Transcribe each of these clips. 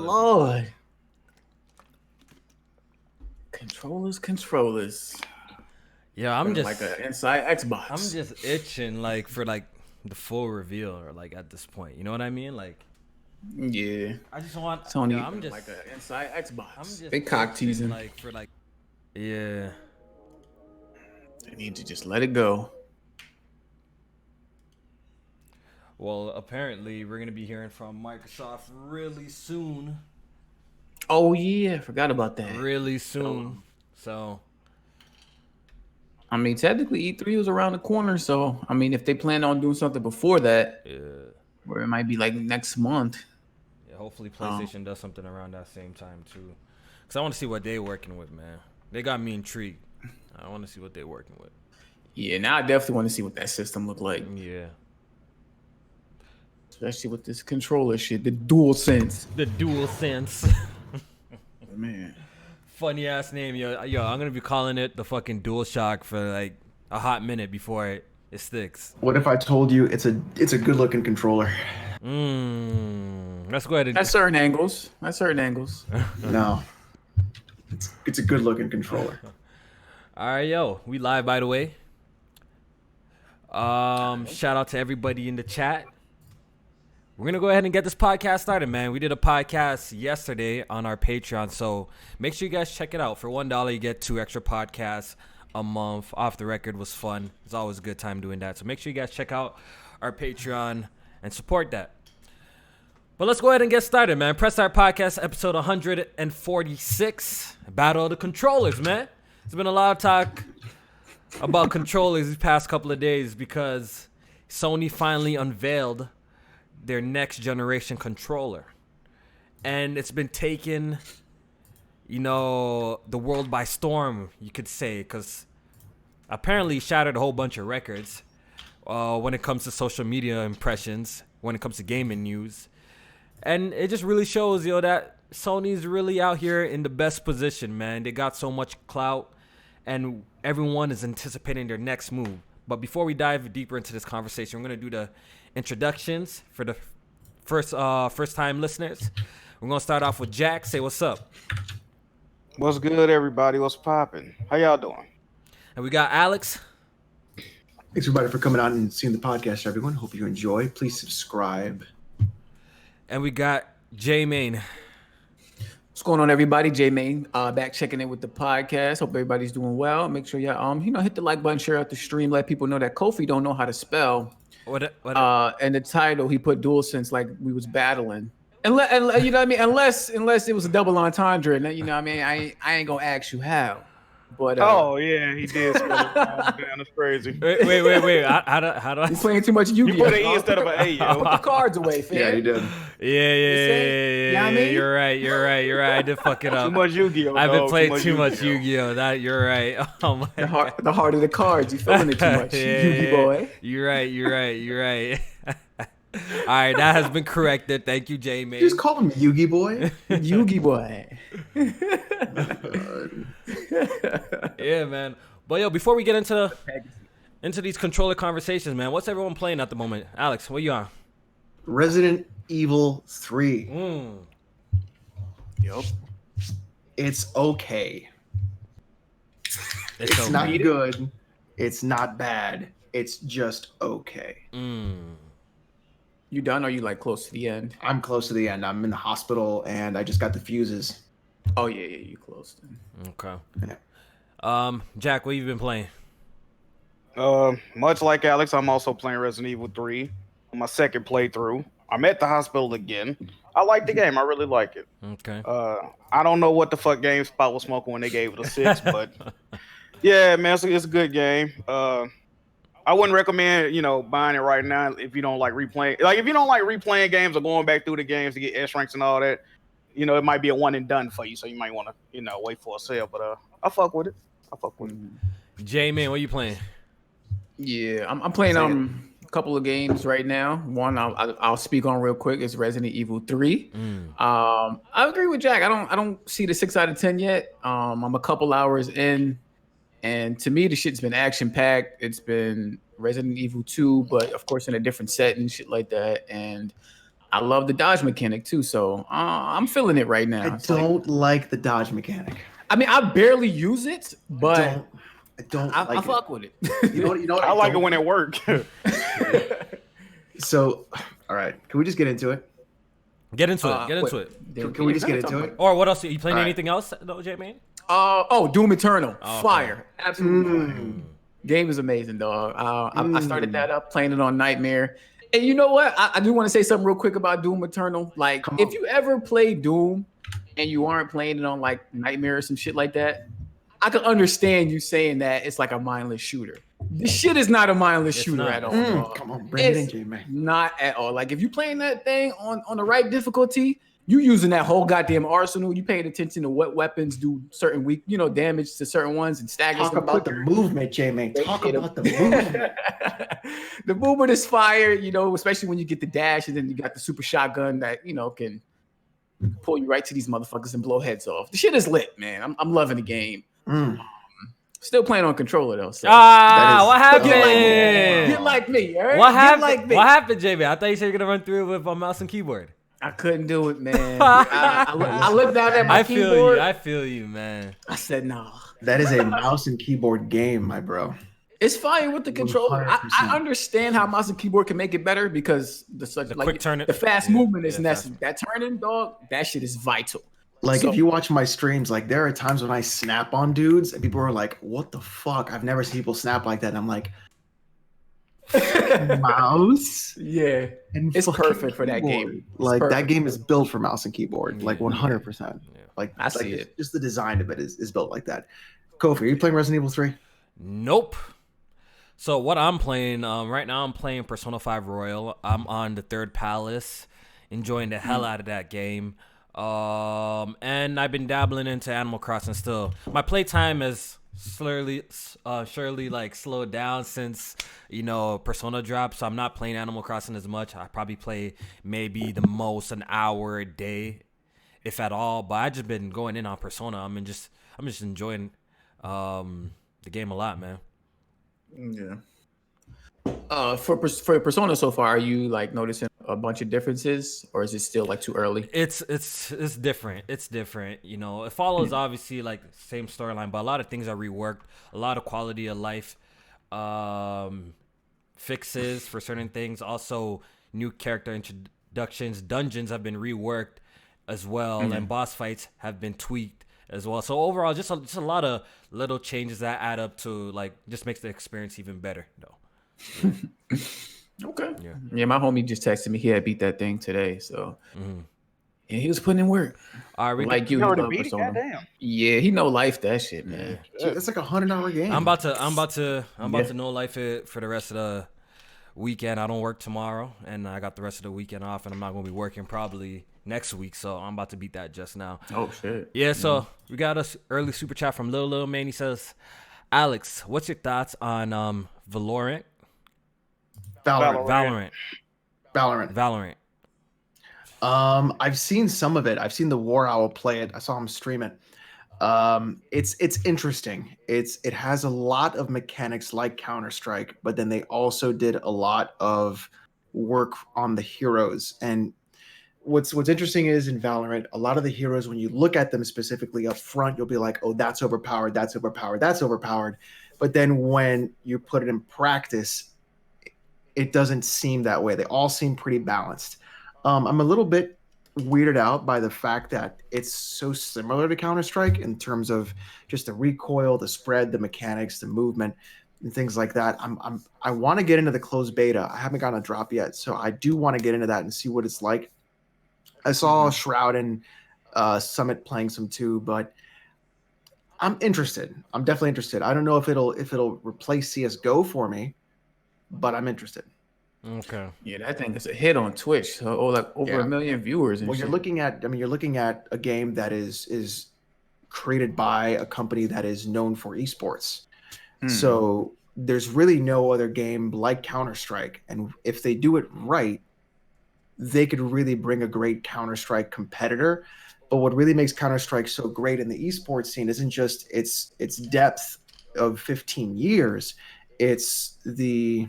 Lord. Controllers. Yeah, I'm just like an inside Xbox. I'm just itching like for like the full reveal or like at this point. You know what I mean? Like yeah. I just want Sony I'm just like an inside Xbox. I'm just they cock itching, teasing. like for like yeah. They need to just let it go. Well, apparently we're gonna be hearing from Microsoft really soon. Oh yeah, forgot about that. Really soon. So I mean, technically E3 was around the corner, so I mean, if they plan on doing something before that, yeah. or it might be like next month. Yeah, hopefully PlayStation does something around that same time too. Cause I want to see what they're working with, man. They got me intrigued. I want to see what they're working with. Yeah, now I definitely want to see what that system look like. Yeah. Especially with this controller shit, the Dualsense. The Dualsense. Man. Funny ass name, yo. I'm gonna be calling it the fucking DualShock for like a hot minute before it sticks. What if I told you it's a good looking controller? Let's go ahead and. At certain angles. No. It's a good looking controller. All right, yo. We live, by the way. Shout out to everybody in the chat. We're going to go ahead and get this podcast started, man. We did a podcast yesterday on our Patreon, so make sure you guys check it out. For $1, you get 2 extra podcasts a month. Off the Record was fun. It's always a good time doing that. So make sure you guys check out our Patreon and support that. But let's go ahead and get started, man. Press Start Podcast, episode 146. Battle of the Controllers, man. There's been a lot of talk about controllers these past couple of days because Sony finally unveiled their next generation controller. And it's been taking, the world by storm, you could say, because apparently shattered a whole bunch of records when it comes to social media impressions, when it comes to gaming news. And it just really shows, that Sony's really out here in the best position, man. They got so much clout, and everyone is anticipating their next move. But before we dive deeper into this conversation, we're going to do the introductions for the first time listeners. We're going to start off with Jack. Say what's up. What's good, everybody? What's popping? How y'all doing? And we got Alex. Thanks everybody for coming out and seeing the podcast, everyone. Hope you enjoy. Please subscribe. And we got J-Main. What's going on, everybody? J-Main back checking in with the podcast. Hope everybody's doing well. Make sure y'all hit the like button, share out the stream, let people know that Kofi don't know how to spell. And the title he put DualSense like we was battling. And you know what I mean? Unless it was a double entendre, and you know what I mean? I ain't gonna ask you how. But oh yeah, he did spell it wrong. Damn, that's crazy. Wait. How do I? You playing too much Yu-Gi-Oh? You put an E instead of an A, yo. Put the cards away, fam. Yeah, you did. Yeah. You know what I mean? You're right. I did fuck it up. Too much Yu-Gi-Oh. I've been dog. playing too much Yu-Gi-Oh. That you're right. Oh my. The heart of the cards. You feeling it too much, Yu-Gi boy? You're right. All right, that has been corrected. Thank you, J-Main. Just call him Yugi Boy. Yugi boy. Yeah, man. But yo, before we get into these controller conversations, man, what's everyone playing at the moment? Alex, what you on? Resident Evil 3. Yup. It's okay. It's okay. not good. It's not bad. It's just okay. You done or you like close to the end? I'm close to the end. I'm in the hospital and I just got the fuses. Oh yeah, you close then. Okay. Yeah. Jack, what you been playing? Much like Alex, I'm also playing Resident Evil 3 on my second playthrough. I'm at the hospital again. I like the game. I really like it. Okay. I don't know what the fuck GameSpot was smoking when they gave it a 6, but yeah, man, it's a good game. I wouldn't recommend, buying it right now if you don't like replaying. Like, if you don't like replaying games or going back through the games to get S ranks and all that, it might be a one and done for you. So you might want to, wait for a sale. But I fuck with it. J-Man, what you playing? Yeah, I'm playing a couple of games right now. One I'll speak on real quick is Resident Evil 3. I agree with Jack. I don't see the 6 out of 10 yet. I'm a couple hours in. And to me, the shit's been action-packed. It's been Resident Evil 2, but of course in a different setting, shit like that. And I love the dodge mechanic too, so I'm feeling it right now. I don't like the dodge mechanic. I mean, I barely use it, but I fuck with it. You know what? I like it when it works. So, all right, can we just get into it? Get into it. Can we just get into it? Or what else? Are you playing All right. anything else, though, J-Man? Doom Eternal, Oh, okay. fire, absolutely fire. Game is amazing, dog. I started that up, playing it on Nightmare. And you know what? I do want to say something real quick about Doom Eternal. Like, if you ever play Doom and you aren't playing it on like Nightmare or some shit like that, I can understand you saying that it's like a mindless shooter. This shit is not a mindless shooter at all. Come on, bring it in, J-Man. Not at all. Like, if you playing that thing on the right difficulty, you using that whole goddamn arsenal. You paying attention to what weapons do certain damage to certain ones and staggers. Talk about the movement, J-Man. Talk about the movement. The movement is fire, especially when you get the dash and then you got the super shotgun that can pull you right to these motherfuckers and blow heads off. The shit is lit, man. I'm loving the game. Still playing on controller though. So what happened? Get like me, all right? What happened? Like me. What happened, J-Man? I thought you said you're gonna run through it with a mouse and keyboard. I couldn't do it, man. I looked down at my keyboard. I feel you, man. I said, nah. That is a mouse and keyboard game, my bro. It's fine with the controller. I understand how mouse and keyboard can make it better because quick turn, the fast movement is necessary. That turning, dog, that shit is vital. Like, if you watch my streams, like, there are times when I snap on dudes and people are like, what the fuck? I've never seen people snap like that. And I'm like, mouse? Yeah. And it's perfect for that game. Like, that game is built for mouse and keyboard, like 100%. Yeah. Like, I see it. Just the design of it is built like that. Kofi, are you playing Resident Evil 3? Nope. So what I'm playing, right now I'm playing Persona 5 Royal. I'm on the 3rd Palace, enjoying the hell out of that game. And I've been dabbling into Animal Crossing still. My playtime has surely like slowed down since Persona dropped, so I'm not playing Animal Crossing as much. I probably play maybe the most an hour a day, if at all. But I just been going in on Persona. I'm just enjoying the game a lot, man. Yeah. For Persona so far, are you like noticing a bunch of differences, or is it still like too early? It's different. It's different. It follows obviously like the same storyline, but a lot of things are reworked. A lot of quality of life fixes for certain things. Also, new character introductions. Dungeons have been reworked as well, and boss fights have been tweaked as well. So overall, just a lot of little changes that add up to like just makes the experience even better, though. Okay. Yeah, my homie just texted me. He had beat that thing today, so and he was putting in work. All right, like you already beat it. Goddamn. Yeah, he know life that shit, man. It's like a 100-hour game. I'm about to know life it for the rest of the weekend. I don't work tomorrow, and I got the rest of the weekend off, and I'm not gonna be working probably next week, so I'm about to beat that just now. Oh shit. Yeah, so we got us early super chat from Lil Man. He says, Alex, what's your thoughts on Valorant? Valorant. I've seen some of it. I've seen the War Owl play it. I saw him stream it. It's interesting. It has a lot of mechanics like Counter-Strike, but then they also did a lot of work on the heroes. And what's interesting is in Valorant, a lot of the heroes, when you look at them specifically up front, you'll be like, oh, that's overpowered, that's overpowered, that's overpowered. But then when you put it in practice, it doesn't seem that way. They all seem pretty balanced. I'm a little bit weirded out by the fact that it's so similar to Counter-Strike in terms of just the recoil, the spread, the mechanics, the movement, and things like that. I want to get into the closed beta. I haven't gotten a drop yet, so I do want to get into that and see what it's like. I saw Shroud and Summit playing some too, but I'm interested. I'm definitely interested. I don't know if it'll replace CS:GO for me, but I'm interested. Okay. Yeah, that thing is a hit on Twitch. So, like over 1 million viewers. And you're looking at a game that is created by a company that is known for esports. So there's really no other game like Counter-Strike. And if they do it right, they could really bring a great Counter-Strike competitor. But what really makes Counter-Strike so great in the esports scene isn't just its depth of 15 years. It's the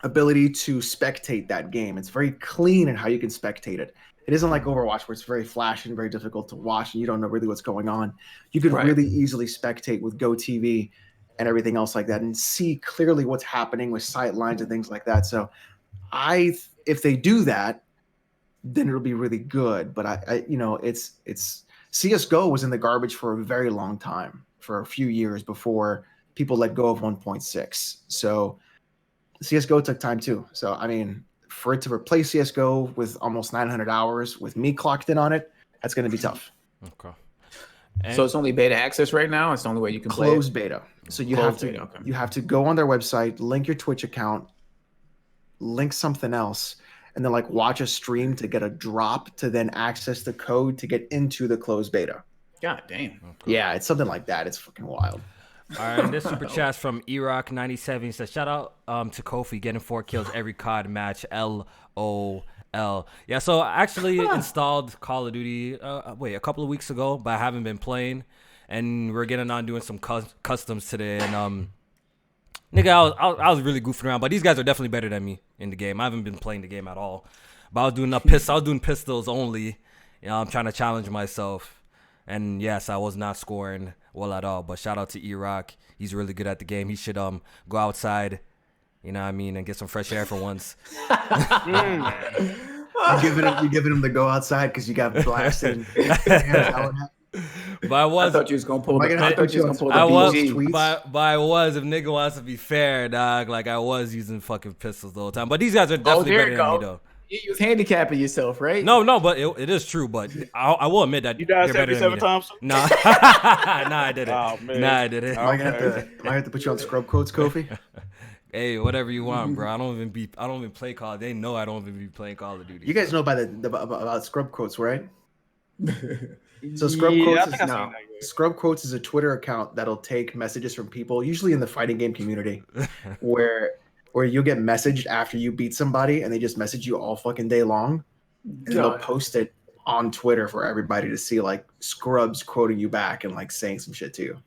ability to spectate that game. It's very clean in how you can spectate it. It isn't like Overwatch where it's very flashy and very difficult to watch and you don't know really what's going on. You could really easily spectate with GoTV and everything else like that and see clearly what's happening with sight lines and things like that. So if they do that, then it'll be really good. But it's CS:GO was in the garbage for a very long time, for a few years before people let go of 1.6. So CS:GO took time too. So I mean, for it to replace CS:GO with almost 900 hours with me clocked in on it, that's going to be tough. Okay. So it's only beta access right now. It's the only way you can play it. Closed beta. So you have to go on their website, link your Twitch account, link something else, and then like watch a stream to get a drop to then access the code to get into the closed beta. God damn. Okay. Yeah, it's something like that. It's fucking wild. All right, and this super chat's from Erock97. He says, shout out to Kofi getting 4 kills every COD match. LOL. Yeah, so I actually installed Call of Duty a couple of weeks ago, but I haven't been playing. And we're getting on doing some customs today. And nigga, I was really goofing around, but these guys are definitely better than me in the game. I haven't been playing the game at all. But I was doing pistols only. You know, I'm trying to challenge myself. And yes, I was not scoring well at all. But shout out to E-Rock. He's really good at the game. He should go outside, you know what I mean, and get some fresh air for once. You giving him the go outside because you got blasted. But I thought you was gonna pull the BG. I was, if nigga wants to be fair, dog, like I was using fucking pistols the whole time. But these guys are definitely better than me, though. You was handicapping yourself, right? No, but it is true. But I will admit that you died 77 times. Nah, I didn't. Oh, man. Nah, I didn't. I have to put you on scrub quotes, Kofi. Hey, whatever you want, bro. I don't even play Call. They know I don't even be playing Call of Duty. You guys know about scrub quotes, right? So Scrub Quotes is a Twitter account that'll take messages from people, usually in the fighting game community, where you'll get messaged after you beat somebody and they just message you all fucking day long. And they'll post it on Twitter for everybody to see, like Scrubs quoting you back and like saying some shit to you.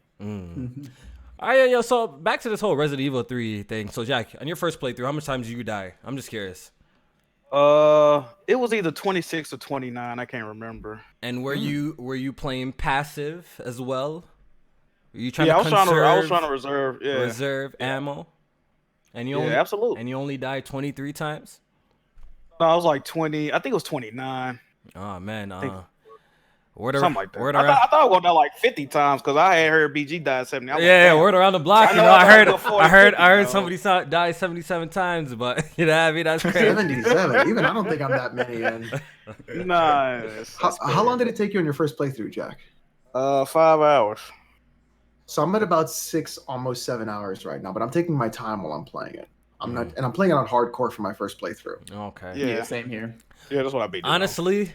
All right, yo, so back to this whole Resident Evil 3 thing. So Jack, on your first playthrough, how much times did you die? I'm just curious. It was either 26 or 29. I can't remember. And were you playing passive as well? Were you trying I was trying to reserve ammo. And you absolutely. And you only died 23 times? No, I was like 20. I think it was 29. Oh man, something like that. I thought I was going to die like 50 times because I had heard BG die 70. Word around the block. I heard somebody die 77 times, but you know what I mean? That's crazy. 77. Even I don't think I'm that many in. Nice. How long did it take you on your first playthrough, Jack? 5 hours. So I'm at about 6, almost 7 hours right now, but I'm taking my time while I'm playing it. I'm playing it on hardcore for my first playthrough. Okay. Yeah, same here. Yeah, that's what I've been doing. Honestly,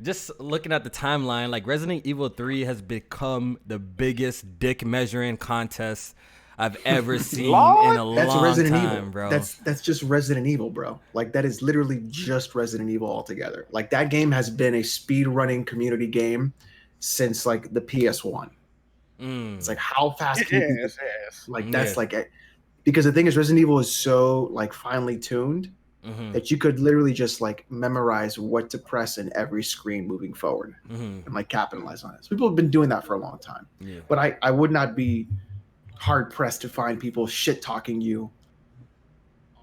just looking at the timeline, like Resident Evil 3 has become the biggest dick measuring contest I've ever seen in a long time, bro. That's just Resident Evil, bro. Like that is literally just Resident Evil altogether. Like that game has been a speed running community game since like the PS1. It's like how fast can you do like that's like it. Because the thing is Resident Evil is so like finely tuned that you could literally just like memorize what to press in every screen moving forward and like capitalize on it. So people have been doing that for a long time. Yeah. But I would not be hard pressed to find people shit talking you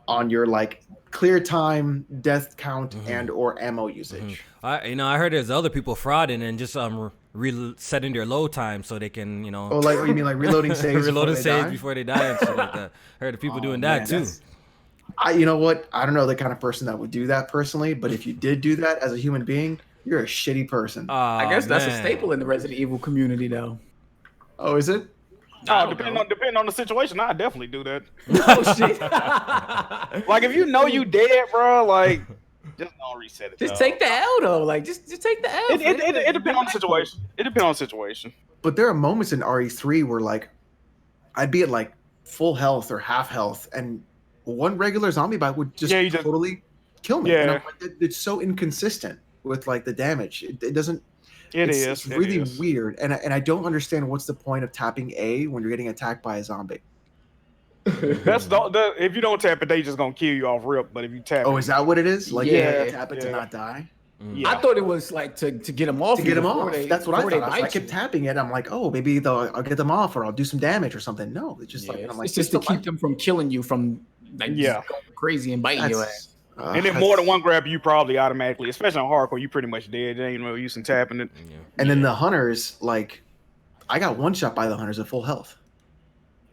on your like clear time, death count, and or ammo usage. I heard there's other people frauding and just resetting their load time so they can, you know. Oh, like what you mean, like reloading saves? Before they die and shit like that. I heard the people doing that too. You know what? I don't know the kind of person that would do that personally, but if you did do that as a human being, you're a shitty person. I guess that's a staple in the Resident Evil community, though. Oh, is it? Oh, depending on the situation, I definitely do that. Oh shit! Like if you know you dead, bro, like just don't reset it. Just take the L though. Like just take the L. It depends on the situation. It depends on the situation. But there are moments in RE3 where like I'd be at like full health or half health, and one regular zombie bite would just totally kill me. Yeah, and I'm like, it's so inconsistent with like the damage. It doesn't. It's really weird, and I don't understand what's the point of tapping A when you're getting attacked by a zombie. That's the if you don't tap it, they just gonna kill you off rip. But if you tap, Oh, is that what it is? Like, you have to tap it to yeah. not die. Yeah. I thought it was like to get them off. To get them off. They, That's what I thought. I bite kept you. tapping it. I'm like, oh, maybe I'll get them off, or I'll do some damage or something. No, it's just like, I'm like, it's just to keep them from killing you, from like just going crazy and biting your ass. And then more than one grab, you probably automatically, especially on hardcore, you pretty much dead. There ain't no use in tapping it. Yeah. And then the hunters, like, I got one shot by the hunters at full health.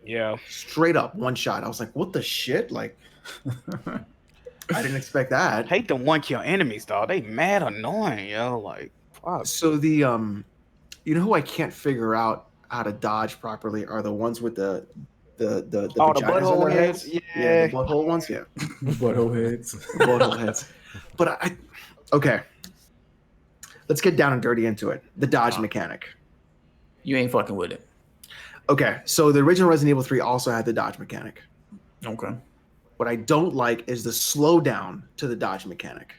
Yeah. Straight up one shot. I was like, what the shit? Like, I didn't expect that. I hate the one kill enemies, dog. They mad annoying, yo. Like, fuck. So the you know who I can't figure out how to dodge properly are the ones with the butthole heads. Yeah, the butthole ones. Yeah, butthole heads. Butthole heads. But okay. Let's get down and dirty into it. The dodge mechanic. You ain't fucking with it. Okay, so the original Resident Evil 3 also had the dodge mechanic. Okay. What I don't like is the slowdown to the dodge mechanic.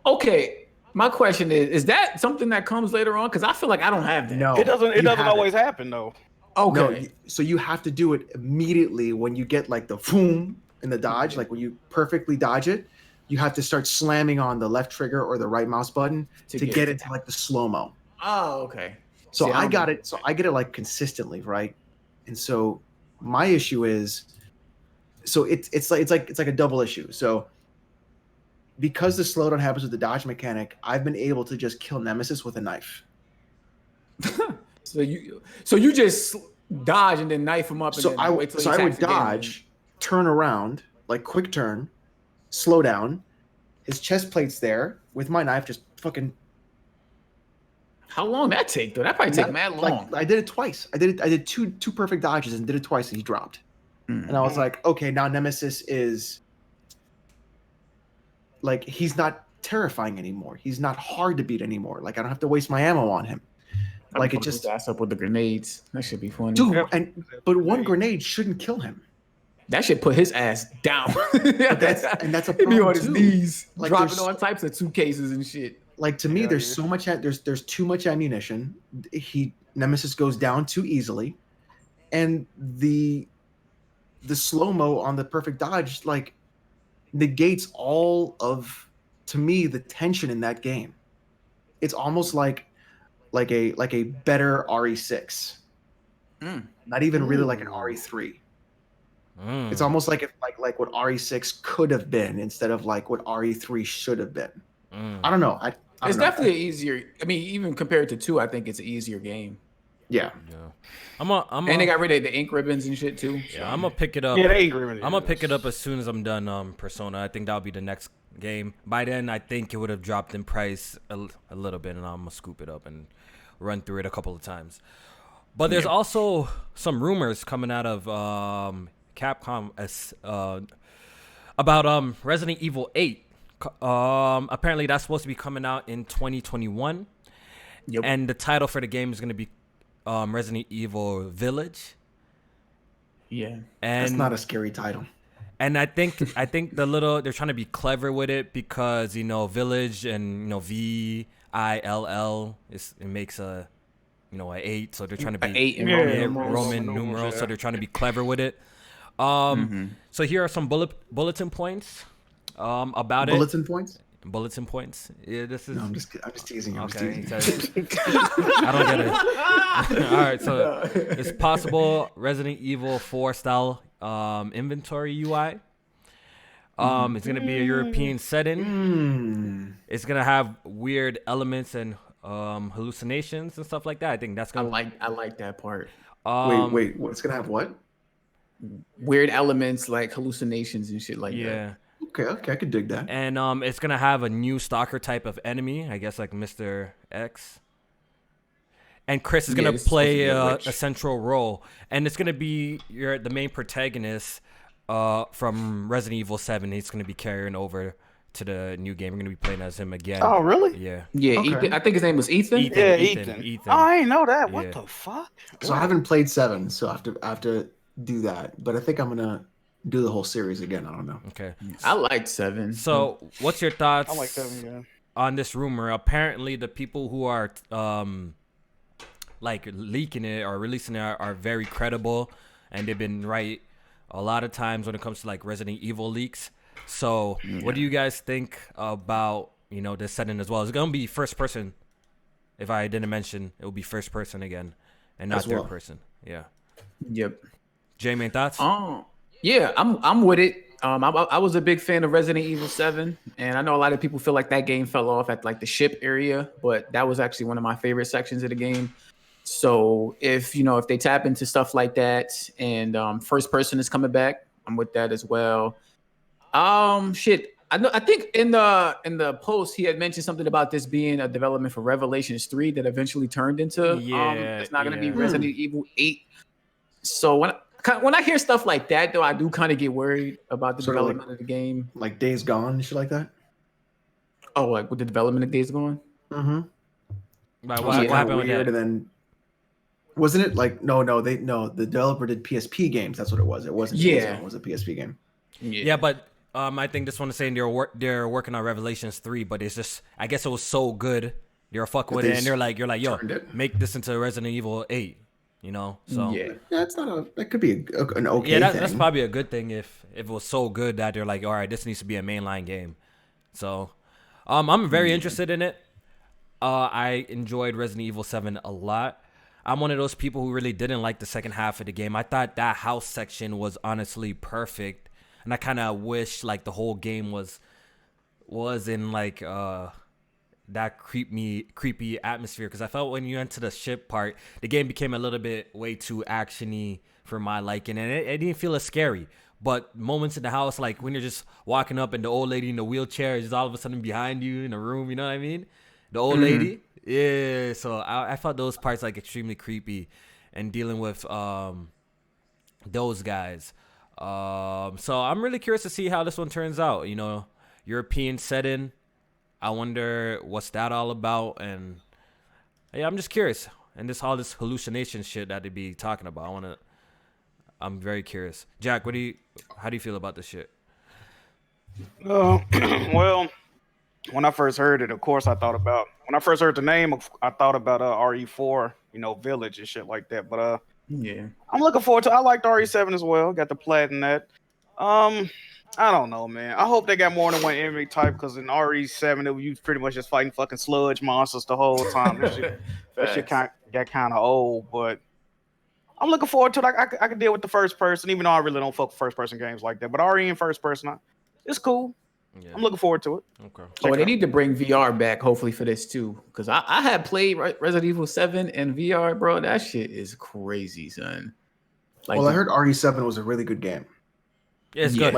Okay, my question is that something that comes later on? Because I feel like I don't have that. No, it doesn't always happen though. Okay. No, so you have to do it immediately when you get like the boom in the dodge, like when you perfectly dodge it, you have to start slamming on the left trigger or the right mouse button to get into like the slow-mo. Oh, okay. So I got it. So I get it like consistently, right? And so my issue is, so it's like a double issue. So because the slowdown happens with the dodge mechanic, I've been able to just kill Nemesis with a knife. So you just dodge and then knife him up. And I would dodge, turn around, like quick turn, slow down. His chest plate's there with my knife, just fucking. How long that take though? That probably take mad long. Like, I did it twice. I did two perfect dodges and did it twice, and he dropped. Mm-hmm. And I was like, okay, now Nemesis is like, he's not terrifying anymore. He's not hard to beat anymore. Like, I don't have to waste my ammo on him. Like, it just ass up with the grenades. That should be funny, dude. But one grenade shouldn't kill him. That should put his ass down. that's a problem. He'd be on his knees, like, dropping all types of suitcases and shit. Like, to me, there's so much. There's too much ammunition. Nemesis goes down too easily, and the slow-mo on the perfect dodge like negates all of, to me, the tension in that game. It's almost like a better RE6. Not even really like an RE3. It's almost like like what RE6 could have been instead of like what RE3 should have been. I don't know. It's definitely easier. I mean, even compared to 2, I think it's an easier game. Yeah. And they got rid of the ink ribbons and shit too. So. Yeah, I'm gonna pick it up. Yeah, the ink ribbons. I'm gonna pick it up as soon as I'm done Persona. I think that'll be the next game. By then, I think it would have dropped in price a little bit, and I'm gonna scoop it up and run through it a couple of times. But there's also some rumors coming out of Capcom about Resident Evil 8. Apparently, that's supposed to be coming out in 2021. Yep. And the title for the game is going to be Resident Evil Village. Yeah. And that's not a scary title. And I think they're trying to be clever with it because, Village and, VILL it makes a 8. So they're trying to be 8 in Roman numerals. So they're trying to be clever with it. So here are some bulletin points about it. Bulletin points. Yeah, this is. No, I'm just teasing. Okay. I don't get it. All right, so it's possible Resident Evil 4 style inventory UI. It's gonna be a European setting. It's gonna have weird elements and hallucinations and stuff like that. I think that's gonna. I like that part. Wait. What's gonna have what? Weird elements like hallucinations and shit like that. Yeah. Okay, I could dig that. And it's gonna have a new stalker type of enemy, I guess, like Mr. X. And Chris is gonna play a central role, and it's gonna be the main protagonist from Resident Evil 7. He's gonna be carrying over to the new game. We're gonna be playing as him again. Oh, really? Yeah. Yeah. Okay. Ethan, I think his name was Ethan. Ethan. Oh, I didn't know that. What the fuck? So I haven't played 7, so I have to do that. But I think I'm gonna do the whole series again. I don't know. Okay. I liked 7. So, what's your thoughts? I like 7. On this rumor? Apparently, the people who are like leaking it or releasing it are very credible, and they've been right a lot of times when it comes to like Resident Evil leaks. So what do you guys think about, this setting as well? It's going to be first person. If I didn't mention, it will be first person again and not third person. Yeah. Yep. Jay, main thoughts? Yeah, I'm with it. I was a big fan of Resident Evil 7, and I know a lot of people feel like that game fell off at like the ship area, but that was actually one of my favorite sections of the game. So if they tap into stuff like that and first person is coming back, I'm with that as well. I think in the post he had mentioned something about this being a development for Revelations 3 that eventually turned into it's not going to be Resident Evil 8. So when I hear stuff like that, though, I do kind of get worried about the development of the game. Like Days Gone and shit like that? Oh, like with the development of Days Gone? Mm-hmm. What happened with that? And then, wasn't it like, the developer did PSP games. That's what it was. It wasn't Days Gone, it was a PSP game. Yeah, but I think this one is saying they're working on Revelations 3, but it's just, I guess it was so good, they're fucking with it, and you're like, yo, make this into Resident Evil 8. So it's not that could be an okay thing. That's probably a good thing if it was so good that they're like, all right, this needs to be a mainline game. So I'm very interested in it. I enjoyed Resident Evil 7 a lot. I'm one of those people who really didn't like the second half of the game. I thought that house section was honestly perfect, and I kind of wish like the whole game was in like that creepy atmosphere, because I felt when you enter the ship part, the game became a little bit way too actiony for my liking, and it didn't feel as scary. But moments in the house, like when you're just walking up and the old lady in the wheelchair is all of a sudden behind you in the room, you know what I mean? The old lady, yeah. So I felt those parts like extremely creepy, and dealing with those guys. So I'm really curious to see how this one turns out. European setting. I wonder what's that all about, and yeah, I'm just curious. And all this hallucination shit that they be talking about, I'm very curious. Jack, how do you feel about this shit? Well, when I first heard it, of course, when I first heard the name, I thought about RE4, Village and shit like that. But yeah, I'm looking forward to. I liked RE7 as well. Got the platinum that. I don't know, man. I hope they got more than one enemy type, because in RE7, you pretty much just fighting fucking sludge monsters the whole time. That shit got kind of old, but I'm looking forward to it. I can deal with the first person, even though I really don't fuck with first person games like that. But RE in first person, it's cool. Yeah. I'm looking forward to it. Okay. They need to bring VR back, hopefully, for this too, because I had played Resident Evil 7 in VR, bro. That shit is crazy, son. I heard RE7 was a really good game. Yeah, it's good.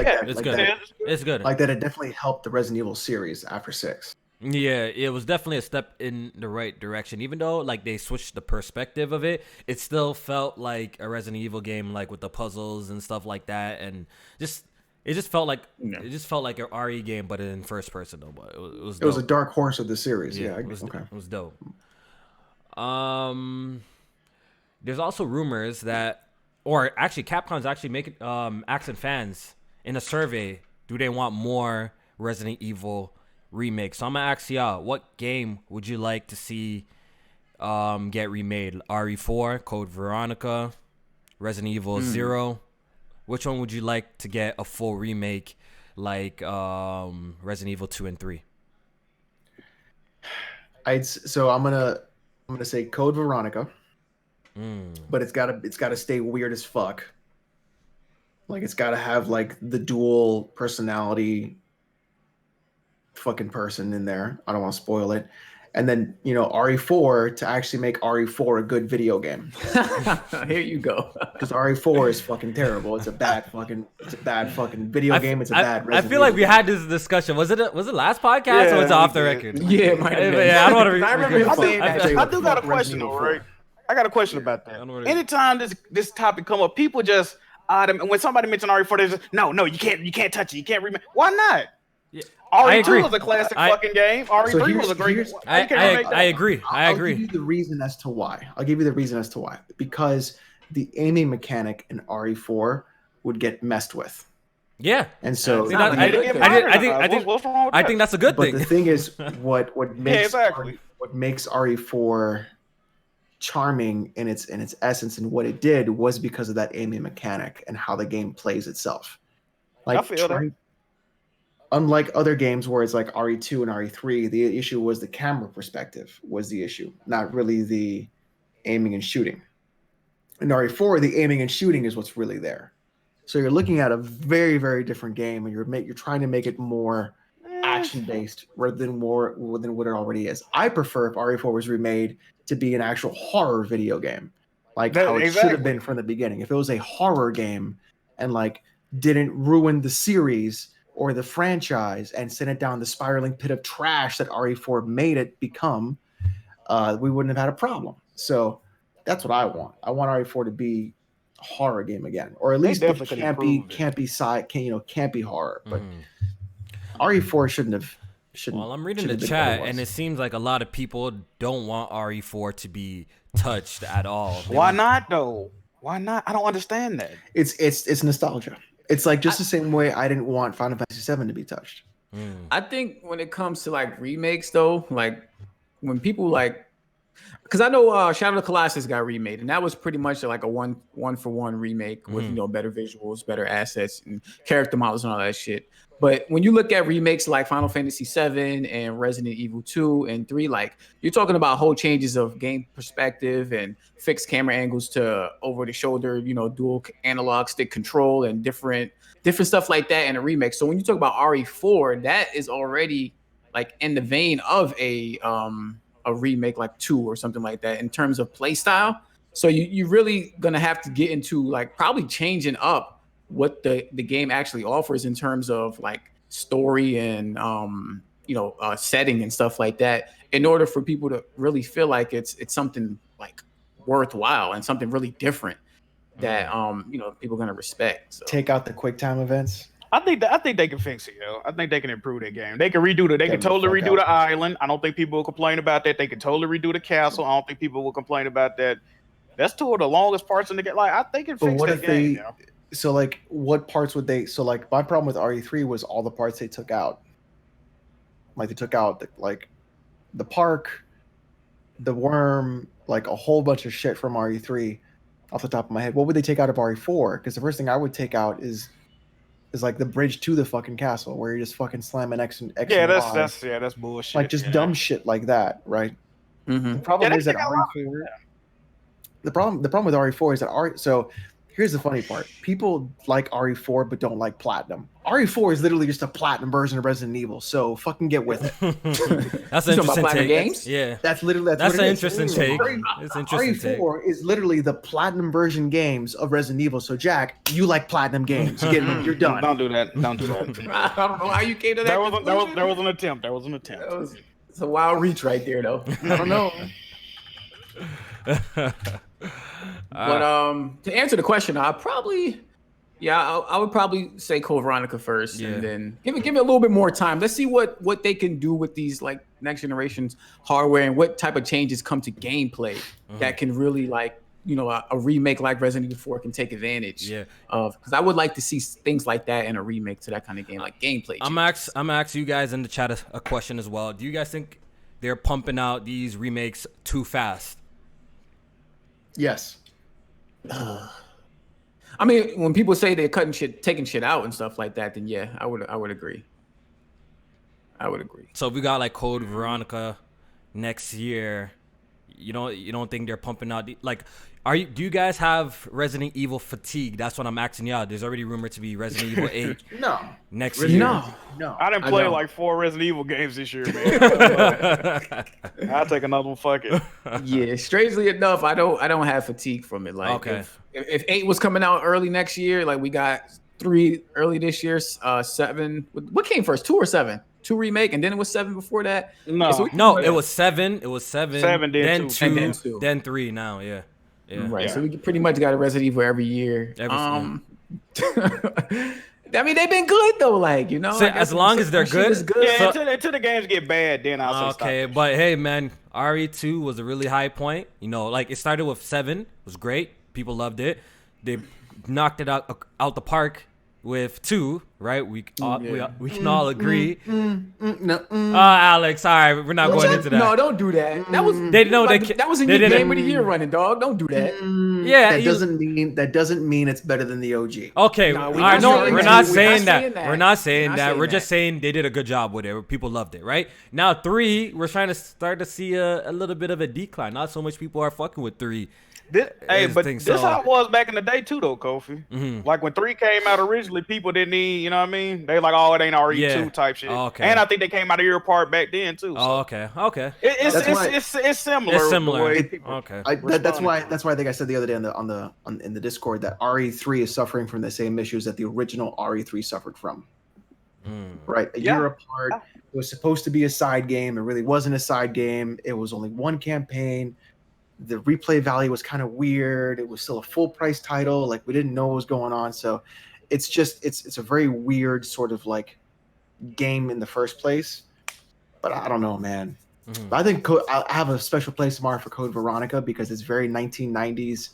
It's good. Like that, it definitely helped the Resident Evil series after 6. Yeah, it was definitely a step in the right direction. Even though like they switched the perspective of it, it still felt like a Resident Evil game, like with the puzzles and stuff like that, and it just felt like an RE game, but in first person though. But it was a dark horse of the series. Yeah, it was dope. There's also rumors that. Or actually, Capcom's actually asking fans in a survey, do they want more Resident Evil remakes? So I'm going to ask y'all, what game would you like to see get remade? RE4, Code Veronica, Resident Evil 0? Which one would you like to get a full remake like Resident Evil 2 and 3? So I'm gonna say Code Veronica. But it's gotta stay weird as fuck. Like it's gotta have like the dual personality fucking person in there. I don't want to spoil it. And then RE4 to actually make RE4 a good video game. Here you go. Because RE4 is fucking terrible. It's a bad fucking video game. It's a bad. I feel like we had this discussion. Was it last podcast or was it off the record? Yeah, it might have been. Yeah, I don't want to. I remember. I do got a question though, right? I got a question about that. Anytime this topic come up, people just when somebody mentions RE4, they just no, you can't touch it. You can't remake. Why not? Yeah. RE2 was a classic fucking game. RE3 was a great. I agree. I'll give you the reason as to why. Because the aiming mechanic in RE4 would get messed with. Yeah, and so I think that's a good thing. But the thing is, what makes RE4 charming in its essence, and what it did was because of that aiming mechanic and how the game plays itself. Like, I feel that. Unlike other games where it's like RE2 and RE3, the issue was the camera perspective was the issue, not really the aiming and shooting. In RE4, the aiming and shooting is what's really there. So you're looking at a very, very different game, and you're trying to make it more action-based rather than what it already is. I prefer if RE4 was remade to be an actual horror video game, like how it should have been from the beginning. If it was a horror game and like didn't ruin the series or the franchise and send it down the spiraling pit of trash that RE4 made it become, we wouldn't have had a problem. So that's what I want. I want RE4 to be a horror game again, or at least it can't be horror. But RE4 shouldn't. Well, I'm reading the chat, and it seems like a lot of people don't want RE4 to be touched at all. Why not though? Why not? I don't understand that. It's nostalgia. It's like just the same way I didn't want Final Fantasy VII to be touched. I think when it comes to like remakes, though, like when people like, because I know Shadow of the Colossus got remade, and that was pretty much like a one for one remake with better visuals, better assets, and character models and all that shit. But when you look at remakes like Final Fantasy VII and Resident Evil 2 and 3, like you're talking about whole changes of game perspective and fixed camera angles to over the shoulder, dual analog stick control and different stuff like that in a remake. So when you talk about RE4, that is already like in the vein of a remake like 2 or something like that in terms of play style. So you're really gonna have to get into like probably changing up what the game actually offers in terms of like story and setting and stuff like that in order for people to really feel like it's something like worthwhile and something really different that people are gonna respect. So. Take out the quick time events. I think they can fix it, yo. I think they can improve that game. They can redo They can totally redo the island. I don't think people will complain about that. They can totally redo the castle. I don't think people will complain about that. That's two of the longest parts in the game. Like I think it fixed that game. So like what parts would they? So like my problem with RE3 was all the parts they took out. Like they took out the park, the worm, like a whole bunch of shit from RE3 off the top of my head. What would they take out of RE4? Because the first thing I would take out is like the bridge to the fucking castle where you're just fucking slamming X and Y. That's bullshit. Like just dumb shit like that, right? The problem is that RE4. The problem with RE4 is that so here's the funny part. People like RE4 but don't like Platinum. RE4 is literally just a Platinum version of Resident Evil, so fucking get with it. That's an interesting take. Games? Yeah. That's an interesting take. It's interesting RE4 is literally the Platinum version games of Resident Evil. So Jack, you like Platinum games. You're done. Don't do that. Don't do that. I don't know how you came to that. There was an attempt. It's a wild reach right there though. I don't know. But to answer the question, I would probably say Code Veronica first, and then give it a little bit more time. Let's see what they can do with these like next generation's hardware and what type of changes come to gameplay that can really like a remake like Resident Evil 4 can take advantage of. Because I would like to see things like that in a remake to that kind of game, like gameplay. I'm gonna ask you guys in the chat a question as well. Do you guys think they're pumping out these remakes too fast? Yes. I mean, when people say they're taking shit out and stuff like that, then yeah, I would agree. So if we got like Code Veronica next year, you don't think they're pumping out do you guys have Resident Evil fatigue? That's what I'm asking y'all. There's already rumored to be Resident Evil 8 next year. No. I didn't play like 4 Resident Evil games this year, man. I'll take another one. Fuck it. Yeah, strangely enough, I don't have fatigue from it. Like if 8 was coming out early next year, like we got 3 early this year, 7. What came first, 2 or 7? 2 remake, and then it was 7 before that. No, it was 7. It was 7. 7, then 2, and then 2, then 3. Now, yeah. Right. So we pretty much got a Resident Evil every year. I mean, they've been good though, like So as long as they're good. Yeah, until the games get bad, then I'll say stop. But hey, man, RE2 was a really high point. Like it started with 7, it was great. People loved it. They knocked it out the park with 2, right? We can all agree. No. Alex, all right, we're not going into that. No, don't do that. That was that was in your game of the year running, dog. Don't do that. Yeah, that doesn't mean it's better than the OG. Okay, No, we're not saying that. that. We're not saying We're not that. saying We're just that. saying they did a good job with it. People loved it, right? Now 3, we're trying to start to see a little bit of a decline. Not so much people are fucking with 3. This how it was back in the day too, though, Kofi. Like when 3 came out originally, people didn't need, you know what I mean? They like, oh, it ain't RE2 type shit. Oh, okay. And I think they came out of your part back then too. So. Oh, okay. It's similar. It's similar. That's why I think I said the other day in the Discord that RE3 is suffering from the same issues that the original RE3 suffered from. Right, a year apart. It was supposed to be a side game. It really wasn't a side game. It was only one campaign. The replay value was kind of weird. It was still a full price title. Like we didn't know what was going on. So it's just it's a very weird sort of like game in the first place. But I don't know, man. But I think I have a special place tomorrow for Code Veronica because it's very 1990s,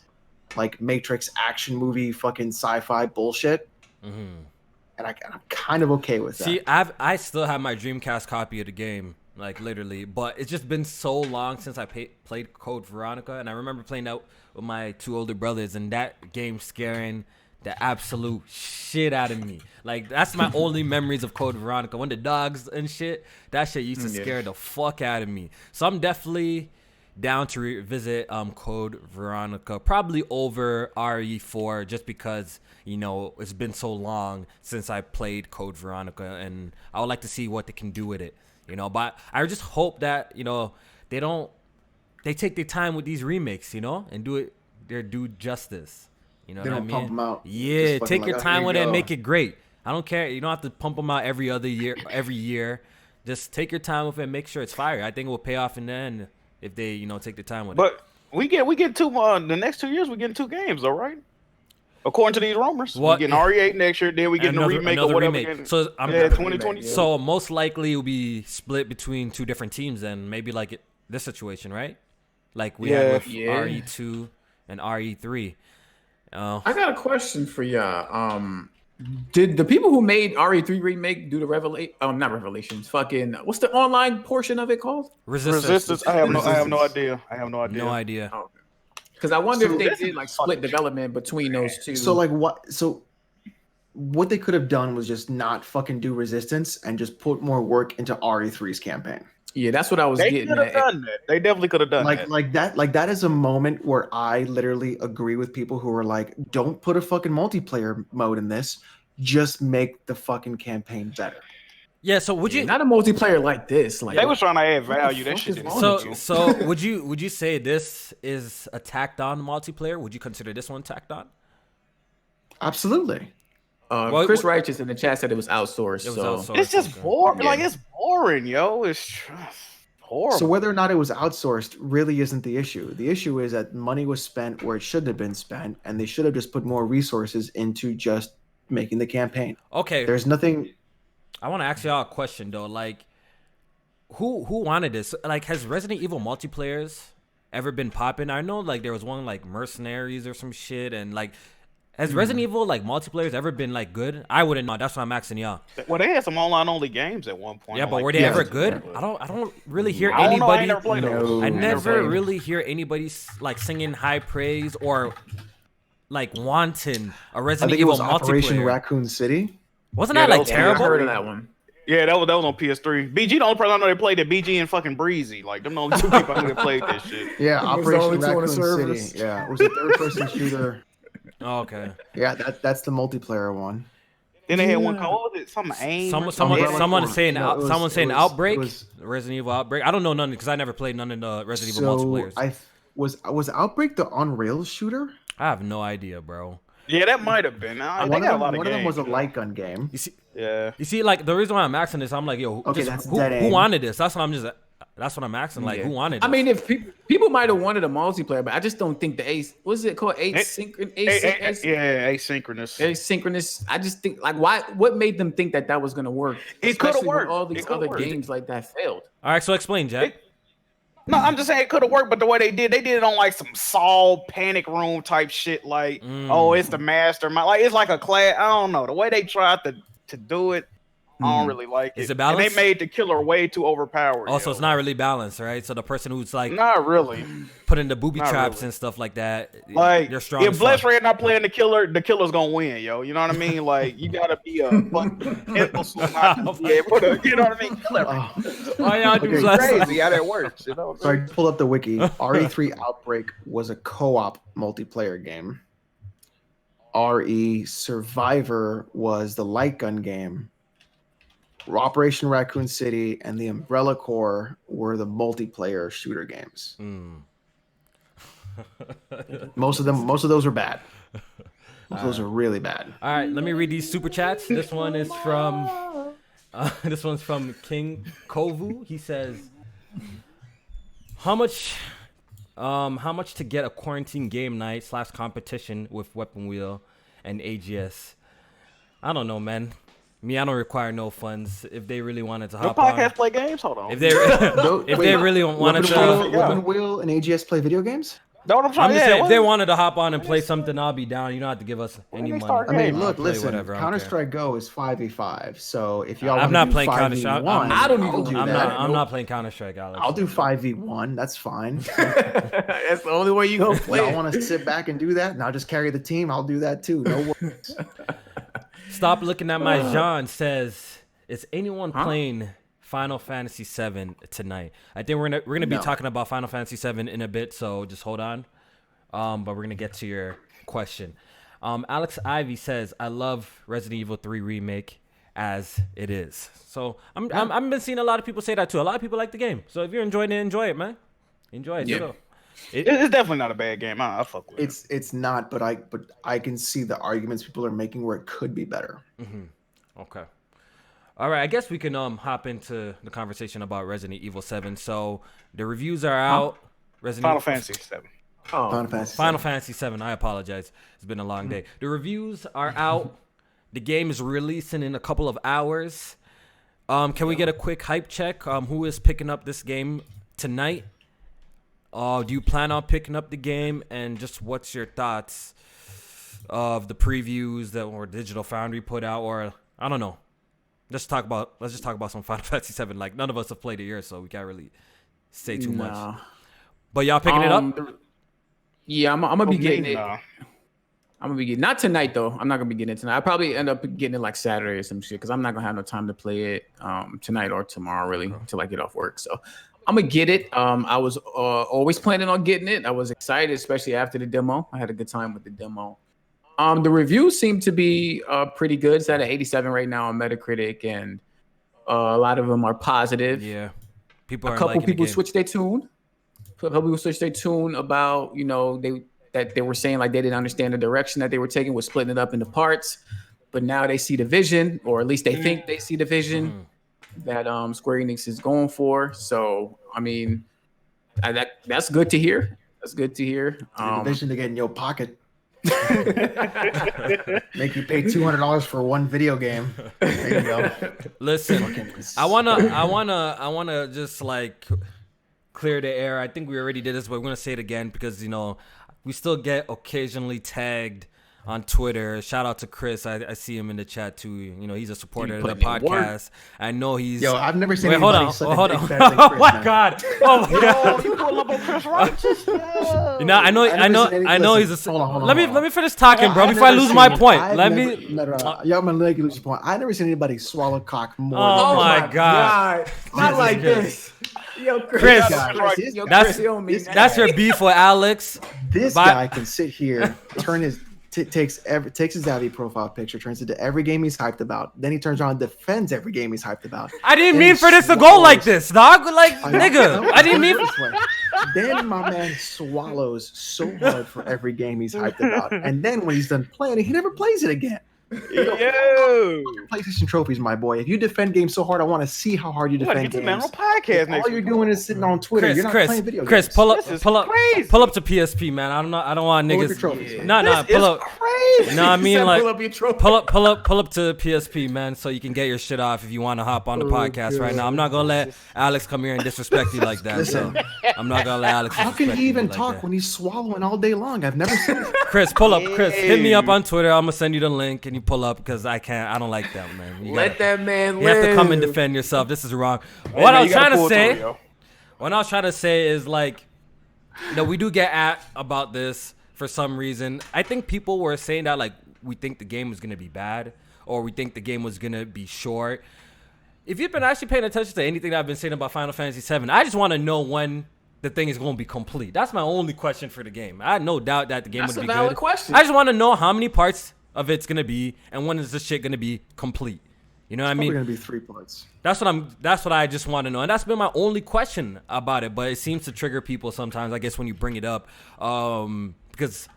like Matrix action movie, fucking sci-fi bullshit. And I'm kind of okay with that. See, I still have my Dreamcast copy of the game. Like literally, but it's just been so long since I played Code Veronica, and I remember playing out with my 2 older brothers, and that game scaring the absolute shit out of me. Like that's my only memories of Code Veronica. When the dogs and shit, that shit used to scare the fuck out of me. So I'm definitely down to revisit Code Veronica, probably over RE4, just because it's been so long since I played Code Veronica, and I would like to see what they can do with it. But I just hope that, they take their time with these remakes, and do it their due justice. You know they what don't I mean? Pump them out. Yeah, take your time with it and make it. it great. I don't care. You don't have to pump them out every year. Just take your time with it and make sure it's fire. I think it will pay off in the end if they, take the time with it. But we get 2 the next 2 years. We getting 2 games, though, right? According to these rumors, we getting RE8 next year. Then we getting a remake or whatever. Remake. So 2020. So most likely it will be split between 2 different teams. Then maybe like this situation, right? Like we had with RE2 and RE3. I got a question for y'all. Did the people who made RE3 remake do the not revelations? Fucking what's the online portion of it called? Resistance. I have no idea. No idea. Oh. Because I wonder if they did like split development between those 2. So like what they could have done was just not fucking do Resistance and just put more work into RE3's campaign. Yeah, that's what I was getting at. Done that. They definitely could have done that. Like that is a moment where I literally agree with people who are like, don't put a fucking multiplayer mode in this. Just make the fucking campaign better. Yeah, so would you not a multiplayer like this? Like they was trying to add value. That shit. So would you say this is a tacked on multiplayer? Would you consider this one tacked on? Absolutely. Chris Righteous in the chat said it was outsourced. It's just boring. Like it's boring, yo. It's horrible. So whether or not it was outsourced really isn't the issue. The issue is that money was spent where it should have been spent, and they should have just put more resources into just making the campaign. Okay. There's nothing. I want to ask y'all a question though. Like, who wanted this? Like, has Resident Evil multiplayers ever been popping? I know like there was one like Mercenaries or some shit, and like, has Resident Evil like multiplayers ever been like good? I wouldn't know. That's why I'm asking y'all. Well, they had some online only games at one point. Yeah, but were they ever good? I don't really hear anybody. I never really hear anybody like singing high praise or like wanting a Resident Evil multiplayer. Operation Raccoon City. Wasn't that like terrible? I heard of that one. Yeah, that was on PS3. BG, the only person I know that played that, BG and fucking Breezy. Like, them the only 2 people I know that played that shit. Yeah, Operation Raccoon City. Yeah, it was a third-person shooter. Oh, okay. Yeah, that's the multiplayer one. Then they had one called, what was it? Something AIM? Someone saying Outbreak? Resident Evil Outbreak? I don't know none because I never played none of the Resident Evil multiplayers. Was Outbreak the on-rails shooter? I have no idea, bro. Yeah, that might have been. One of them was a light gun game. You see, like the reason why I'm asking this, I'm like, yo, who wanted this? That's what I'm asking. Like, who wanted this? I mean, if people might have wanted a multiplayer, but I just don't think the what's it called? Asynchronous. Asynchronous. I just think like what made them think that was gonna work? It could have worked. All these other games like that failed. All right, so explain, Jack. No, I'm just saying it could have worked, but the way they did it on like some Saw Panic Room type shit. Like, oh, it's the mastermind. Like, it's like a class. I don't know. The way they tried to to do it, I don't really like it. Is it balanced? And they made the killer way too overpowered. Also, it's not really balanced, right? So the person who's like not really putting the booby Not traps really. and stuff like that, like they're strong. if as Bless fuck. Red not playing the killer's gonna win, yo. You know what I mean? Like you gotta be a fucking imbecile not to be able to, you know what I mean? Killer. Why y'all do Okay, Bless? Crazy how that works. You know? So I pulled up the wiki. RE3 Outbreak was a co-op multiplayer game. RE Survivor was the light gun game. Operation Raccoon City and the Umbrella Corps were the multiplayer shooter games. Most of those are bad. Most of those are really bad. All right, let me read these super chats. This one is from this one's from King Kovu. He says, how much to get a quarantine game night / competition with Weapon Wheel and AGS? I don't know, man. Me, I don't require no funds. If they really wanted to Your hop on, podcast play games? Hold on. if they really wanted to, Weapon Wheel and AGS play video games? No, what I'm I'm trying just to saying, if they wanted to hop on and play something, I'll be down. You don't have to give us any they money. start I mean, I'll look, play listen. whatever, I don't Counter Strike Go is 5v5. So if y'all, I'm wanna not do playing 5v1, Counter-Strike. I'm not playing Counter Strike, Alex. I'll do 5v1. That's fine. That's the only way you gonna play. Y'all want to sit back and do that, and I'll just carry the team. I'll do that too. No worries. Stop looking at my Jean says, is anyone playing Final Fantasy VII tonight? I think we're gonna be talking about Final Fantasy VII in a bit, so just hold on. But we're gonna get to your question. Alex Ivy says, I love Resident Evil 3 remake as it is. So I've been seeing a lot of people say that too. A lot of people like the game. So if you're enjoying it, enjoy it, man. Enjoy it. Yeah. So, It's definitely not a bad game. I fuck with it. It's not, but I can see the arguments people are making where it could be better. Okay. All right, I guess we can hop into the conversation about Resident Evil 7. So the reviews are out. Final Fantasy 7. Final Fantasy 7. I apologize. It's been a long day. The reviews are out. The game is releasing in a couple of hours. Can we get a quick hype check? Who is picking up this game tonight? Do you plan on picking up the game? And just what's your thoughts of the previews that or Digital Foundry put out? Or I don't know. Let's just talk about some Final Fantasy 7. Like none of us have played it here, so we can't really say too much. But y'all picking it up? Yeah, I'm gonna be getting it. Nah. I'm gonna be getting not tonight though. I'm not gonna be getting it tonight. I probably end up getting it like Saturday or some shit because I'm not gonna have no time to play it tonight or tomorrow really until I get off work. So I'm gonna get it. I was always planning on getting it. I was excited, especially after the demo. I had a good time with the demo. The reviews seem to be pretty good. It's at an 87 right now on Metacritic, and a lot of them are positive. Yeah, people. A couple people switched their tune. People switched their tune about they were saying like they didn't understand the direction that they were taking with splitting it up into parts, but now they see the vision, or at least they think they see the vision that Square Enix is going for. So I mean, that's good to hear. That's good to hear. The vision to get in your pocket. Make you pay $200 for one video game. There you go. Listen, I wanna just like clear the air. I think we already did this, but we're gonna say it again because we still get occasionally tagged on Twitter. Shout out to Chris. I see him in the chat too. He's a supporter of the podcast. I know he's. Yo, I've never seen. Wait, hold on. Such Hold a on. big fan like Chris, Oh my man. god. Oh my god. You pull up on Chris Rogers? I know he's a. Hold on, Let me finish talking, bro. Before I lose my point. Y'all gonna lose your point. I've never seen anybody swallow cock more. Oh than my god. Not like this. Yo, Chris, Yo, that's Chris, you don't mean that's your beef with Alex. This guy can sit here, turn his takes his Avi profile picture, turns it into every game he's hyped about. Then he turns around and defends every game he's hyped about. I didn't Then mean for this to go like this, dog. Like, nigga, I didn't mean. this way. Then my man swallows so hard for every game he's hyped about, and then when he's done playing it, he never plays it again. Yo. PlayStation trophies, my boy. If you defend games so hard, I want to see how hard you defend Get this man games. on podcast next All you're week. doing is sitting on Twitter. You're not playing video Chris, games. pull up This is to PSP, man. I don't want Pull up niggas. your trophies, man. No, pull up. Crazy. No, I mean like pull up your trophy. pull up to PSP, man, so you can get your shit off if you want to hop on the podcast right now. I'm not gonna let Alex come here and disrespect you like that. Listen. So I'm not gonna let Alex. How can disrespect he you even like talk when he's swallowing all day long? I've never seen it. Chris, pull up. Chris, hit me up on Twitter. I'm gonna send you the link, and me pull up because I can't. I don't like that, man. Let that man live. You have to come and defend yourself. This is wrong. Hey, What man, I was you gotta trying to pull say. through, yo. What I was trying to say is like, we do get at about this for some reason. I think people were saying that like we think the game was gonna be bad or we think the game was gonna be short. If you've been actually paying attention to anything that I've been saying about Final Fantasy VII, I just want to know when the thing is going to be complete. That's my only question for the game. I had no doubt that the game would be good. That's a valid question. I just want to know how many parts of it's going to be and when is this shit going to be complete. You know what I mean? It's going to be 3 parts. That's what I just want to know. And that's been my only question about it, but it seems to trigger people sometimes, I guess, when you bring it up. Because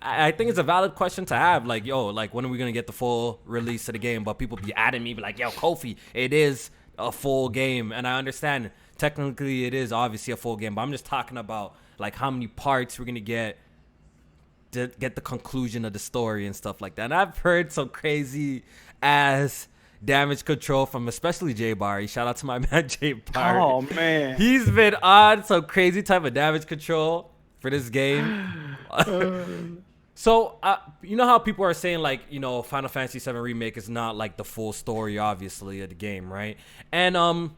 I think it's a valid question to have. Like, yo, like, when are we going to get the full release of the game? But people be adding me, be like, yo, Kofi, it is a full game. And I understand technically it is obviously a full game, but I'm just talking about, like, how many parts we're going to get the conclusion of the story and stuff like that. And I've heard some crazy ass damage control from especially Jay Barry. Shout out to my man Jay Barry. Oh, man. He's been on some crazy type of damage control for this game. So, you know how people are saying, like, you know, Final Fantasy VII Remake is not, like, the full story, obviously, of the game, right? And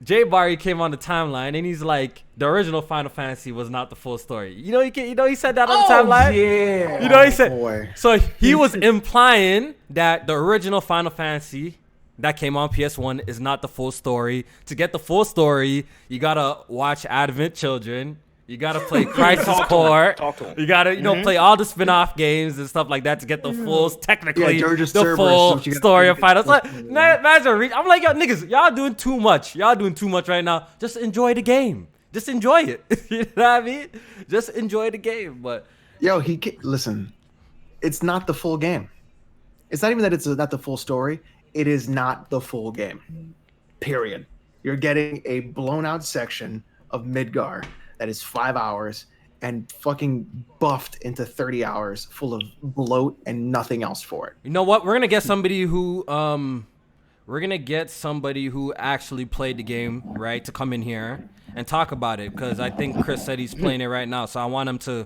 Jay Barry came on the timeline, and he's like, the original Final Fantasy was not the full story. You know, he said that on the timeline? Yeah. You know, he said, boy. So he was implying that the original Final Fantasy that came on PS1 is not the full story. To get the full story, you gotta watch Advent Children. You gotta play Crisis Core. You gotta, play all the spin-off games and stuff like that to get the full, technically, the full story of Final. So, I'm like, yo, niggas, y'all doing too much. Y'all doing too much right now. Just enjoy the game. Just enjoy it. You know what I mean? Just enjoy the game. But yo, listen. It's not the full game. It's not even that it's not the full story. It is not the full game. Period. You're getting a blown-out section of Midgar that is 5 hours and fucking buffed into 30 hours full of bloat and nothing else for it. You know what? We're gonna get somebody who actually played the game, right, to come in here and talk about it, because I think Chris said he's playing it right now. So I want him to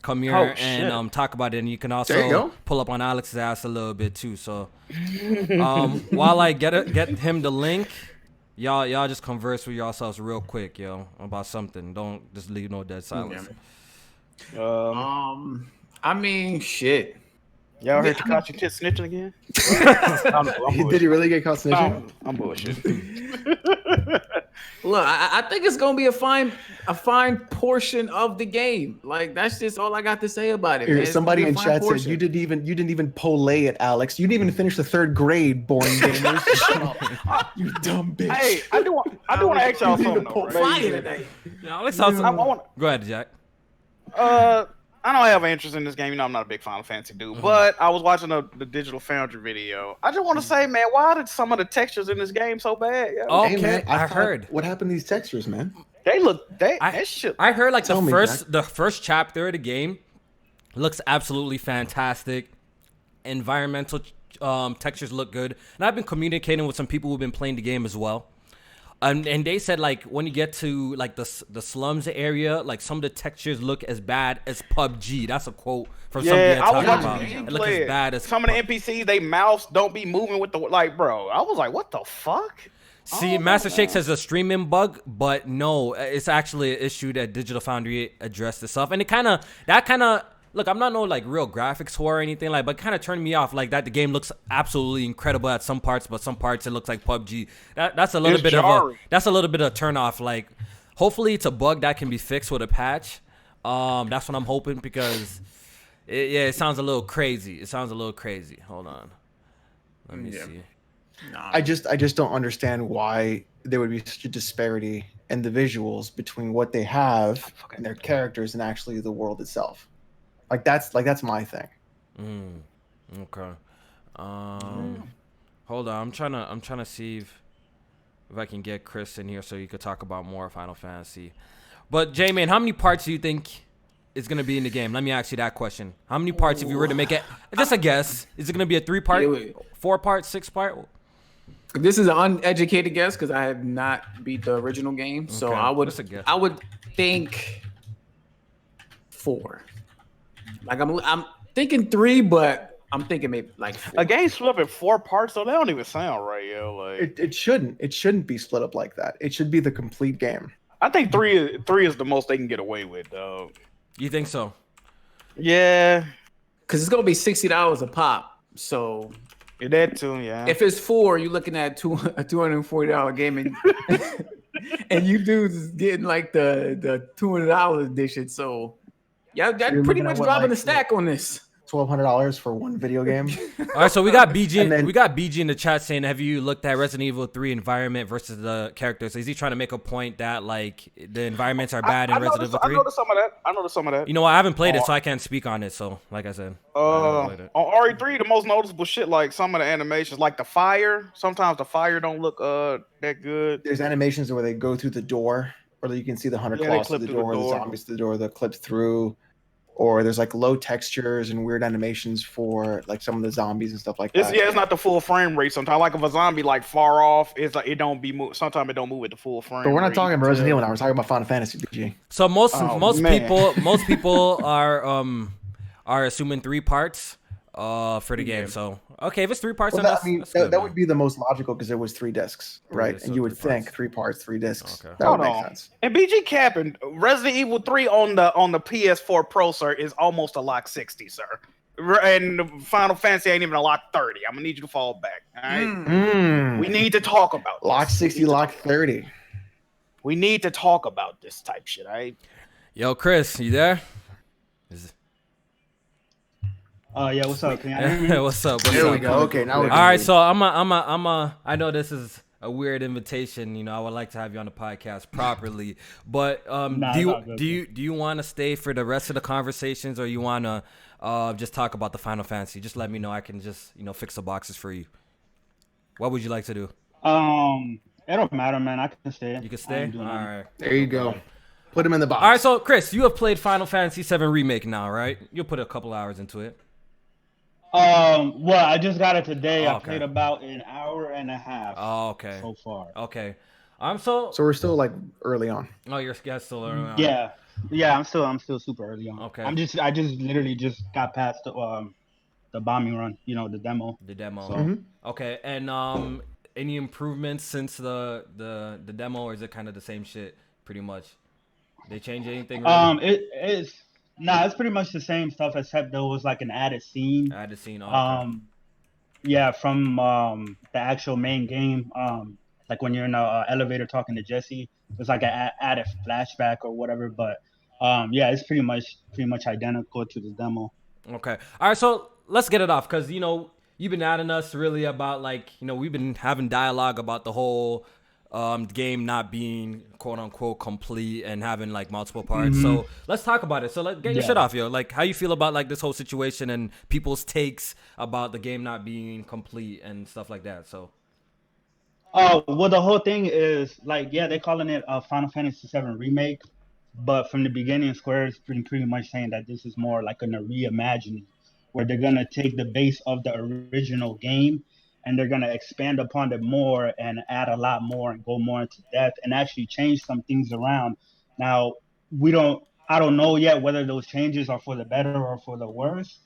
come here and talk about it, and you can also pull up on Alex's ass a little bit too. So while I get him the link, Y'all just converse with yourselves real quick, yo, about something. Don't just leave no dead silence. I mean, shit. Y'all heard Takashi Kid snitching again? Did he really get caught snitching? I'm bullshitting. Look, I think it's gonna be a fine portion of the game. Like, that's just all I got to say about it. Man. Somebody in chat said you didn't even polay it, Alex. You didn't even finish the 3rd grade, boring gamers. You dumb bitch. Hey, I do want to ask y'all something. Go ahead, Jack. I don't have an interest in this game. You know, I'm not a big Final Fantasy dude, but I was watching the Digital Foundry video. I just want to say, man, why did some of the textures in this game so bad? Yeah? Okay, hey, man, I heard. What happened to these textures, man? That shit. I heard like the first chapter of the game looks absolutely fantastic. Environmental textures look good, and I've been communicating with some people who've been playing the game as well. And they said, like, when you get to, like, the slums area, like, some of the textures look as bad as PUBG. That's a quote from somebody talking about. It looks as bad as some of the NPCs, they mouths don't be moving with the, like, bro. I was like, what the fuck? See, Master Shake says a streaming bug, but no, it's actually an issue that Digital Foundry addressed itself. And look, I'm not no like real graphics whore or anything like, but kind of turned me off like that. The game looks absolutely incredible at some parts, but some parts it looks like PUBG. That's a little bit of a turn off. Like, hopefully it's a bug that can be fixed with a patch. That's what I'm hoping, because it sounds a little crazy. Hold on, let me see. I just don't understand why there would be such a disparity in the visuals between what they have and their characters and actually the world itself. That's my thing. Okay. Hold on. I'm trying to see if I can get Chris in here so you could talk about more Final Fantasy. But J-Man, how many parts do you think is gonna be in the game? Let me ask you that question. How many parts, if you were to make it, just a guess, is it gonna be a 3-part, 4-part, 6-part? This is an uneducated guess because I have not beat the original game, so I would think 4. Like, I'm thinking 3, but I'm thinking maybe like a game split up in 4 parts, so that don't even sound right, yo. Like It shouldn't be split up like that. It should be the complete game. I think three is the most they can get away with, though. You think so? Yeah, because it's gonna be $60 a pop. So that too. Yeah. if it's 4, you're looking at a $240 game, and, and you dudes getting like the $200 edition. So yeah, You're that pretty looking at much what, dropping like, a stack on this. $1,200 for one video game. All right, so we got BG. And then- we got BG in the chat saying, "Have you looked at Resident Evil 3 environment versus the characters? Is he trying to make a point that like the environments are bad in Resident Evil 3?" I noticed some of that. I noticed some of that. You know what? I haven't played it, so I can't speak on it. So, like I said, On RE3, the most noticeable shit, like some of the animations, like the fire. Sometimes the fire don't look that good. There's animations where they go through the door, or you can see the hunter Yeah, they claws through clip the through the door, the door. zombies through the door, the clips through. Or there's like low textures and weird animations for like some of the zombies and stuff like that. It's not the full frame rate. Sometimes, like if a zombie like far off, it's like it don't be move. Sometimes it don't move at the full frame. But we're not rate. talking about Resident Evil now. We're talking about Final Fantasy, BG. so most man. people are assuming 3 parts for the game. So okay, if it's 3 parts, Well, then that, I mean, that's good, that man. would be the most logical because it was 3 discs, right? discs, And so you would 3 think parts. 3 parts, 3 discs. Okay. That would Hold make on. sense. And BG capping Resident Evil 3 on the PS4 Pro, sir, is almost a lock 60, sir. And Final Fantasy ain't even a lock 30. I'm gonna need you to fall back. All right. We need to talk about this. Lock 60, lock 30. We need to talk about this type shit. All right. Yo, Chris, you there? Yeah, what's up? Can y'all hear me? What's up? There we go. Okay, now we All right, so I know this is a weird invitation. You know, I would like to have you on the podcast properly, but Nah, do it's all good. do you want to stay for the rest of the conversations, or you want to just talk about the Final Fantasy? Just let me know. I can just fix the boxes for you. What would you like to do? It don't matter, man. I can stay. You can I stay. ain't All doing nothing. right. There you go. Put him in the box. All right. So, Chris, you have played Final Fantasy VII Remake now, right? You'll put a couple hours into it. Well, I just got it today. Oh, I okay. played about an hour and a half Oh, okay. so far. Okay. So we're still like early on. Oh, you're still learning. Yeah. I'm still super early on. Okay. I just literally just got past the bombing run. The demo. The demo. So- Okay. And any improvements since the demo, or is it kind of the same shit pretty much? They change anything? Really? It's pretty much the same stuff except there was like an added scene. Added scene. Okay. Yeah, from the actual main game. Like when you're in a elevator talking to Jesse, it's like an added flashback or whatever. But yeah, it's pretty much identical to the demo. Okay. All right. So let's get it off, because you've been adding us really about we've been having dialogue about the whole game not being quote unquote complete and having like multiple parts. So let's talk about it. So let's get your shit off, yo. Like, how you feel about like this whole situation and people's takes about the game not being complete and stuff like that. So. Oh, well, the whole thing is like, yeah, they're calling it a Final Fantasy VII remake, but from the beginning, Square is pretty much saying that this is more like a reimagining, where they're gonna take the base of the original game and they're gonna expand upon it more and add a lot more and go more into depth and actually change some things around. Now, I don't know yet whether those changes are for the better or for the worse,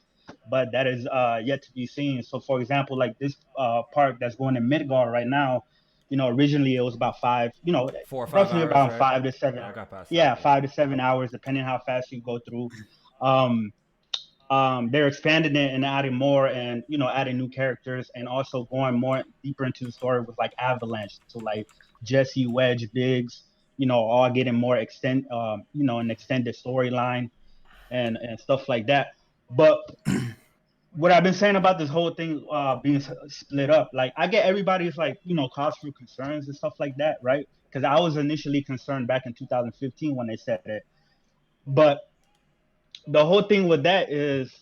but that is yet to be seen. So, for example, like this part that's going in Midgar right now, originally it was about 5, 4 or 5 roughly hours, about right? 5 to 7. Yeah, I got past Yeah, that. 5 to 7 hours, depending how fast you go through. They're expanding it and adding more, and adding new characters, and also going more deeper into the story with like Avalanche, so like Jesse, Wedge, Biggs, all getting more an extended storyline and stuff like that. But what I've been saying about this whole thing being split up, like I get everybody's like cause for concerns and stuff like that, right? Because I was initially concerned back in 2015 when they said it, but the whole thing with that is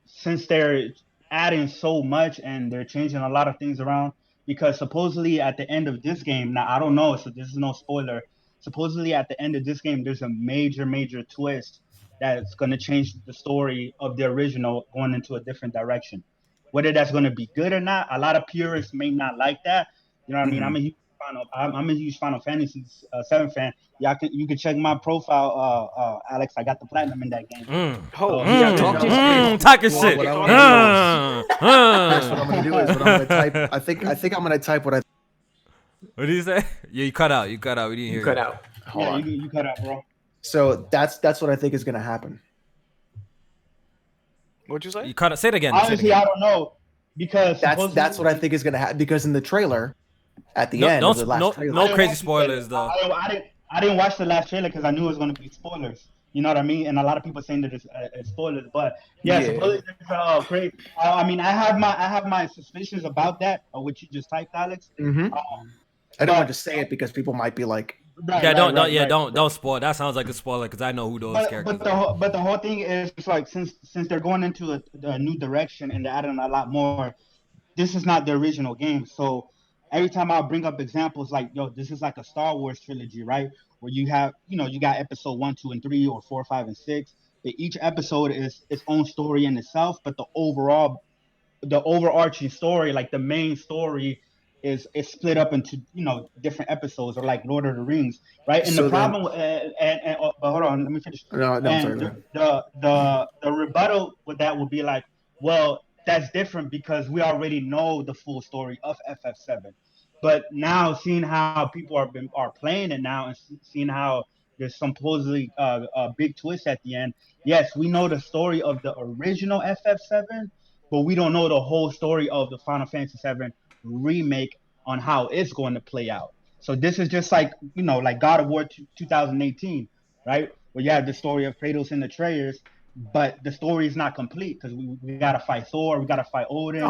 since they're adding so much and they're changing a lot of things around, because supposedly at the end of this game, now I don't know, so this is no spoiler, supposedly at the end of this game there's a major twist that's going to change the story of the original, going into a different direction. Whether that's going to be good or not, a lot of purists may not like that. You know what I mean? I'm a I'm a huge Final Fantasy 7 fan. You can check my profile, Alex. I got the platinum in that game. Oh, Yeah, shit. talk your shit. Talking Well, shit. what I Talk want your to shit. do is, what I'm gonna do is what I'm gonna type. I think I'm gonna type what I. What did you say? Yeah, you cut out. We didn't You hear cut you. out. Hold on. You cut out, bro. So that's what I think is gonna happen. What'd you say? You cut out. Say it again. Honestly, I don't know because That's what I think is gonna happen because in the trailer, at the No, end of the last no trailer, crazy spoilers though. I didn't watch the last trailer because I knew it was going to be spoilers. You know what I mean? And a lot of people saying that it's spoilers, but yeah, Yeah. supposedly it's great. I mean, I have my suspicions about that, what you just typed, Alex. I don't want to say it because people might be like, Yeah, don't spoil. That sounds like a spoiler because I know who those characters are. But the whole thing is like since they're going into a new direction and they're adding a lot more, this is not the original game. So every time I bring up examples like, yo, this is like a Star Wars trilogy, right? Where you have, you got episode 1, 2, and 3, or 4, 5, and 6. But each episode is its own story in itself, but the overarching story, like the main story, is split up into different episodes, or like Lord of the Rings, right? And So the then- problem, but hold on, let me finish. no, I'm sorry. And the rebuttal with that would be like, well, that's different because we already know the full story of FF7. But now seeing how people are playing it now and seeing how there's supposedly a big twist at the end. Yes, we know the story of the original FF7, but we don't know the whole story of the Final Fantasy 7 remake on how it's going to play out. So this is just like like God of War 2018, right? Where you have the story of Kratos and Atreus, but the story is not complete because we gotta fight Thor, we gotta fight Odin.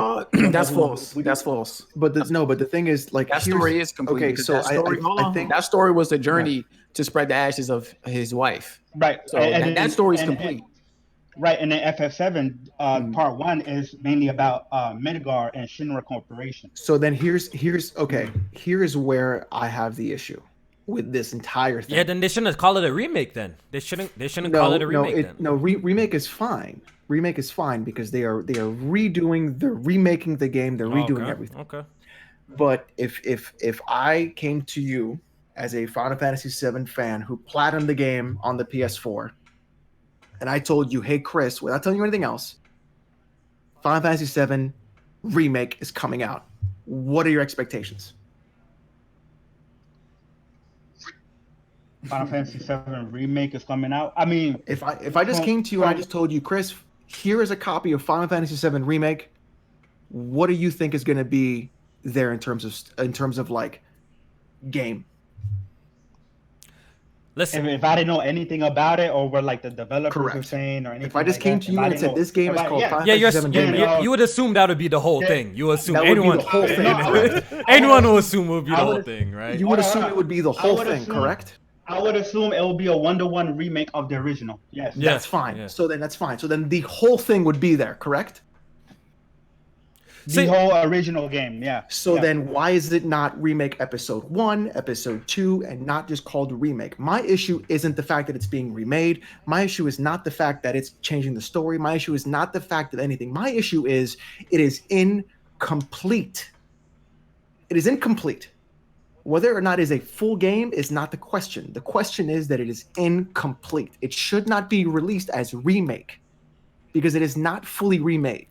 That's false. That's false. But the thing is, like, That story is complete. Okay, because so that story, I think that story was the journey to spread the ashes of his wife. Right. So that story is complete. Right, and then FF7 Part 1 is mainly about Midgar and Shinra Corporation. So then here's where I have the issue with this entire thing. Yeah, then they shouldn't call it a remake. Then they shouldn't call it a remake. Remake is fine. Remake is fine because they're remaking the game. They're redoing everything. Okay. But if I came to you as a Final Fantasy VII fan who platinumed the game on the PS4, and I told you, hey Chris, without telling you anything else, Final Fantasy VII remake is coming out. What are your expectations? Final Fantasy 7 remake is coming out. I mean, if I just came to you and I just told you, Chris, here is a copy of Final Fantasy VII remake, what do you think is going to be there in terms of like game? Listen, if I didn't know anything about it, or what like the developers were Correct. saying, or anything, If I just came to you and said this game is called Final Fantasy VII remake, you would assume that would be the whole thing. You would assume that would be anyone, the whole thing. anyone will assume it would be the whole thing, right? You would assume it would be the whole would thing, assume- correct? I would assume it will be a 1-to-1 remake of the original. Yes. Yeah. That's fine. Yeah. So then that's fine. So then the whole thing would be there, correct? The whole original game, yeah. So yeah. then why is it not remake episode 1, episode 2, and not just called remake? My issue isn't the fact that it's being remade. My issue is not the fact that it's changing the story. My issue is not the fact that anything. My issue is it is incomplete. It is incomplete. Whether or not it is a full game is not the question. The question is that it is incomplete. It should not be released as remake because it is not fully remade.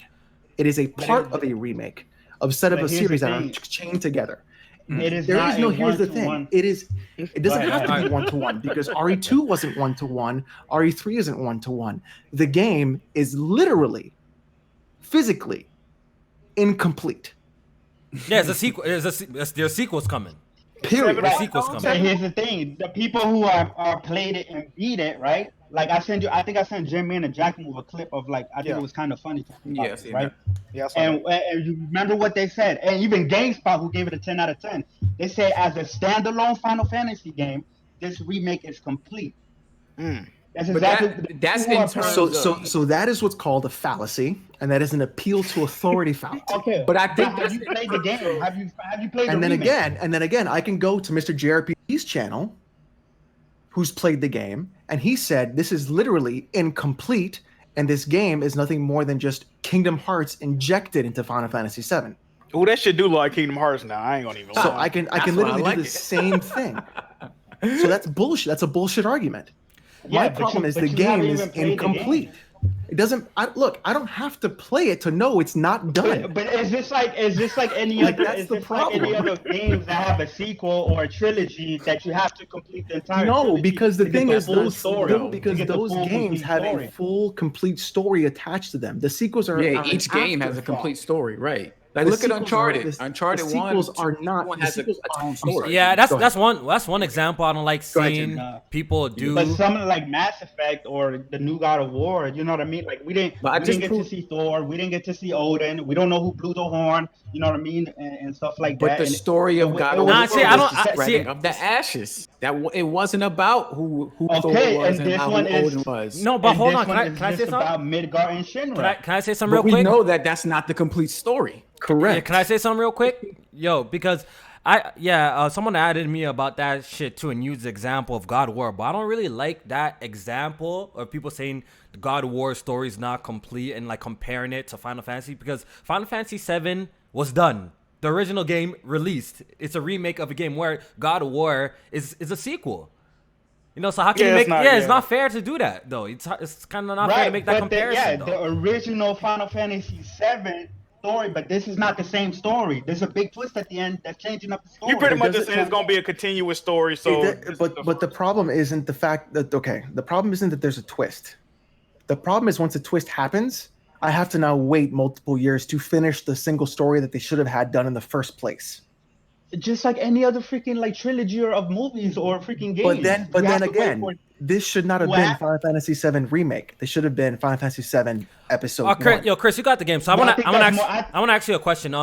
It is a part of a remake of set of a series that are chained together. It is There not is no. a Here's the thing. one-to-one. It doesn't have to be 1-to-1 because RE2 wasn't 1-to-1. RE3 isn't 1-to-1. The game is literally, physically, incomplete. Yeah, it's a sequel. There's sequels coming. Period. There's sequels coming. And here's the thing: the people who are played it and beat it, right? Like I think I sent Jimmy and Jack with a clip of like I think it was kind of funny. Yes, right. Yeah, I saw And you remember what they said, and even GameSpot, who gave it a 10 out of 10, they said as a standalone Final Fantasy game, this remake is complete. That's But exactly. that's in terms So that is what's called a fallacy, and that is an appeal to authority fallacy. Okay, But I think have you played the game? Have you played And the then remake? again, I can go to Mr. JRPG's channel, who's played the game, and he said this is literally incomplete, and this game is nothing more than just Kingdom Hearts injected into Final Fantasy VII. Oh, that shit do look like Kingdom Hearts now. I ain't gonna even lie. So I can literally do the same thing. So that's bullshit. That's a bullshit argument. My problem is the game is incomplete. It doesn't. I don't have to play it to know it's not done. But is this like any Like, other? that's Is the this like any problem. other games that have a sequel or a trilogy that you have to complete the entire? No, trilogy because the to get thing is, full those story, no, because to get the those full, games complete have story. a full, complete story attached to them. The sequels are Yeah, are each an game has a afterthought. complete story, right? Like The look at sequels Uncharted. the Uncharted sequels 1 are not. one The has sequels its are. own I'm story. sorry. Yeah, Go that's ahead. one example I don't like Go ahead, seeing Jim. people do. But something like Mass Effect or the new God of War, you know what I mean? Like we didn't get to see Thor, we didn't get to see Odin, we don't know who blew the horn, you know what I mean, and stuff like But that. the And story of God of War Nah, see, I don't- was the I- spreading see- of the ashes. It wasn't about who Thor Okay, was and and this about one who is Odin was. No, but and hold this on. one Can is I say just something? about Midgar and Shinra. Can I say something But real we quick? know that that's not the complete story. Correct. Yeah, can I say something real quick? Yo, because someone added me about that shit too and used the example of God of War, but I don't really like that example of people saying the God of War story is not complete and like comparing it to Final Fantasy, because Final Fantasy 7 was done. The original game released. It's a remake of a game where God of War is a sequel. You know, so how can you make? It's not fair to do that though. It's kind of not fair to make that comparison. The original Final Fantasy 7 story, but this is not the same story. There's a big twist at the end that's changing up the story. You pretty much just saying it's gonna be a continuous story. So, but the problem isn't the fact that the problem isn't that there's a twist. The problem is once a twist happens, I have to now wait multiple years to finish the single story that they should have had done in the first place. Just like any other freaking like trilogy of movies or freaking games. But then again, this should not have been Final Fantasy VII Remake. This should have been Final Fantasy VII Episode 1. Yo, Chris, you got the game. So I want to ask you a question.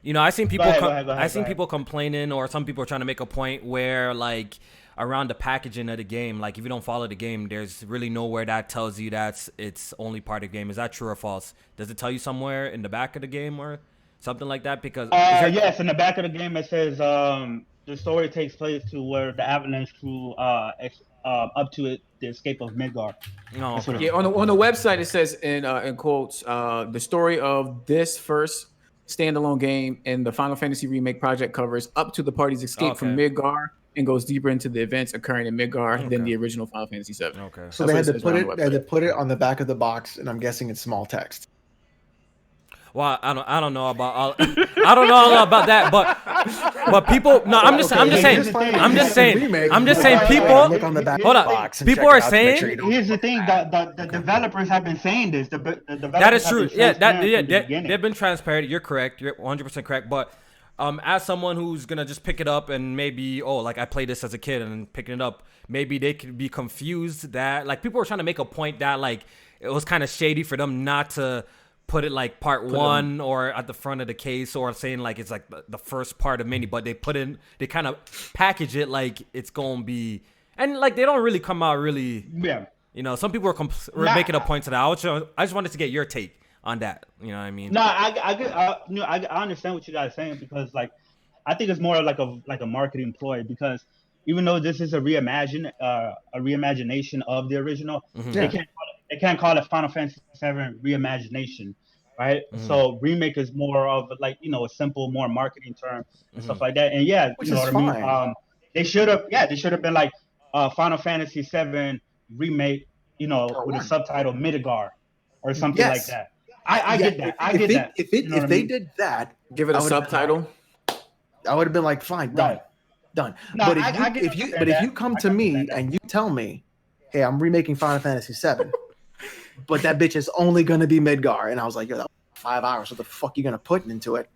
You know, I seen people complaining, or some people are trying to make a point where like around the packaging of the game, like if you don't follow the game, there's really nowhere that tells you that's it's only part of the game. Is that true or false? Does it tell you somewhere in the back of the game or something like that? Because yes, in the back of the game it says the story takes place to where the Avalanche crew up to the escape of Midgar. No, okay. Yeah, on the website it says in quotes the story of this first standalone game in the Final Fantasy Remake project covers up to the party's escape from Midgar and goes deeper into the events occurring in Midgar than the original Final Fantasy VII. Okay. So they had to put it on the back of the box, and I'm guessing it's small text. Well, I don't know about all, I don't know about that, but people. No, I'm just saying people. Look on the back Hold of the on. box. People are saying. Here's the thing: the developers have been saying this. The developers That is true. Yeah, they've they've been transparent. You're correct. You're 100% correct. But as someone who's gonna just pick it up and maybe like I played this as a kid and picking it up, maybe they could be confused that like people were trying to make a point that like it was kind of shady for them not to put it like part one or at the front of the case, or saying like it's like the first part of many, but they kind of package it like it's gonna be, and like they don't really come out really. Yeah. You know, some people were making a point to that. I just wanted to get your take on that. You know what I mean? No, I understand what you guys are saying, because like I think it's more like a marketing ploy, because even though this is a reimagination of the original, they can't call it Final Fantasy VII Reimagination, right? Mm-hmm. So remake is more of like a simple, more marketing term and stuff like that. And yeah, which you know is what fine. I mean. They should have been like Final Fantasy VII Remake, with a subtitle Midgar or something like that. I get that. I get that. If they did that, give it a subtitle, I would have been like, fine, done. No, but if you come to me and you tell me, hey, I'm remaking Final Fantasy VII, but that bitch is only gonna be Midgar, and I was like, yo, that was 5 hours. What the fuck you gonna put into it?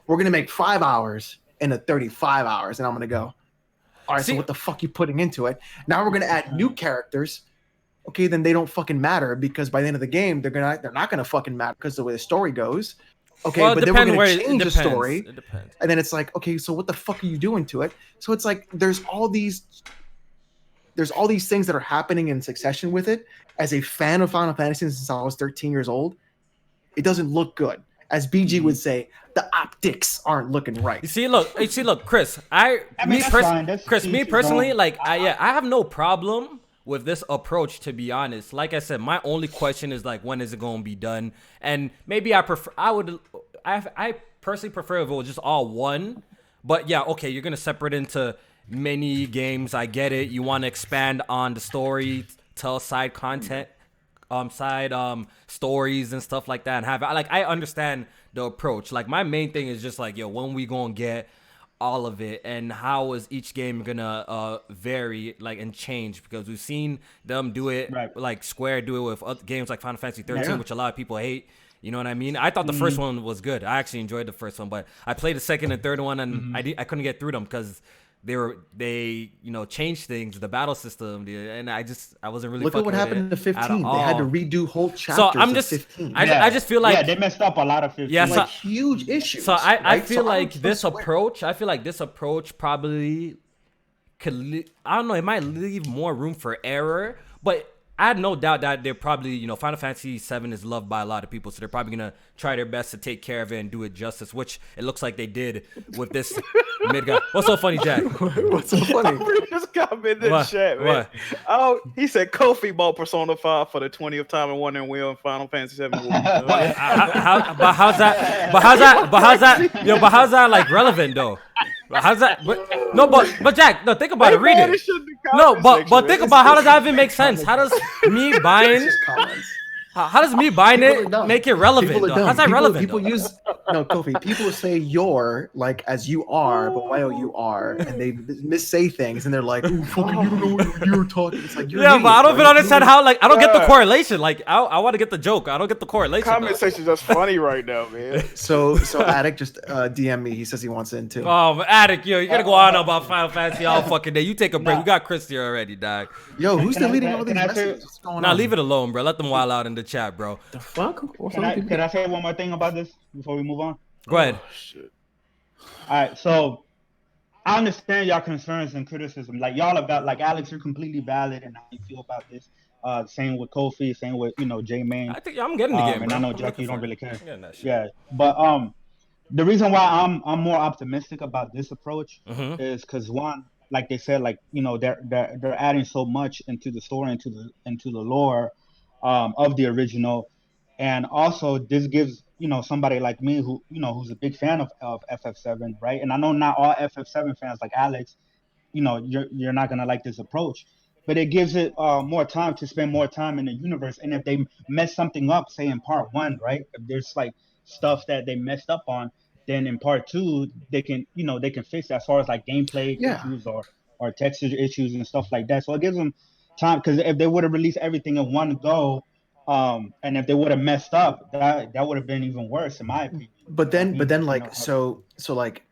We're gonna make 5 hours into 35 hours, and I'm gonna go, all right. So what the fuck you putting into it? Now we're gonna add new characters. Okay, then they don't fucking matter, because by the end of the game, they're not gonna fucking matter because the way the story goes. Okay, but then we're gonna change the story, and then it's like, okay, so what the fuck are you doing to it? So it's like there's all these things that are happening in succession with it. As a fan of Final Fantasy since I was 13 years old, it doesn't look good. As BG would say, the optics aren't looking right. You see, look, Chris. Me personally, like, I have no problem with this approach, to be honest. Like I said, my only question is like, when is it going to be done? And maybe I personally prefer if it was just all one. But yeah, okay, you're gonna separate into many games. I get it. You want to expand on the story, tell side content, stories and stuff like that, and have like I understand the approach. Like my main thing is just like, yo, when we gonna get all of it, and how is each game gonna vary like and change, because we've seen them do it like Square do it with other games like Final Fantasy 13, which a lot of people hate. You know what I mean? I thought the first one was good. I actually enjoyed the first one, but I played the second and third one, and I couldn't get through them because they changed things, the battle system, and I wasn't really. Look at what happened to 15. They had to redo whole chapters. So I'm just, 15. I just feel like they messed up a lot of 15. Yeah, like huge issues. So I feel like this approach. I feel like this approach probably could. I don't know. It might leave more room for error, but I had no doubt that they're probably, Final Fantasy VII is loved by a lot of people, so they're probably gonna try their best to take care of it and do it justice, which it looks like they did with this mid guy. What's so funny, Jack? What's so funny? Just comment in the chat, man. What? Oh, he said Kofi bought Persona 5 for the 20th time and won and wheel in Final Fantasy 7. But how's that? Yo, but how's that like relevant though? How's that? But Jack, no, think about it. Read it. No, but think about how does that even make sense? How does me buying? How does me buying it make it relevant? How's that relevant? People use Kofi. People say "you're" like as you are, but Y-O-U-R, and they missay things, and they're like, "Ooh, fucking, you don't know what you're talking." It's like, you're but I don't even understand how. Like, I don't get the correlation. Like, I want to get the joke. I don't get the correlation. Comment section just funny right now, man. So Attic just DM me. He says he wants in too. Oh, but Attic, yo, you gotta go on about Final Fantasy all fucking day. You take a break. We got Chris here already, dog. Yo, who's deleting all these messages? What's going on? Leave it alone, bro. Let them wild out in the chat, bro. The fuck? Can I say one more thing about this before we move on? Go ahead. Oh, shit. All right, so I understand y'all concerns and criticism. Like y'all about, like Alex, you're completely valid and how you feel about this. Same with Kofi, same with J Main. I think I'm getting the game, and bro. I know Jackie, you don't really care. Yeah, but the reason why I'm more optimistic about this approach is because one, like they said, like they're adding so much into the story, into the lore of the original, and also this gives somebody like me who who's a big fan of FF7, right? And I know not all FF7 fans like Alex, you're not gonna like this approach, but it gives it more time to spend more time in the universe. And if they mess something up, say in part 1, right, if there's like stuff that they messed up on, then in part 2 they can fix it as far as like gameplay issues or texture issues and stuff like that. So it gives them time, because if they would have released everything in one go, and if they would have messed up, that would have been even worse in my opinion. But then like so like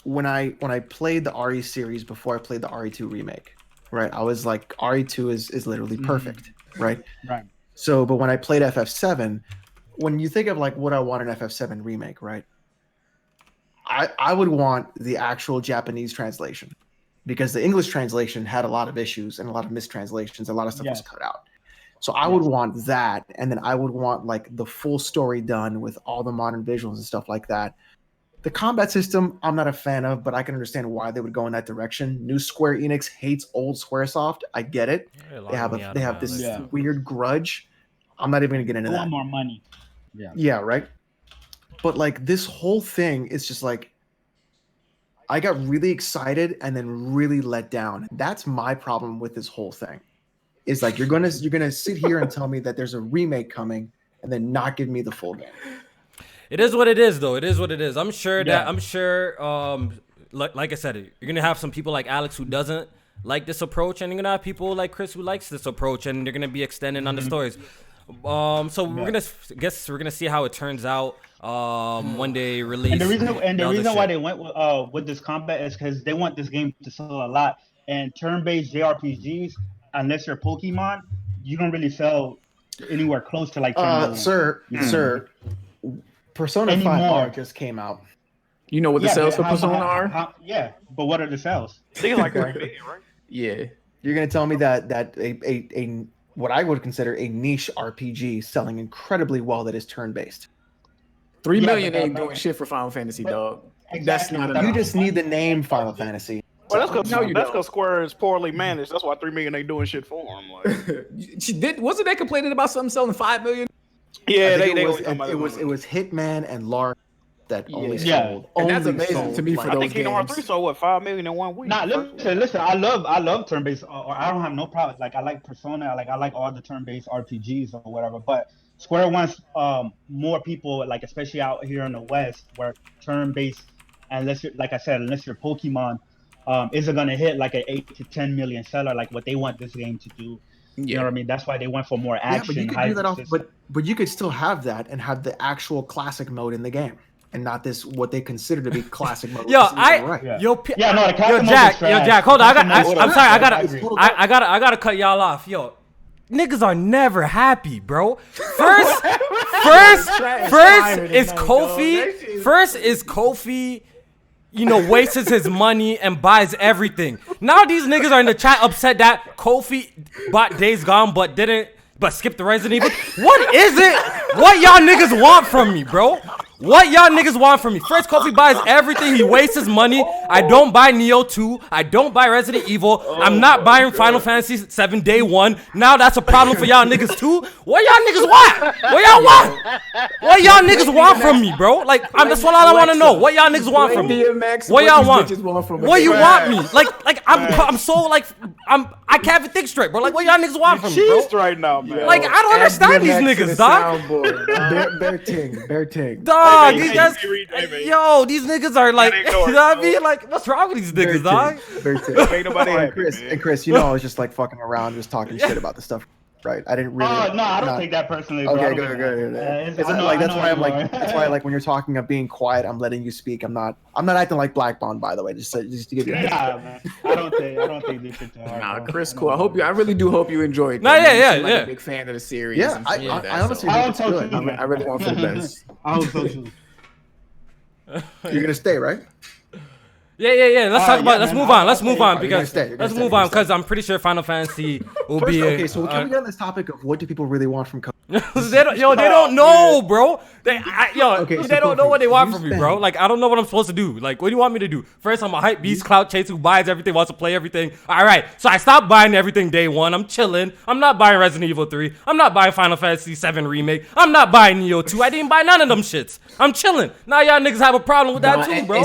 when I played the RE series before I played the RE2 remake, right? I was like, RE2 is literally perfect, right? Right. So, but when I played FF7, when you think of like what I want an FF7 remake, right? I would want the actual Japanese translation, because the English translation had a lot of issues and a lot of mistranslations. A lot of stuff was cut out. So I would want that, and then I would want like the full story done with all the modern visuals and stuff like that. The combat system, I'm not a fan of, but I can understand why they would go in that direction. New Square Enix hates old Squaresoft. I get it. They have this weird grudge. I'm not even gonna get into that. Want more money. Yeah, right. But like this whole thing is just like, I got really excited and then really let down. That's my problem with this whole thing. Is like you're gonna sit here and tell me that there's a remake coming and then not give me the full game. It is what it is, though. It is what it is. I'm sure, like I said, you're gonna have some people like Alex who doesn't like this approach, and you're gonna have people like Chris who likes this approach, and they're gonna be extending on the stories. So we're gonna see how it turns out when they release. And the reason why they went with this combat is because they want this game to sell a lot. And turn-based JRPGs, unless you're Pokemon, you don't really sell anywhere close to like 10 million. Sir, Persona 5 R just came out. You know what the sales for Persona are? But what are the sales? Things like that, right? Yeah. You're gonna tell me that a what I would consider a niche RPG selling incredibly well that is turn-based. 3 million ain't doing shit for Final Fantasy, dog. Exactly. That's not enough. You just need the name Final Fantasy. Well, that's because Square is poorly managed. That's why 3 million ain't doing shit for them. Like, wasn't they complaining about something selling 5 million? yeah, it was Hitman and Lark. that only Yeah. sold. And that's only amazing sold, to me for like, I those think Kingdom Hearts 3 games. sold what 5 million in 1 week. Nah, First week. listen. I love turn-based, or I don't have no problem. Like I like Persona, I like all the turn-based RPGs or whatever. But Square wants more people, like especially out here in the West, where turn-based, unless you're, like I said, unless you're Pokemon, isn't gonna hit like an 8 to 10 million seller, like what they want this game to do. You know what I mean? That's why they went for more Yeah, but action. you could do that off. System. But you could still have that and have the actual classic mode in the game, and not this what they consider to be classic mode. Yo, which isn't right. Yeah. yo, no, the classic mode is Jack, trash. hold on. The classic mode I'm is sorry. trash. I gotta cut y'all off. Yo, niggas are never happy, bro. First is Kofi. First is Kofi. You know, wastes his money and buys everything. Now these niggas are in the chat upset that Kofi bought Days Gone but skipped the Resident Evil. What is it? What y'all niggas want from me, bro? What y'all niggas want from me? First, Kofi buys everything. He wastes his money. I don't buy Neo 2. I don't buy Resident Evil. I'm not buying Final Fantasy 7 day one. Now that's a problem for y'all niggas too. What y'all niggas want? What y'all want? What y'all niggas want from me, bro? Like, that's what I want to know. What y'all niggas want from me? What y'all want? What you want me? Like I'm so like I can't even think straight, bro. Like, what y'all niggas want from me, bro? Cheesed right now, man. Like, I don't understand these niggas, dog. Bear ting. Dog, Hey, these hey, guys, hey, yo, these niggas are like, you know what I mean? Like, what's wrong with these niggas, dog? Ain't nobody happy, man. And Chris, you know, I was just like fucking around, just talking shit about the stuff, right? I didn't really. No, I don't take that personally. Bro. Okay, good. That's why like when you're talking of being quiet, I'm letting you speak. I'm not acting like Black Bond, by the way. Just to give you. Nah, man. I don't take this shit too hard. Nah, bro. Chris, cool. I really do hope you enjoyed. Nah, yeah. A big fan of the series. Yeah, and shit like that, I honestly so think it's hope good. so, I really want for the best. I hope so too. You're gonna stay, right? Yeah. Let's move on. Let's move on You're gonna because stay. let's move on because I'm pretty sure Final Fantasy will First, be. okay, so can we get on this topic of what do people really want from Kofi? They don't know, bro. They so don't know Kofi, what they want you from me, bro. Like, I don't know what I'm supposed to do. Like, what do you want me to do? First, I'm a hype beast clout chase who buys everything, wants to play everything. All right, so I stopped buying everything day one. I'm chilling. I'm not buying Resident Evil 3. I'm not buying Final Fantasy 7 remake. I'm not buying Neo 2. I didn't buy none of them shits. I'm chilling. Now y'all niggas have a problem with that too, bro.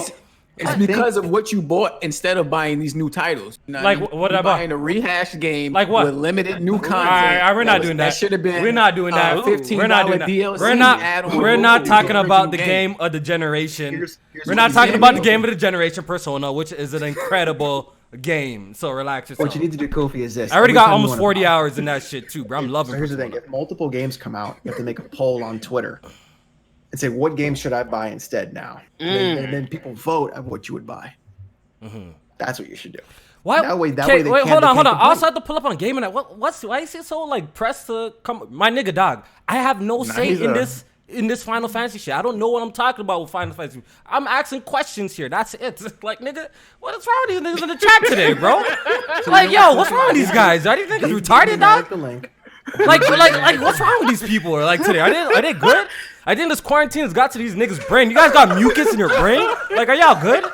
It's because of what you bought instead of buying these new titles. You know Like, I mean? what You I bought? buying a rehashed game Like what? with limited new content. All right, we're not doing that. That should have been. We're not doing that. $15 We're not doing that. DLC We're add-on not to talking the about the original game of the generation. Here's We're what not you talking need about to the do. game of the generation, Persona, which is an incredible game. So relax yourself. What you need to do, Kofi, is this. I already Every got time you almost wanna 40 buy- hours in that shit too, bro. I'm loving So here's the thing: Persona. if multiple games come out, you have to make a poll on Twitter and say what game should I buy instead now, and then people vote on what you would buy. That's what you should do. What? That way they wait, can't- hold they on. can't I also complain. have to pull up on gaming. Why is it so like pressed to come? My nigga, dog. I have no say in this Final Fantasy shit. I don't know what I'm talking about with Final Fantasy. I'm asking questions here. That's it. Like, nigga, what is wrong with these niggas in the chat today, bro? Like, yo, what's wrong with these guys? Are these niggas retarded, dog? The link. Like, what's wrong with these people? Like today, are they good? I think this quarantine has got to these niggas' brain. You guys got mucus in your brain? Like, are y'all good?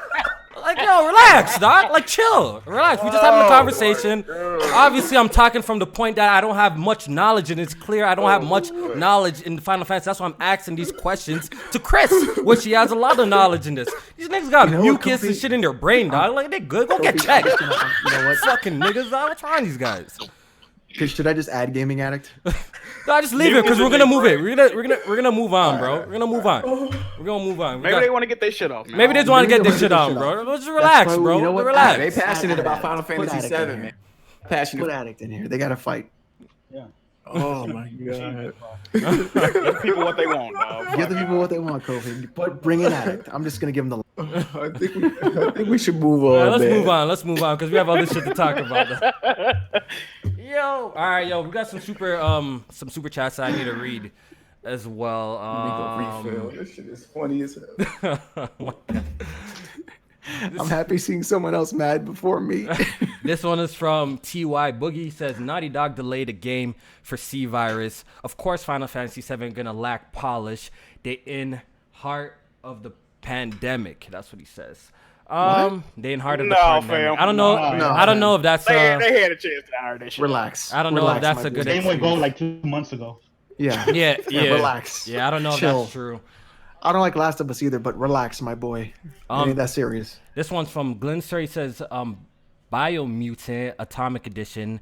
Like, yo, relax, dog. Like, chill. Relax. We're just having a conversation. Obviously, I'm talking from the point that I don't have much knowledge, and it's clear I don't have much knowledge in Final Fantasy. That's why I'm asking these questions to Chris, which he has a lot of knowledge in this. These niggas got mucus and shit in their brain, dog. Like, they good. Go get checked. You know what? Fucking niggas, dog. What's wrong with these guys? Should I just add Gaming Addict? No, just leave it because we're gonna move it. We're gonna move on, bro. We're gonna move on. We're gonna move on. Maybe they want to get their shit off, man. Maybe they just want to get this Maybe shit they on, shit bro. off. Let's just relax, why we- bro. you know what? Relax. They passionate about Final Put Fantasy Addict 7, in man. Put Passionate. Addict in here. They gotta fight. Yeah. Oh my god. Give people what they want, dog. Give the people what they want, Kofi. But bring in Addict. I'm just gonna give them the. I think we should move on. Yeah, let's man. move on. Let's move on because we have other shit to talk about. Yo, all right, yo, we got some super chats that I need to read as well. Let me go refill. This shit is funny as hell. I'm happy seeing someone else mad before me. This one is from TY Boogie. He says Naughty Dog delayed a game for C virus. Of course, Final Fantasy 7 gonna lack polish. They in heart of the pandemic. That's what he says. They in heart of the pandemic. fam. I don't know. No, I don't know if that's. They had a chance to iron that shit. Relax. I don't know if that's a good Game went gold like 2 months ago. Yeah. Yeah. Relax. Yeah, I don't know if Chill. that's true. I don't like Last of Us either, but relax, my boy. It ain't that serious. This one's from Glenn Sir. He says, Biomutant Atomic Edition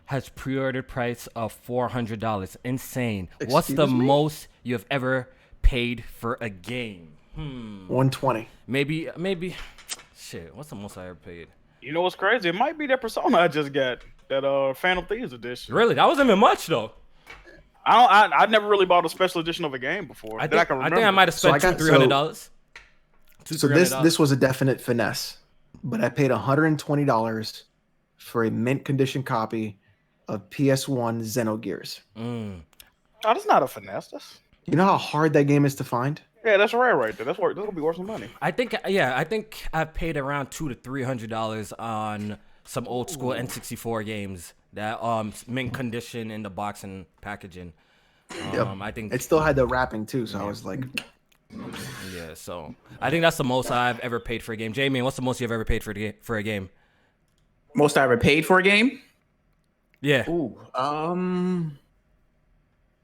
has pre-order price of $400. Insane. What's the most you have ever paid for a game? $120. Maybe. Shit. What's the most I ever paid? You know what's crazy? It might be that Persona I just got, that Phantom Thieves edition. Really? That wasn't even much though. I never really bought a special edition of a game before. I think I might have spent $200-$300. So this was a definite finesse, but I paid $120 for a mint condition copy of PS1 Xenogears. Oh, that's not a finesse. You know how hard that game is to find? Yeah, that's rare right there. That's gonna be worth some money. I think I've paid around $200 to $300 on some old school N64 games that mint condition in the box and packaging. I think it still had the wrapping too, so I was like, yeah. So I think that's the most I've ever paid for a game. Jamie, what's the most you've ever paid for a game? Most I ever paid for a game? Yeah. Ooh.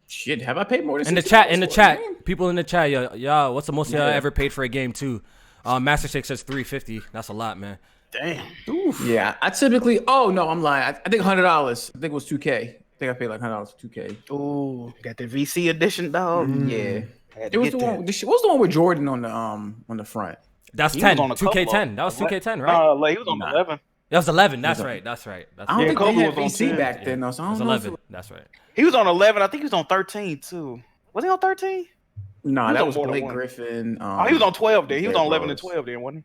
Shit, have I paid more than in the chat? People in the chat, y'all, what's the most y'all ever paid for a game too? Master Six says $350. That's a lot, man. Damn. Oof. Yeah, I typically. Oh no, I'm lying. I think $100. I think it was $2K. I think I paid like $100 for $2K. Ooh, got the VC edition, dog. Yeah. It was the one. What was the one with Jordan on the front? That's 10. 2K10. That was 2K10, right? He was on 11. That was 11. That's right. I don't think they had VC back then, though. So I don't know. 11. That's right. He was on 11. I think he was on 13 too. Was he on 13? No, that was Blake Griffin. He was on 12 then. He was on 11 and 12 then, wasn't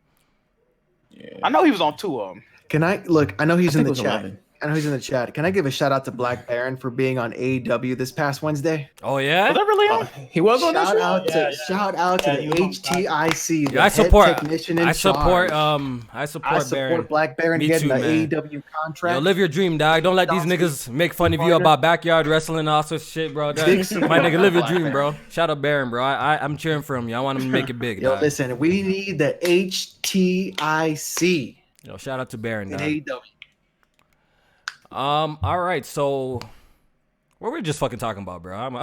he? Yeah. I know he was on 2 of them. Can I look? I know he's in the chat. 11. I know he's in the chat. Can I give a shout out to Black Baron for being on AEW this past Wednesday? Oh yeah, was that really on? He was on that show. Shout out to the HTIC. The I support. Technician in I support. charge. I support Black Baron getting an AEW contract. Yo, live your dream, dog. Don't let these niggas make fun of you about backyard wrestling and all sorts of shit, bro. My nigga, live your dream, bro. Shout out Baron, bro. I'm cheering for him. I want him to make it big. Yo, dog. Listen, we need the HTIC. Yo, shout out to Baron, dog. AEW. All right, so what were we just fucking talking about, bro?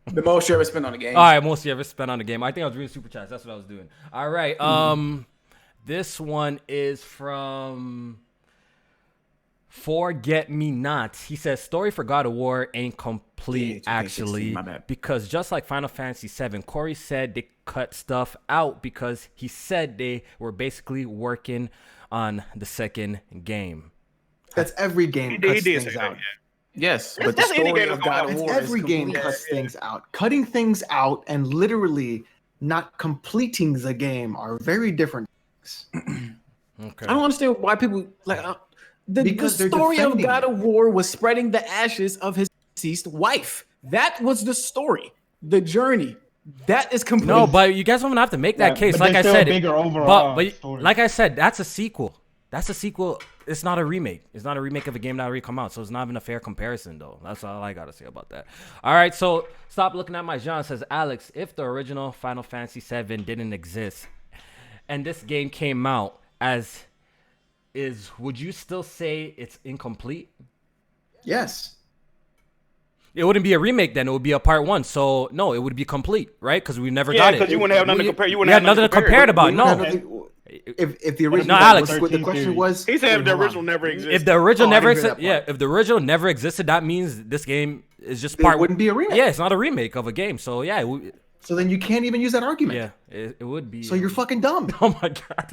The most you ever spent on a game. All right, most you ever spent on a game. I think I was reading super chats. That's what I was doing. All right, this one is from Forget Me Not. He says, "Story for God of War ain't complete actually, because just like Final Fantasy VII, Corey said they cut stuff out because he said they were basically working on the second game." That's every game cuts things out. Yes, but the story of God of War every game cuts things out. Cutting things out and literally not completing the game are very different things. Okay. I don't understand why people like the story of God of War was spreading the ashes of his deceased wife. That was the story, the journey. That is complete. No, but you guys don't have to make that case. Like I said, but like I said, that's a sequel. That's a sequel. It's not a remake. It's not a remake of a game that already come out. So it's not even a fair comparison, though. That's all I got to say about that. All right, so Stop Looking at My John says, Alex, if the original Final Fantasy VII didn't exist and this game came out as is, would you still say it's incomplete? Yes. It wouldn't be a remake then. It would be a part 1. So, no, it would be complete, right? Because we never got it. Yeah, because you wouldn't have nothing to compare. You wouldn't have nothing to compare it about. No. If the original, no, Alex, the question was, he said if the original never existed. If the original never existed, if the original never existed, that means this game is just part. It wouldn't be a remake. Yeah, it's not a remake of a game. So yeah. So then you can't even use that argument. Yeah, it would be. So you're fucking dumb. Oh my god,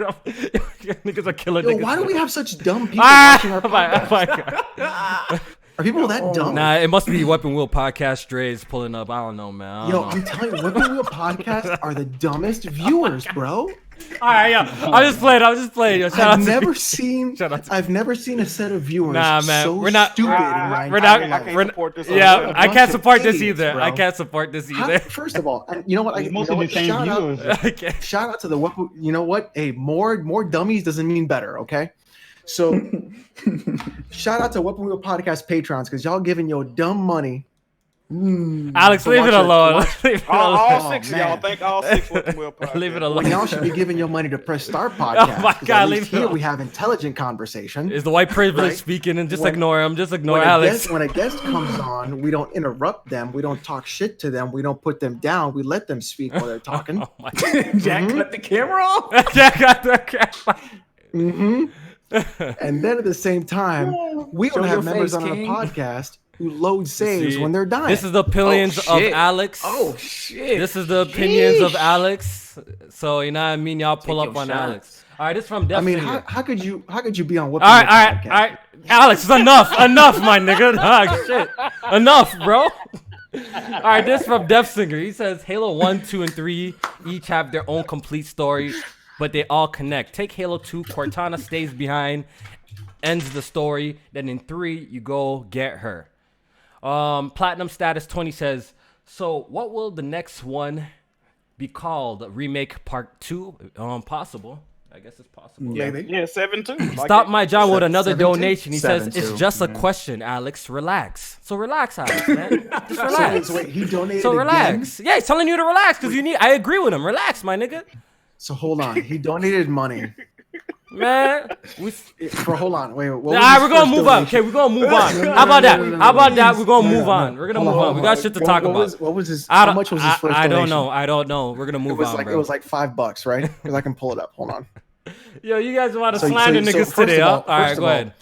niggas are killing. Yo, why do we have such dumb people watching our podcast? Are people that dumb? Nah, it must be Weapon Wheel Podcast strays pulling up. I don't know, man. I'm telling you, Weapon Wheel Podcast are the dumbest viewers, bro. All right, yeah. I was just playing. Yo, I've never seen a set of viewers we're not stupid. I can't support this either. I can't support this either. First of all, you know what? Shout out to the Weapon. You know what? Hey, more dummies doesn't mean better. Okay. So, shout out to Weapon Wheel Podcast patrons because y'all giving your dumb money Alex, So leave it alone. Leave it All, alone. all six of y'all. Thank all six with the Will podcast. Leave it alone. Well, y'all should be giving your money to Press Start podcast. Oh my God, at least leave it here alone. we have intelligent conversation. Is the white privilege Right? speaking? And just When- ignore him. Just ignore when Alex. when a guest comes on, we don't interrupt them. We don't talk shit to them. We don't put them down. We let them speak while they're talking. Oh my God. Jack cut the camera off. Jack got the camera. And then at the same time, we Show don't have your members face, on our King. podcast who load saves See, when they're dying. This is the opinions of shit. Alex. Oh shit! This is the opinions of Alex. So you know what I mean? Y'all pull Take up your on shots. Alex. All right, this is from Def I mean, Singer. how could you be on Whipping All Your right, podcast? all right. Alex, enough, my nigga. Dog, shit, enough, bro. All right, this from Def Singer. He says Halo 1, 2, and 3 each have their own complete story, but they all connect. Take Halo 2, Cortana stays behind, ends the story. Then in 3, you go get her. Platinum Status 20 says, so what will the next one be called? Remake Part 2? Possible. I guess it's possible. Maybe. Yeah, 7-2. Stop my John with another 17? donation. He says, 7-2. it's just a question, Alex. Relax. So relax, Alex, man. Just relax. So wait, he donated So again? relax. Yeah, he's telling you to relax because you need. I agree with him. Relax, my nigga. So hold on, he donated money Man. hold on, wait. What All was right, his we're gonna first move on. donation? Okay, we're gonna move on. No, How about that? no, no, How about that? We're gonna No, move no, on. no. We're gonna Hold move on, on. We hold got on. shit to talk about. What was his? I How don't- much was his first I donation? don't know. We're gonna move on, It bro. was like $5, right? Because I can pull it up. Hold on. Yo, you guys want to So- slander so niggas first today, of huh? all- All right, first go of all, ahead.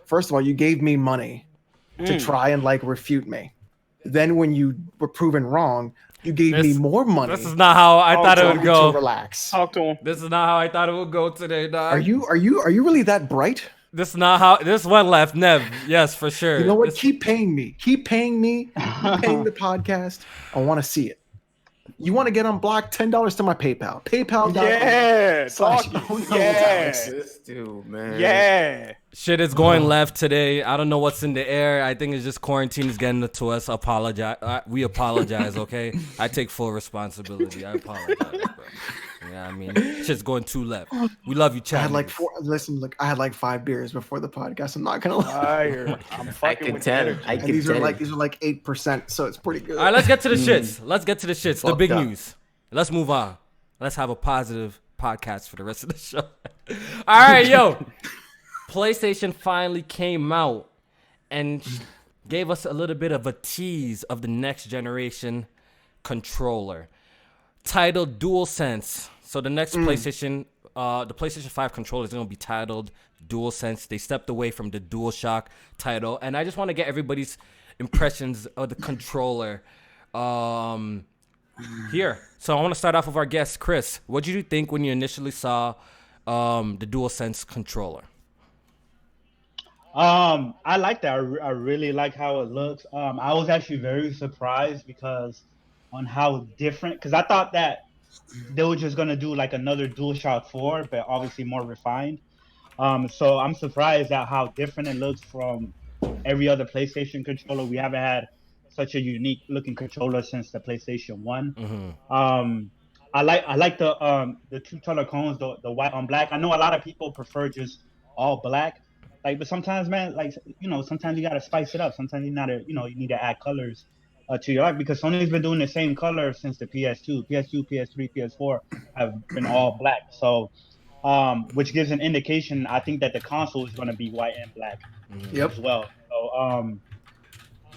First of all, you gave me money to try and like refute me. Then when you were proven wrong, you gave me more money. This is not how I thought it told would me to go. relax. Talk to him. This is not how I thought it would go today, dog. Are you really that bright? This is not how. This one left. Nev. Yes, for sure. You know what? This- Keep paying me. Keep paying me. Keep paying the podcast. I want to see it. You want to get unblocked? $10 to my PayPal. PayPal. Yeah, slash- talk. Oh, no, Yeah, This dude, man. yeah. Shit is going left today. I don't know what's in the air. I think it's just quarantine is getting to us. Apologize. We apologize, okay? I take full responsibility. I apologize, bro. You know what I mean? Shit's going too left. We love you, I Chad. had like four. Listen, look, I had like 5 beers before the podcast. I'm not gonna lie. Fire. I'm I fucking can with tell. you. I And can these tell. are like 8%, so it's pretty good. All right, let's get to the shits. Let's get to the shits. The Fucked big up. news. Let's move on. Let's have a positive podcast for the rest of the show. All right, yo. PlayStation finally came out and gave us a little bit of a tease of the next generation controller titled DualSense. So the next PlayStation, the PlayStation 5 controller is going to be titled DualSense. They stepped away from the DualShock title. And I just want to get everybody's impressions of the controller here. So I want to start off with our guest, Chris. What did you think when you initially saw the DualSense controller? I like that. I really like how it looks. I was actually very surprised because on how different, because I thought that they were just gonna do like another DualShock 4, but obviously more refined. So I'm surprised at how different it looks from every other PlayStation controller. We haven't had such a unique looking controller since the PlayStation 1. I like the two color cones, the white on black. I know a lot of people prefer just all black. Like, but sometimes, man, like, you know, sometimes you gotta spice it up. Sometimes you need to add colors to your life, because Sony's been doing the same color since the PS2, PS3, PS4 have been all black. So, which gives an indication. I think that the console is gonna be white and black as well. So,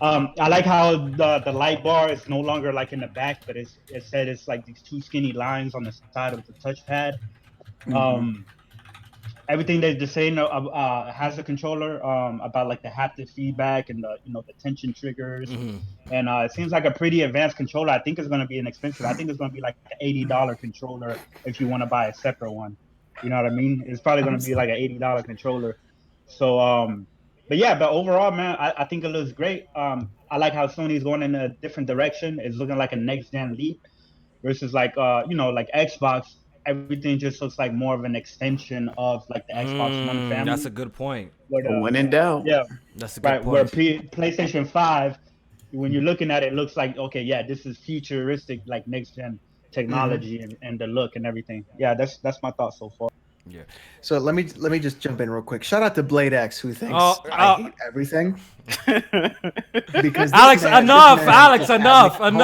I like how the light bar is no longer like in the back, but it said it's like these two skinny lines on the side of the touchpad. Everything that they're saying has a controller about like the haptic feedback and the tension triggers, and it seems like a pretty advanced controller. I think it's going to be inexpensive. I think it's going to be like an $80 controller if you want to buy a separate one. You know what I mean? It's probably going to be like an $80 controller. So, but overall, man, I think it looks great. I like how Sony's going in a different direction. It's looking like a next gen leap versus like like Xbox. Everything just looks like more of an extension of like the Xbox One family. That's a good point. When in doubt. Yeah, That's a good right. point. Where PlayStation 5, when you're looking at it, looks like, okay, yeah, this is futuristic, like next gen technology and the look and everything. Yeah, that's my thoughts so far. Yeah. So let me just jump in real quick. Shout out to Blade X, who thinks Oh, I hate everything. Because Alex, enough. Alex, just enough. Hold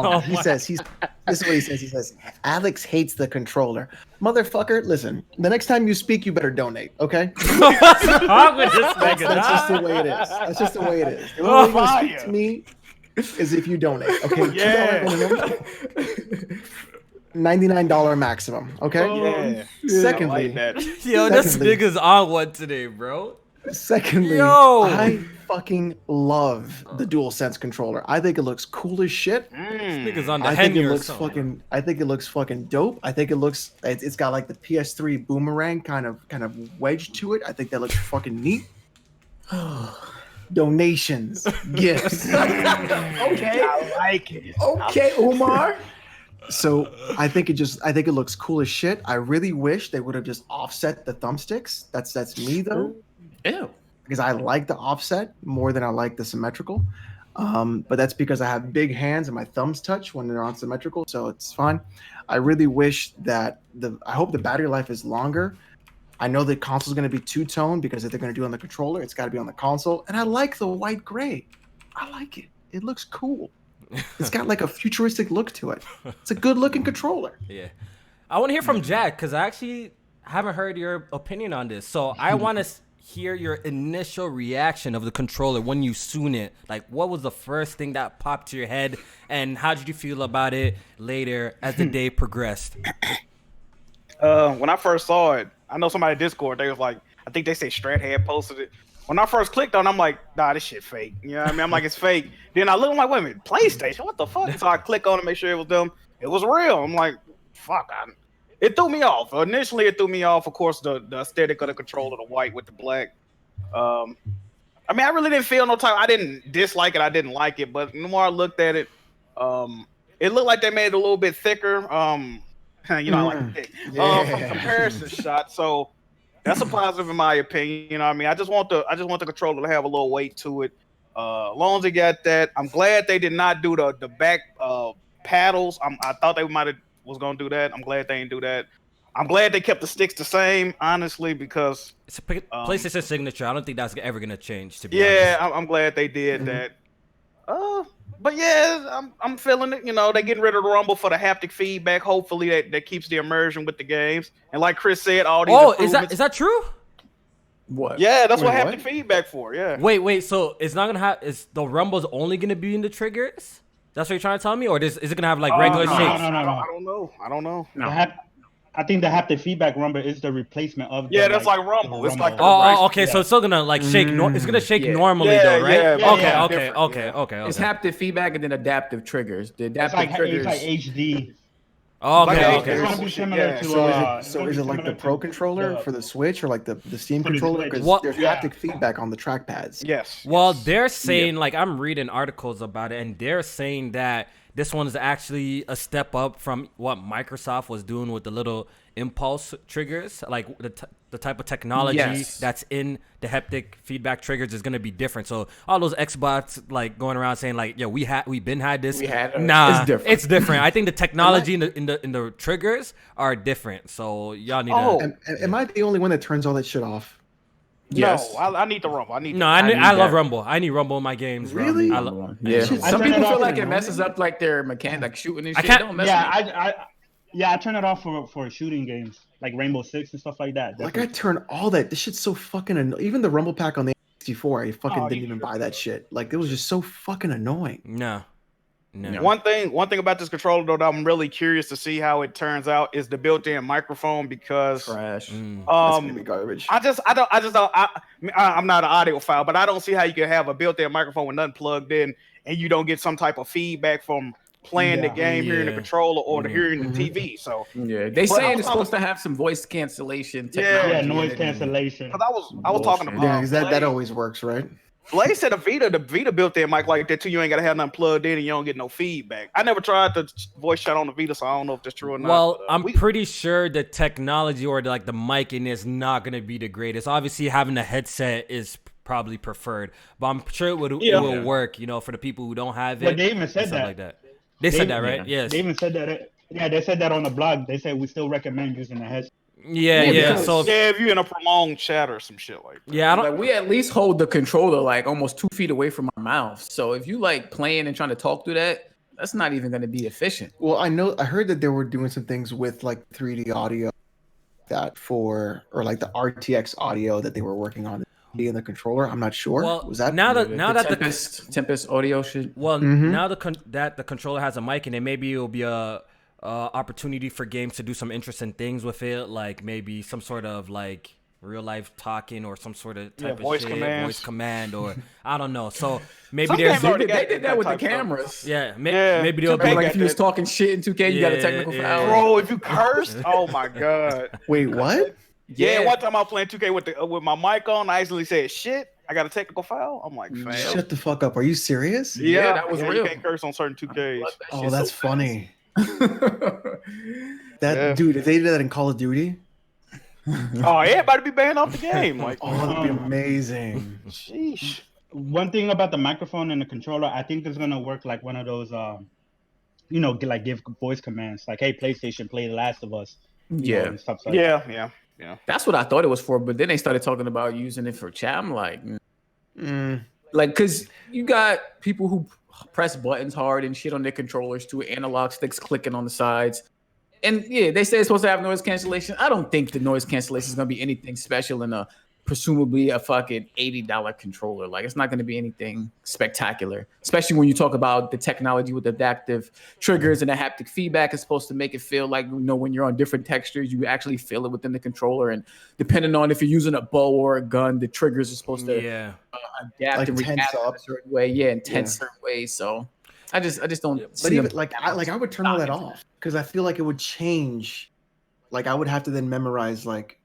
on. Oh, He says this is what he says. He says Alex hates the controller. Motherfucker, listen. The next time you speak, you better donate. Okay. What's wrong with this nigga? That's just the way it is. That's just the way it is. The only way you're gonna speak to me is if you donate. Okay. Yeah. $99 maximum. Okay. Yeah. Secondly, I like that. Yo, this Secondly- nigga's on one today, bro. Secondly, Yo. I fucking love the DualSense controller. I think it looks cool as shit. This nigga's on the I think Henny it or looks something. fucking dope. I think it's got like the PS3 boomerang kind of wedge to it. I think that looks fucking neat. Donations, gifts. Okay. I like it. Okay, Umar. So I think it looks cool as shit. I really wish they would have just offset the thumbsticks. That's me though. Ew. Because I like the offset more than I like the symmetrical. But that's because I have big hands and my thumbs touch when they're on symmetrical, so it's fine. I really wish that I hope the battery life is longer. I know the console's going to be two-tone because if they're going to do it on the controller, it's got to be on the console. And I like the white gray. I like it. It looks cool. It's got like a futuristic look to it. It's a good-looking controller. Yeah. I want to hear from Jack because I actually haven't heard your opinion on this. So I want to hear your initial reaction of the controller when you seen it. Like, what was the first thing that popped to your head, and how did you feel about it later as the day progressed? When I first saw it, I know somebody in Discord, they was like, I think they say Strat had posted it. When I first clicked on it, I'm like, nah, this shit fake. You know what I mean? I'm like, it's fake. Then I look, I'm like, wait a minute, PlayStation? What the fuck? So I click on it, make sure it was them. It was real. I'm like, fuck. It threw me off. Initially, it threw me off. Of course, the aesthetic of the controller, the white with the black. I mean, I really didn't feel no time. I didn't dislike it. I didn't like it. But the more I looked at it, it looked like they made it a little bit thicker. You know, like thick. From comparison shot. So that's a positive in my opinion. You know what I mean? I just want the controller to have a little weight to it. As long as they got that, I'm glad they did not do the back paddles. I thought they might have was gonna do that. I'm glad they didn't do that. I'm glad they kept the sticks the same, honestly, because It's a PlayStation signature. I don't think that's ever gonna change. To be honest. yeah, I'm glad they did that. But yeah, I'm feeling it. You know, they're getting rid of the rumble for the haptic feedback. Hopefully that keeps the immersion with the games. And like Chris said, all these is that true? What? Yeah, that's what Wait, haptic feedback for. Yeah. Wait. So it's not gonna have. Is the rumbles only gonna be in the triggers? That's what you're trying to tell me, or is it gonna have like regular no, shakes? no. I don't know. I think the haptic feedback rumble is the replacement of. Yeah, that's like rumble. It's like the Okay. So it's still gonna like shake. It's gonna shake Yeah. normally Yeah, though, right? yeah, Okay. It's haptic feedback and then adaptive triggers. The It's adaptive triggers. like HD. Okay. It's gonna be similar Yeah. to. So is it like the Pro controller for the Switch or like the Steam For the controller? Switch. Because What- there's haptic feedback on the trackpads. Yes. Well, they're saying like I'm reading articles about it, and they're saying that this one is actually a step up from what Microsoft was doing with the little impulse triggers. Like the type of technology that's in the haptic feedback triggers is going to be different. So all those Xbox like going around saying like, "Yo, we've been had this." Nah, it's different. I think the technology in the triggers are different. So y'all need to. Am I the only one that turns all that shit off? Yes. No, I need the rumble. I love Rumble. I need Rumble in my games. Bro. Really? Yeah. Shit, Some I people turn it feel off like it and messes up like their mechanic, like shooting and I shit. can't- Don't mess with me. I turn it off for shooting games like Rainbow Six and stuff like that. Like I turn all that. This shit's so fucking annoying. Even the Rumble Pack on the 64, I fucking didn't even buy that shit. Like it was just so fucking annoying. No. One thing about this controller though that I'm really curious to see how it turns out is the built-in microphone because Trash. That's gonna be garbage. I'm not an audiophile, but I don't see how you can have a built-in microphone with nothing plugged in and you don't get some type of feedback from playing the game, hearing the controller, or hearing the TV. So They saying it's supposed to have some voice cancellation technology. Yeah, noise cancellation. Because I was talking about Yeah, because that always works, right? Blade said the Vita built-in mic like that too. You ain't gotta have nothing plugged in and you don't get no feedback. I never tried the voice chat on the Vita, so I don't know if that's true or not. Well, I'm pretty sure the technology or the miking is not gonna be the greatest. Obviously, having a headset is probably preferred, but I'm sure it will work. You know, for the people who don't have it. But they even said stuff that. like that. They said that, right? Yes. They even said that. Yeah, they said that on the blog. They said we still recommend using the headset. Yeah. because- So Yeah, if you're in a prolonged chat or some shit like that. yeah, I don't. Like we at least hold the controller like almost 2 feet away from our mouth. So if you like playing and trying to talk through that, that's not even going to be efficient. Well, I heard that they were doing some things with like 3D audio or like the RTX audio that they were working on in the controller. I'm not sure. Well, Was that now The that the Tempest audio shit. well Mhm. now that the controller has a mic in it, maybe it'll be a opportunity for games to do some interesting things with it, like maybe some sort of like real life talking or some sort of type of voice shit, commands. voice command, or I don't know. So maybe Some there's games already They got did that with the type stuff. cameras. yeah, Yeah. maybe they'll They be Like got if you was that. talking shit in 2K, you got a technical Yeah. foul. Bro, if you cursed, oh my god. Wait, what? Yeah, one time I was playing 2K with my mic on, I accidentally said shit. I got a technical foul. I'm like, fam. Shut the fuck up. Are you serious? Yeah, that was real. You can't curse on certain 2Ks. Oh, that's funny. That Yeah. dude, if they did that in Call of Duty, Oh, everybody be banned off the game. Like, oh, that'd be amazing. sheesh. One thing about the microphone and the controller, I think it's gonna work like one of those, like give voice commands, like, "Hey, PlayStation, play The Last of Us." Yeah. And stuff like that. Yeah. That's what I thought it was for, but then they started talking about using it for chat. I'm like, Mm. like, cause you got people who press buttons hard and shit on their controllers too, analog sticks clicking on the sides. And yeah, they say it's supposed to have noise cancellation. I don't think the noise cancellation is gonna be anything special in a presumably a fucking $80 controller. Like it's not gonna be anything spectacular, especially when you talk about the technology with adaptive triggers and the haptic feedback is supposed to make it feel like, when you're on different textures, you actually feel it within the controller. And depending on if you're using a bow or a gun, the triggers are supposed to adapt Like and tense react in up. a certain way. Yeah, in tense certain ways. So I just don't But see even them- like I would turn all that off because I feel like it would change. Like I would have to then memorize like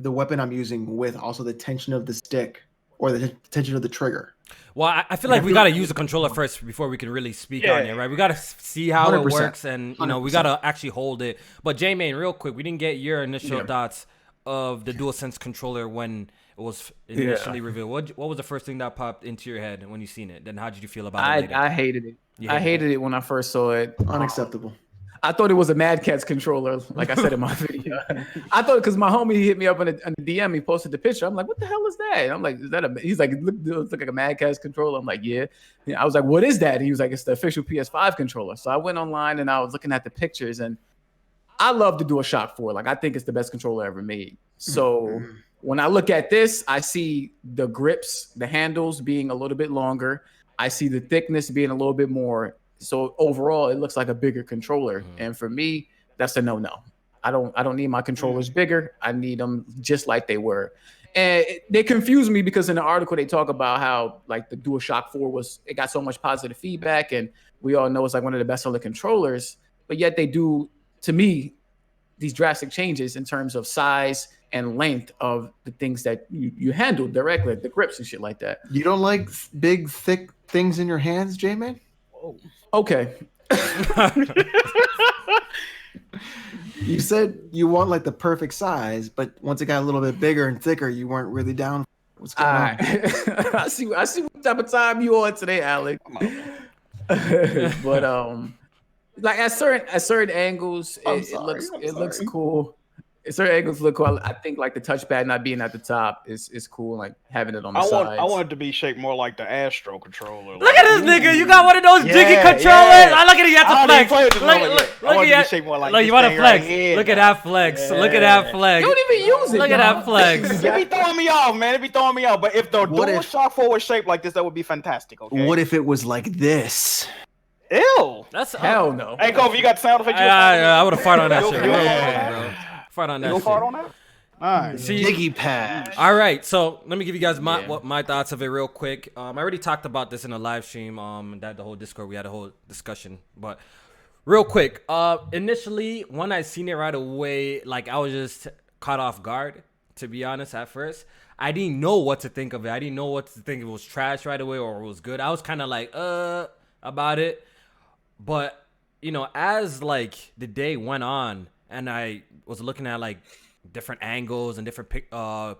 the weapon I'm using with also the tension of the stick or the tension of the trigger. Well, I feel like we got to use the controller first before we can really speak on it, right? We got to see how 100%. it works, and we got to actually hold it. But J-Main, real quick, we didn't get your initial thoughts of the Dualsense controller when it was initially revealed. What was the first thing that popped into your head when you seen it? Then how did you feel about it later? I hated it. I hated it when I first saw it. Unacceptable. I thought it was a Mad Catz controller, like I said in my video. I thought because my homie hit me up on the DM, he posted the picture. I'm like, what the hell is that? And I'm like, is that a? He's like, it looks like a Mad Catz controller. I'm like, yeah. And I was like, what is that? And he was like, it's the official PS5 controller. So I went online and I was looking at the pictures, and I love the DualShock 4. Like I think it's the best controller ever made. So when I look at this, I see the grips, the handles being a little bit longer. I see the thickness being a little bit more. So overall, it looks like a bigger controller. And for me, that's a no-no. I don't need my controllers bigger. I need them just like they were. And they confuse me because in the article they talk about how like the DualShock 4 it got so much positive feedback, and we all know it's like one of the best selling controllers. But yet they do, to me, these drastic changes in terms of size and length of the things that you handle directly, like the grips and shit like that. You don't like big, thick things in your hands, J-Man? Okay. You said you want like the perfect size, but once it got a little bit bigger and thicker, you weren't really down. What's going on? I see what type of time you on today, Alec. But like at certain angles, it looks cool. At certain angles look cool. I think like the touchpad not being at the top is cool. Like having it on the sides. I want it to be shaped more like the Astro controller. Look at this nigga! You got one of those jiggy controllers. I look at it. You have to flex. Look at shape more like you want to flex? Look at that flex. Look at that flex. You don't even use it. Look at that flex. It be throwing me off, man. It be throwing me off. But if the DualShock 4 was shaped like this, that would be fantastic. Okay. What if it was like this? Ew. That's Hell no. Hey, Kofi, you got the sound effect? I would have farted on that shit. You Bro. Fart on that gonna shit. fart on that? All right. See, Diggy pad. all right, so let me give you guys my thoughts of it real quick. I already talked about this in a live stream. That the whole Discord, we had a whole discussion. But real quick, initially when I seen it right away, like I was just caught off guard. To be honest, at first, I didn't know what to think of it. I didn't know what to think. If it was trash right away or it was good. I was kind of like about it. But as like the day went on, and I was looking at like different angles and different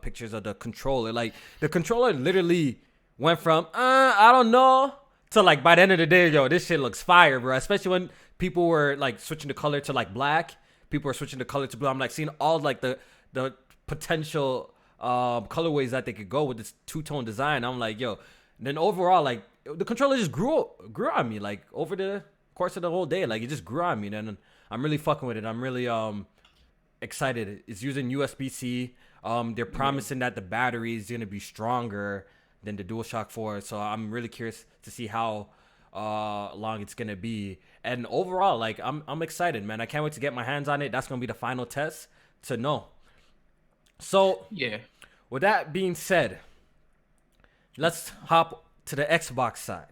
pictures of the controller. Like the controller literally went from I don't know to like by the end of the day, yo, this shit looks fire, bro. Especially when people were like switching the color to like black. people are switching the color to blue. I'm like seeing all like the potential colorways that they could go with this two-tone design. I'm like, yo. Then overall, like the controller just grew on me like over the course of the whole day. Like it just grew on me. And I'm really fucking with it. I'm really excited. It's using USB-C. They're promising that the battery is gonna be stronger than the DualShock 4. So I'm really curious to see how long it's gonna be. And overall, like I'm excited, man. I can't wait to get my hands on it. That's gonna be the final test to know. So yeah. With that being said, let's hop to the Xbox side.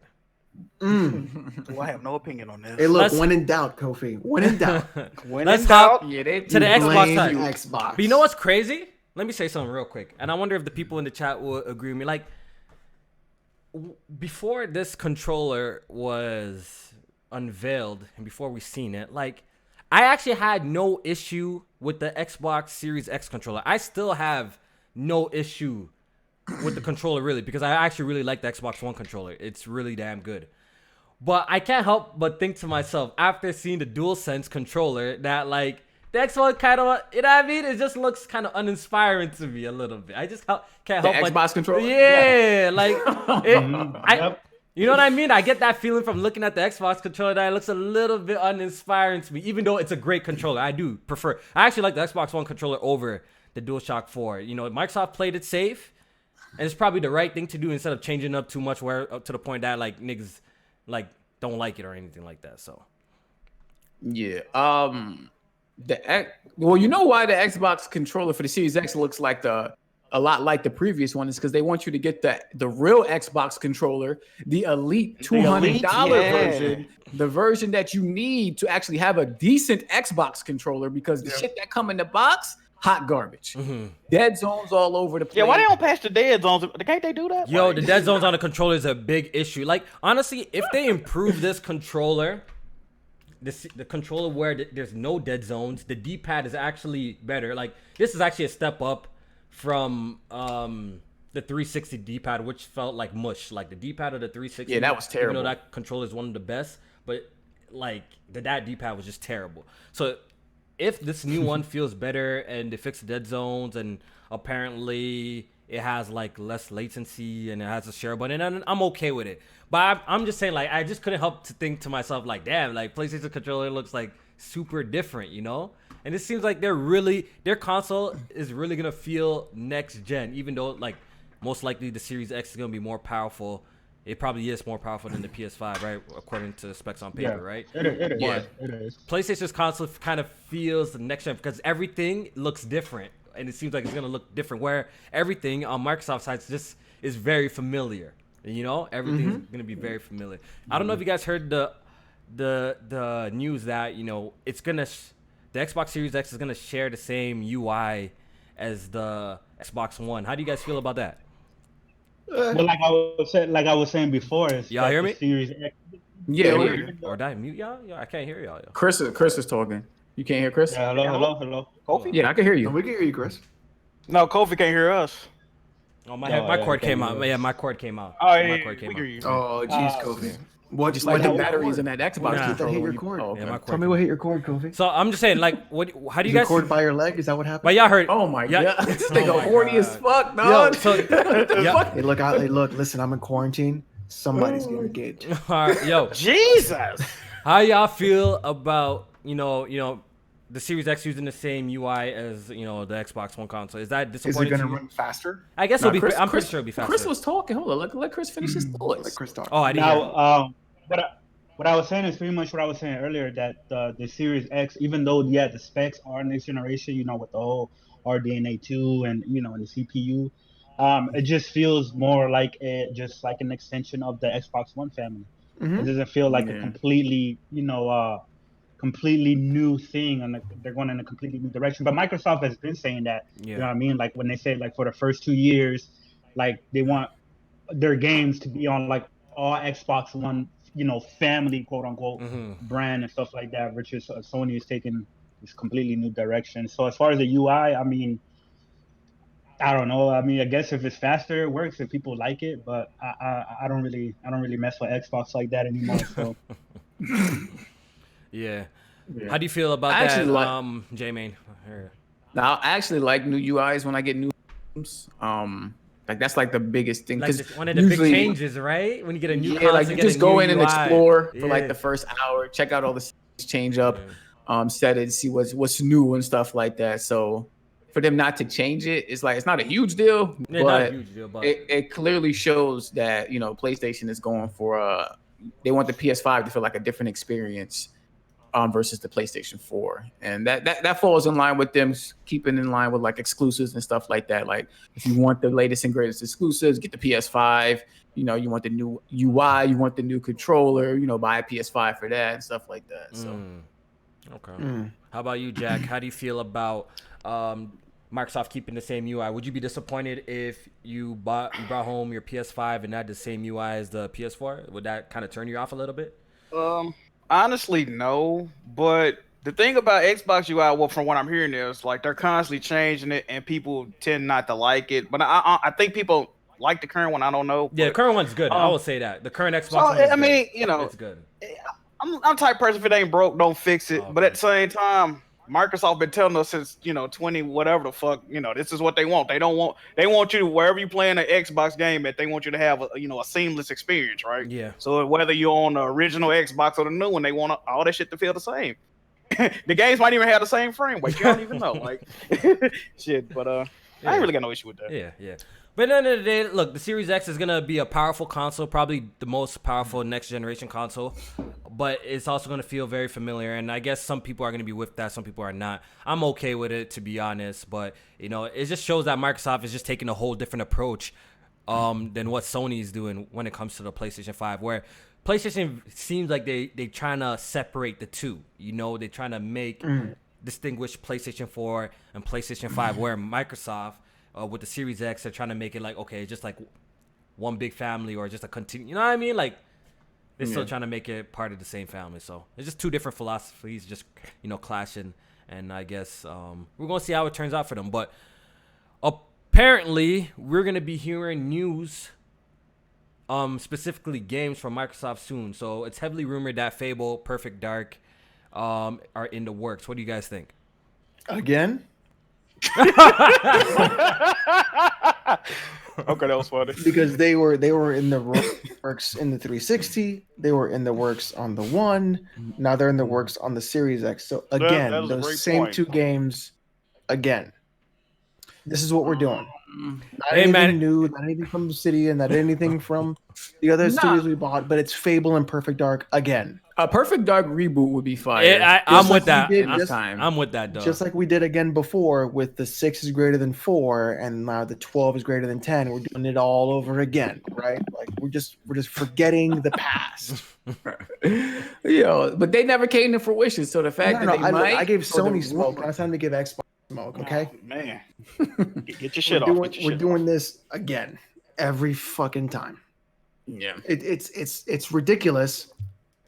Well, I have no opinion on this. Hey, look, when in doubt, Kofi. When in doubt. Let's hop to Yeah, the Xbox blame side. Xbox. But you know what's crazy? Let me say something real quick. And I wonder if the people in the chat will agree with me. Like, before this controller was unveiled and before we seen it, like, I actually had no issue with the Xbox Series X controller. I still have no issue with the controller, really, because I actually really like the Xbox One controller. It's really damn good. But I can't help but think to myself, after seeing the DualSense controller, that, like, the Xbox kind of, you know what I mean? It just looks kind of uninspiring to me a little bit. I just can't help The Xbox controller? Yeah, like, you know what I mean? I get that feeling from looking at the Xbox controller that it looks a little bit uninspiring to me, even though it's a great controller. I do prefer. I actually like the Xbox One controller over the DualShock 4. You know, Microsoft played it safe, and it's probably the right thing to do instead of changing up too much, where up to the point that like niggas like don't like it or anything like that. So yeah. Well, you know why the Xbox controller for the Series X looks like a lot like the previous one is because they want you to get the real Xbox controller, the Elite $200 version, the version that you need to actually have a decent Xbox controller, because the shit that come in the box, hot garbage. Dead zones all over the place. Yeah, why they don't patch the dead zones? Can't they do that? yo, the dead zones on the controller is a big issue. Like, honestly, if they improve this controller, the controller where there's no dead zones, the D-pad is actually better. Like, this is actually a step up from the 360 D-pad, which felt like mush. Like the D-pad of the 360, yeah, that was terrible. Even though that controller is one of the best, but like that D-pad was just terrible. So if this new one feels better and they fix the dead zones, and apparently it has like less latency and it has a share button, and I'm okay with it. But I'm just saying, like, I just couldn't help to think to myself, like, damn, like PlayStation controller looks like super different, you know? And it seems like their console is really gonna feel next gen, even though like most likely the Series X is gonna be more powerful. It probably is more powerful than the PS5, right? According to specs on paper, right? It Yeah. is. PlayStation's console kind of feels the next gen because everything looks different, and it seems like it's gonna look different. Where everything on Microsoft sides just is very familiar. You know, everything's gonna be very familiar. I don't know if you guys heard the news that, you know, it's gonna the Xbox Series X is gonna share the same UI as the Xbox One. How do you guys feel about that? Well, like I was saying before, it's Y'all hear me? Series X. Yeah, Or did I mute y'all? Yeah, I can't hear y'all. Yo. Chris is talking. You can't hear Chris? Yeah, hello. Kofi? Yeah, I can hear No, you. we can hear you, Chris. No, Kofi can't hear us. Oh, my cord came out. Yeah, my cord came out. Oh, My yeah, cord came we out. hear you. Oh, jeez, Kofi. What Just like the hit your batteries cord? in that Xbox Nah. controller. Hit your when you- cord. oh, okay. Yeah, my cord Tell me came what out. hit your cord, Kofi. So I'm just saying, like, how do you Your guys? cord by your leg? Is that what happened? But y'all heard? Oh my Yeah. god, this nigga horny as fuck, Yo, dog. so What the yeah. fuck? Hey, look out! Hey, look! Listen, I'm in quarantine. Somebody's getting engaged. All right, yo, Jesus. how y'all feel about you know the Series X using the same UI as, you know, the Xbox One console? Is that Is disappointing? it going to to you? run faster? I guess Nah, it'll be. I'm Chris- pretty sure it'll be faster. Chris was talking. Hold on, let Chris finish his thoughts. Let Chris talk. Oh, I didn't hear. Now, what I was saying is pretty much what I was saying earlier, that the Series X, even though the specs are next generation, you know, with the whole RDNA 2 and, you know, and the CPU, it just feels more like just like an extension of the Xbox One family. Mhm. It doesn't feel like Yeah. a completely, completely new thing, and they're going in a completely new direction. But Microsoft has been saying that. Yeah. You know what I mean? Like when they say, like, for the first 2 years, like they want their games to be on like all Xbox One, you know, family, quote unquote, brand and stuff like that, which is Sony is taking this completely new direction. So as far as the UI, I mean, I don't know. I mean, I guess if it's faster, it works if people like it. But I don't really mess with Xbox like that anymore. So Yeah. Yeah. How do you feel about I actually that, J-Main? Now, I actually like new UIs when I get new games. Like that's like the biggest thing because Like one of the big changes, right? When you get a new console, like you get just a go new in and UI. explore for like the first hour, check out all the settings, change up, set it, see what's new and stuff like that. So for them not to change it, it's like it's not a huge deal, Yeah, but, not a huge deal, but it clearly shows that PlayStation is going for they want the PS5 to feel like a different experience versus the PlayStation 4, and that falls in line with them keeping in line with like exclusives and stuff like that. Like if you want the latest and greatest exclusives, get the PS5. You want the new UI, you want the new controller. Buy a PS5 for that and stuff like that. So, okay. How about you, Jack? How do you feel about Microsoft keeping the same UI? Would you be disappointed if you brought home your PS5 and had the same UI as the PS4? Would that kind of turn you off a little bit? Honestly, no. But the thing about Xbox UI, well, from what I'm hearing, is like they're constantly changing it, and people tend not to like it. But I think people like the current one. I don't know. Yeah, the current one's good. I will say that the current Xbox one is good. It's good. I'm the type of person, if it ain't broke, don't fix it. Okay. But at the same time, Microsoft been telling us since 20 whatever the fuck, this is what they want. They want you to, wherever you playing an Xbox game at, they want you to have a seamless experience, right? Yeah. So whether you're on the original Xbox or the new one, they want all that shit to feel the same. The games might even have the same frame rate. You don't even know, like shit. But I ain't really got no issue with that. Yeah. But at the end of the day, look, the Series X is gonna be a powerful console, probably the most powerful next generation console. But it's also gonna feel very familiar, and I guess some people are gonna be with that, some people are not. I'm okay with it, to be honest. But it just shows that Microsoft is just taking a whole different approach than what Sony is doing when it comes to the PlayStation 5, where PlayStation seems like they trying to separate the two. They're trying to make distinguish PlayStation 4 and PlayStation 5, where Microsoft with the Series X, they're trying to make it like, okay, just like one big family or just a continue. You know what I mean? Like they're still trying to make it part of the same family. So it's just two different philosophies, just clashing. And I guess we're gonna see how it turns out for them. But apparently, we're gonna be hearing news, specifically games from Microsoft soon. So it's heavily rumored that Fable, Perfect Dark, are in the works. What do you guys think? Again? Okay, that was funny. Because they were in the works in the 360, they were in the works on the One, now they're in the works on the Series X. So again, that was a those great same point. two games. Again, this is what we're doing. Not Hey, anything man. new, not anything from Obsidian, and not anything from the other studios we bought, but it's Fable and Perfect Dark again. A Perfect Dark reboot would be fire. I'm with that. Time. I'm with that, though. Just like we did again before with the 6 is greater than 4 and now the 12 is greater than 10. We're doing it all over again, right? Like we're just forgetting the past. But they never came to fruition. So the fact that they might, I gave for the Sony smoke. rumor- Now it's time to give Xbox smoke, okay? Oh, man, get your shit off. We're doing this again every fucking time. Yeah. It's ridiculous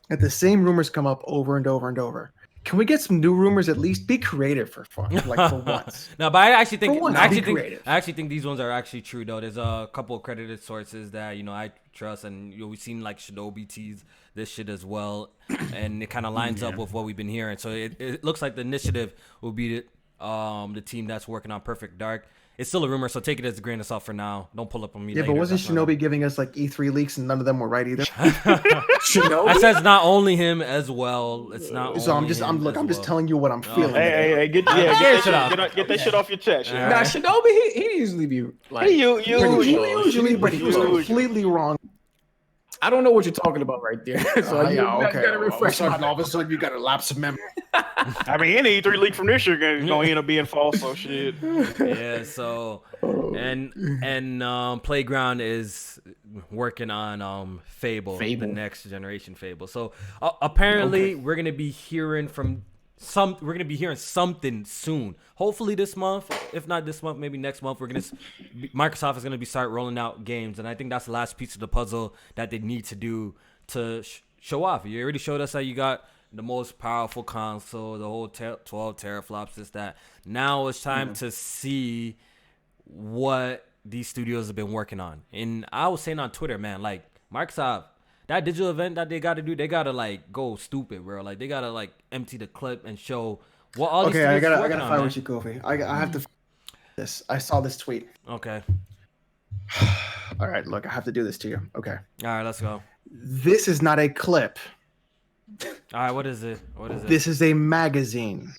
that the same rumors come up over and over and over. Can we get some new rumors at least? Be creative for once. No, but I actually think For once, I be actually think creative. I actually think these ones are actually true though. There's a couple of credited sources that I trust, and we've seen like Shinobi tease this shit as well, and it kind of lines up with what we've been hearing. So it looks like the initiative will be the team that's working on Perfect Dark. It's still a rumor, so take it as a grain of salt for now. Don't pull up on me. Yeah, later. but wasn't That's not- Shinobi giving us like E3 leaks and none of them were right either? Shinobi? I said it's not only him as well. It's not. So I'm only just him as just well. telling you what I'm feeling. Hey, get that shit off your chest. Yeah. Nah, Shinobi, he usually be like Usually, but he was Usually. completely wrong. I don't know what you're talking about right there. So you gotta refresh my All of a sudden, you got a lapse of memory. I mean, any E3 leak from this year is gonna end up being false. So shit. Yeah. So and Playground is working on Fable, the next generation Fable. So apparently we're gonna be hearing something soon. Hopefully this month. If not this month, maybe next month. Microsoft is gonna start rolling out games, and I think that's the last piece of the puzzle that they need to do to show off. You already showed us how you got the most powerful console, the whole 12 teraflops, this, that. Now it's time to see what these studios have been working on. And I was saying on Twitter, man, like Microsoft, that digital event that they gotta do, they gotta like go stupid, bro. Like they gotta like empty the clip and show what all these Okay, I studios gotta working on, fight man. with you, Kofi. I have to. This. I saw this tweet. Okay. All right, look, I have to do this to you. Okay. All right, let's go. This is not a clip. All right, what is it? What is it? This is a magazine.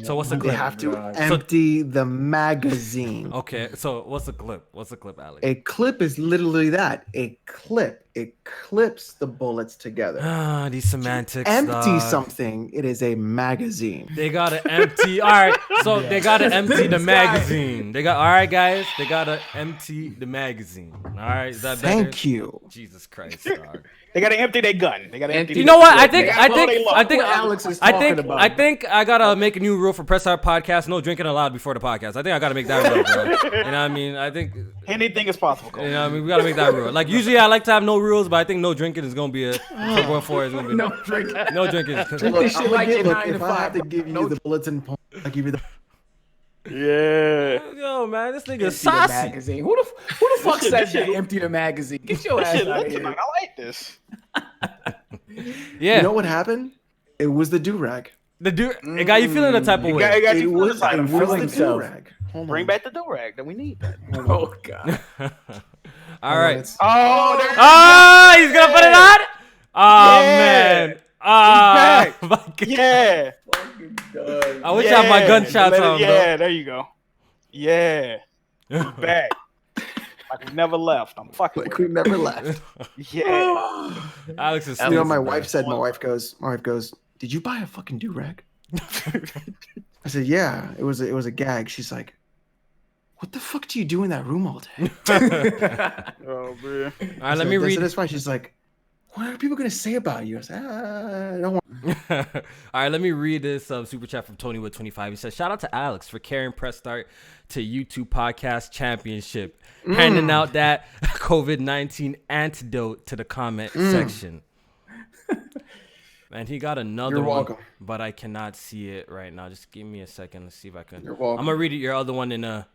So what's the They clip? have to empty the magazine. Okay, so what's the clip? What's the clip, Alex? A clip is literally that. A clip. It clips the bullets together. Ah, these semantics. Empty dog. something. It is a magazine. They gotta empty. All right, so they gotta empty the magazine. They got all right, guys. They gotta empty the magazine. All right, is that better? Thank you. Jesus Christ, dog. They gotta empty their gun. They gotta empty. You know what? I think Alex is talking about. I think I gotta make a new rule for Press Start Podcast. No drinking allowed before the podcast. I think I gotta make that rule, bro. You know what I mean? I think anything is possible. Cole. you know what I mean. We gotta make that rule. Like usually, I like to have no rules, but I think no drinking is gonna be a going forward. Is gonna be No drinking. no drinking. Drink this shit like you're 9 to if I have 5. to give you the bulletin point, I give you the. Yeah. Yo, man, this nigga Empty the saucy. magazine. Who the fuck says they empty the magazine? Get your ass Shit, out of looking here. like I like this. Yeah, You know what happened? It was the do-rag. the dude, it got you feeling the type of You way. got It you was feeling the feeling himself. do-rag. Hold Bring on. back the do-rag that we need. That. Oh god. All right. It's- Oh, there Oh, he's gonna put it on. Oh Yeah. man. back. My God. Yeah. Fucking done. I wish I had my gunshots on, Yeah, there you go. Yeah. Back. Like we never left. I'm fucking Like with we never left. it. Yeah. Alex is. You know, stupid, my bro. wife said. My wife goes. Did you buy a fucking do-rag? I said, yeah. It was a gag. She's like, what the fuck do you do in that room all day? Oh man. All right, let me read. That's why she's like, what are people gonna say about you? I said, I don't want. All right, let me read this super chat from Tony with 25. He says, "Shout out to Alex for carrying Press Start to YouTube Podcast Championship, handing out that COVID-19 antidote to the comment section." And he got another You're one, welcome. but I cannot see it right now. Just give me a second. Let's see if I can. You're welcome. I'm gonna read your other one in a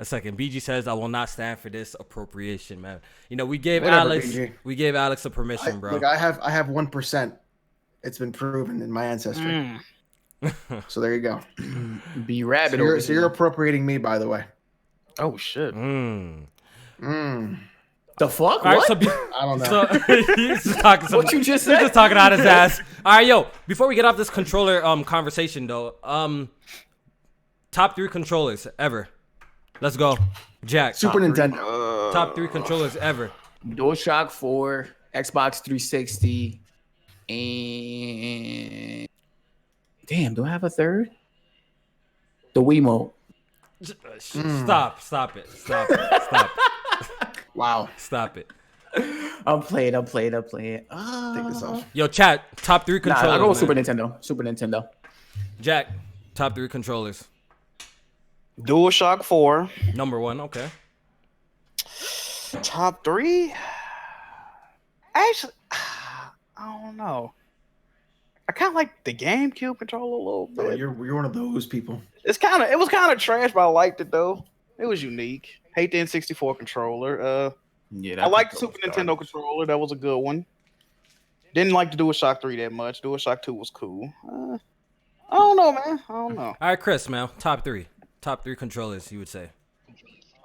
second. BG says, "I will not stand for this appropriation, man." You know, we gave Whatever, Alex BG. the permission, bro. Look, I have 1%. It's been proven in my ancestry. So there you go. Be rabbit. So over you're here. appropriating me, by the way. Oh shit. The fuck? All right, What? so I don't know. So he's just talking. What you just He's said? just talking out his ass. All right, yo. Before we get off this controller conversation though, top 3 controllers ever. Let's go, Jack. Super Nintendo. Top 3 controllers ever. DualShock 4, Xbox 360, and damn, do I have a third? The Wiimote. Stop it. Stop. Wow. Stop it. I'm playing. Take this off. Yo, chat. Top 3 Nah, controllers. I go with man. Super Nintendo. Jack. Top 3 controllers. DualShock 4. Number 1. Okay. Top 3? Actually, I don't know. I kind of like the GameCube controller a little Oh, bit. you're one of those people. It was kind of trash, but I liked it though. It was unique. Hate the N64 controller. Yeah, I liked the Super Nintendo controller. That was a good one. Didn't like the DualShock 3 that much. DualShock 2 was cool. I don't know, man. I don't know. All right, Chris, man. Top 3 controllers, you would say.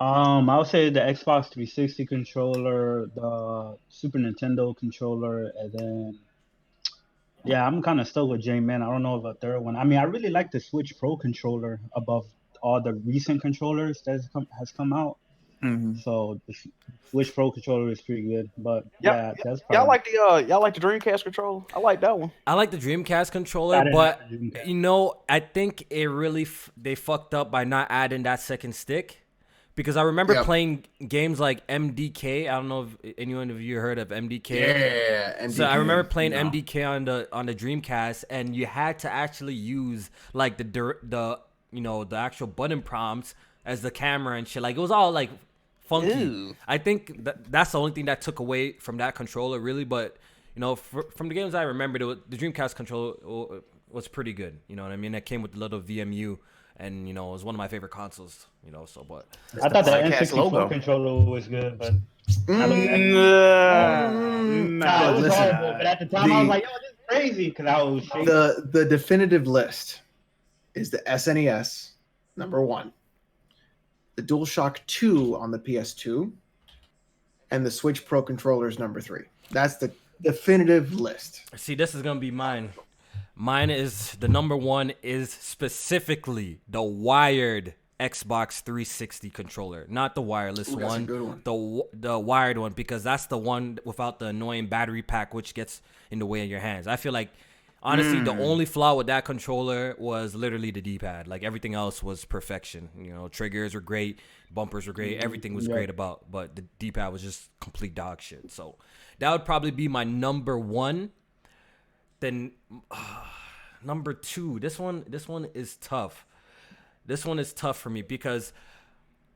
I would say the Xbox 360 controller, the Super Nintendo controller, and then yeah, I'm kind of stuck with J-Man. I don't know of a third one. I mean, I really like the Switch Pro controller above all the recent controllers that has come out. Mhm. So the Switch Pro controller is pretty good. But Yeah, that's y'all probably like the Dreamcast controller? I like that one. I like the Dreamcast controller, I didn't but have the Dreamcast. you know, I think it really they fucked up by not adding that second stick. Because I remember Yep. playing games like MDK. I don't know if anyone of you heard of MDK. Yeah. So I remember playing No. MDK on the Dreamcast, and you had to actually use like the actual button prompts as the camera and shit. Like it was all like funky. Ew. I think that's the only thing that took away from that controller, really. But you know, from the games I remembered, the Dreamcast controller was pretty good. You know what I mean? It came with the little VMU and it was one of my favorite consoles. So but I thought the podcast N64 logo. controller was good, but Nah, it was listen, horrible. But at the time, I was like, yo, this is crazy because I was shaking. The definitive list is the SNES #1, the DualShock 2 on the PS2, and the Switch Pro controllers #3. That's the definitive list. see, this is gonna be mine. Mine is the #1 is specifically the wired Xbox 360 controller, not the wireless Ooh, that's a one. good one. The wired one, because that's the one without the annoying battery pack, which gets in the way of your hands. I feel like honestly the only flaw with that controller was literally the D-pad. Like everything else was perfection. Triggers were great, bumpers were great, everything was great but the D-pad was just complete dog shit. So that would probably be my #1. Then #2, this one is tough. This one is tough for me because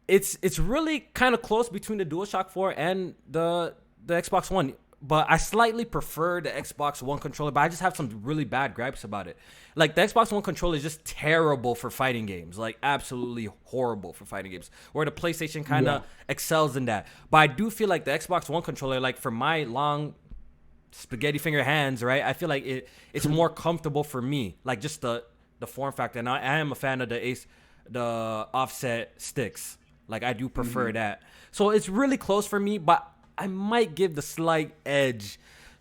it's really kind of close between the DualShock 4 and the Xbox One. But I slightly prefer the Xbox One controller, but I just have some really bad gripes about it. Like the Xbox One controller is just terrible for fighting games, like absolutely horrible for fighting games, where the PlayStation kind of excels in that. But I do feel like the Xbox One controller, like for my long spaghetti finger hands, right? I feel like it's more comfortable for me, like just the form factor. And I am a fan of the offset sticks. Like I do prefer that. So it's really close for me, but I might give the slight edge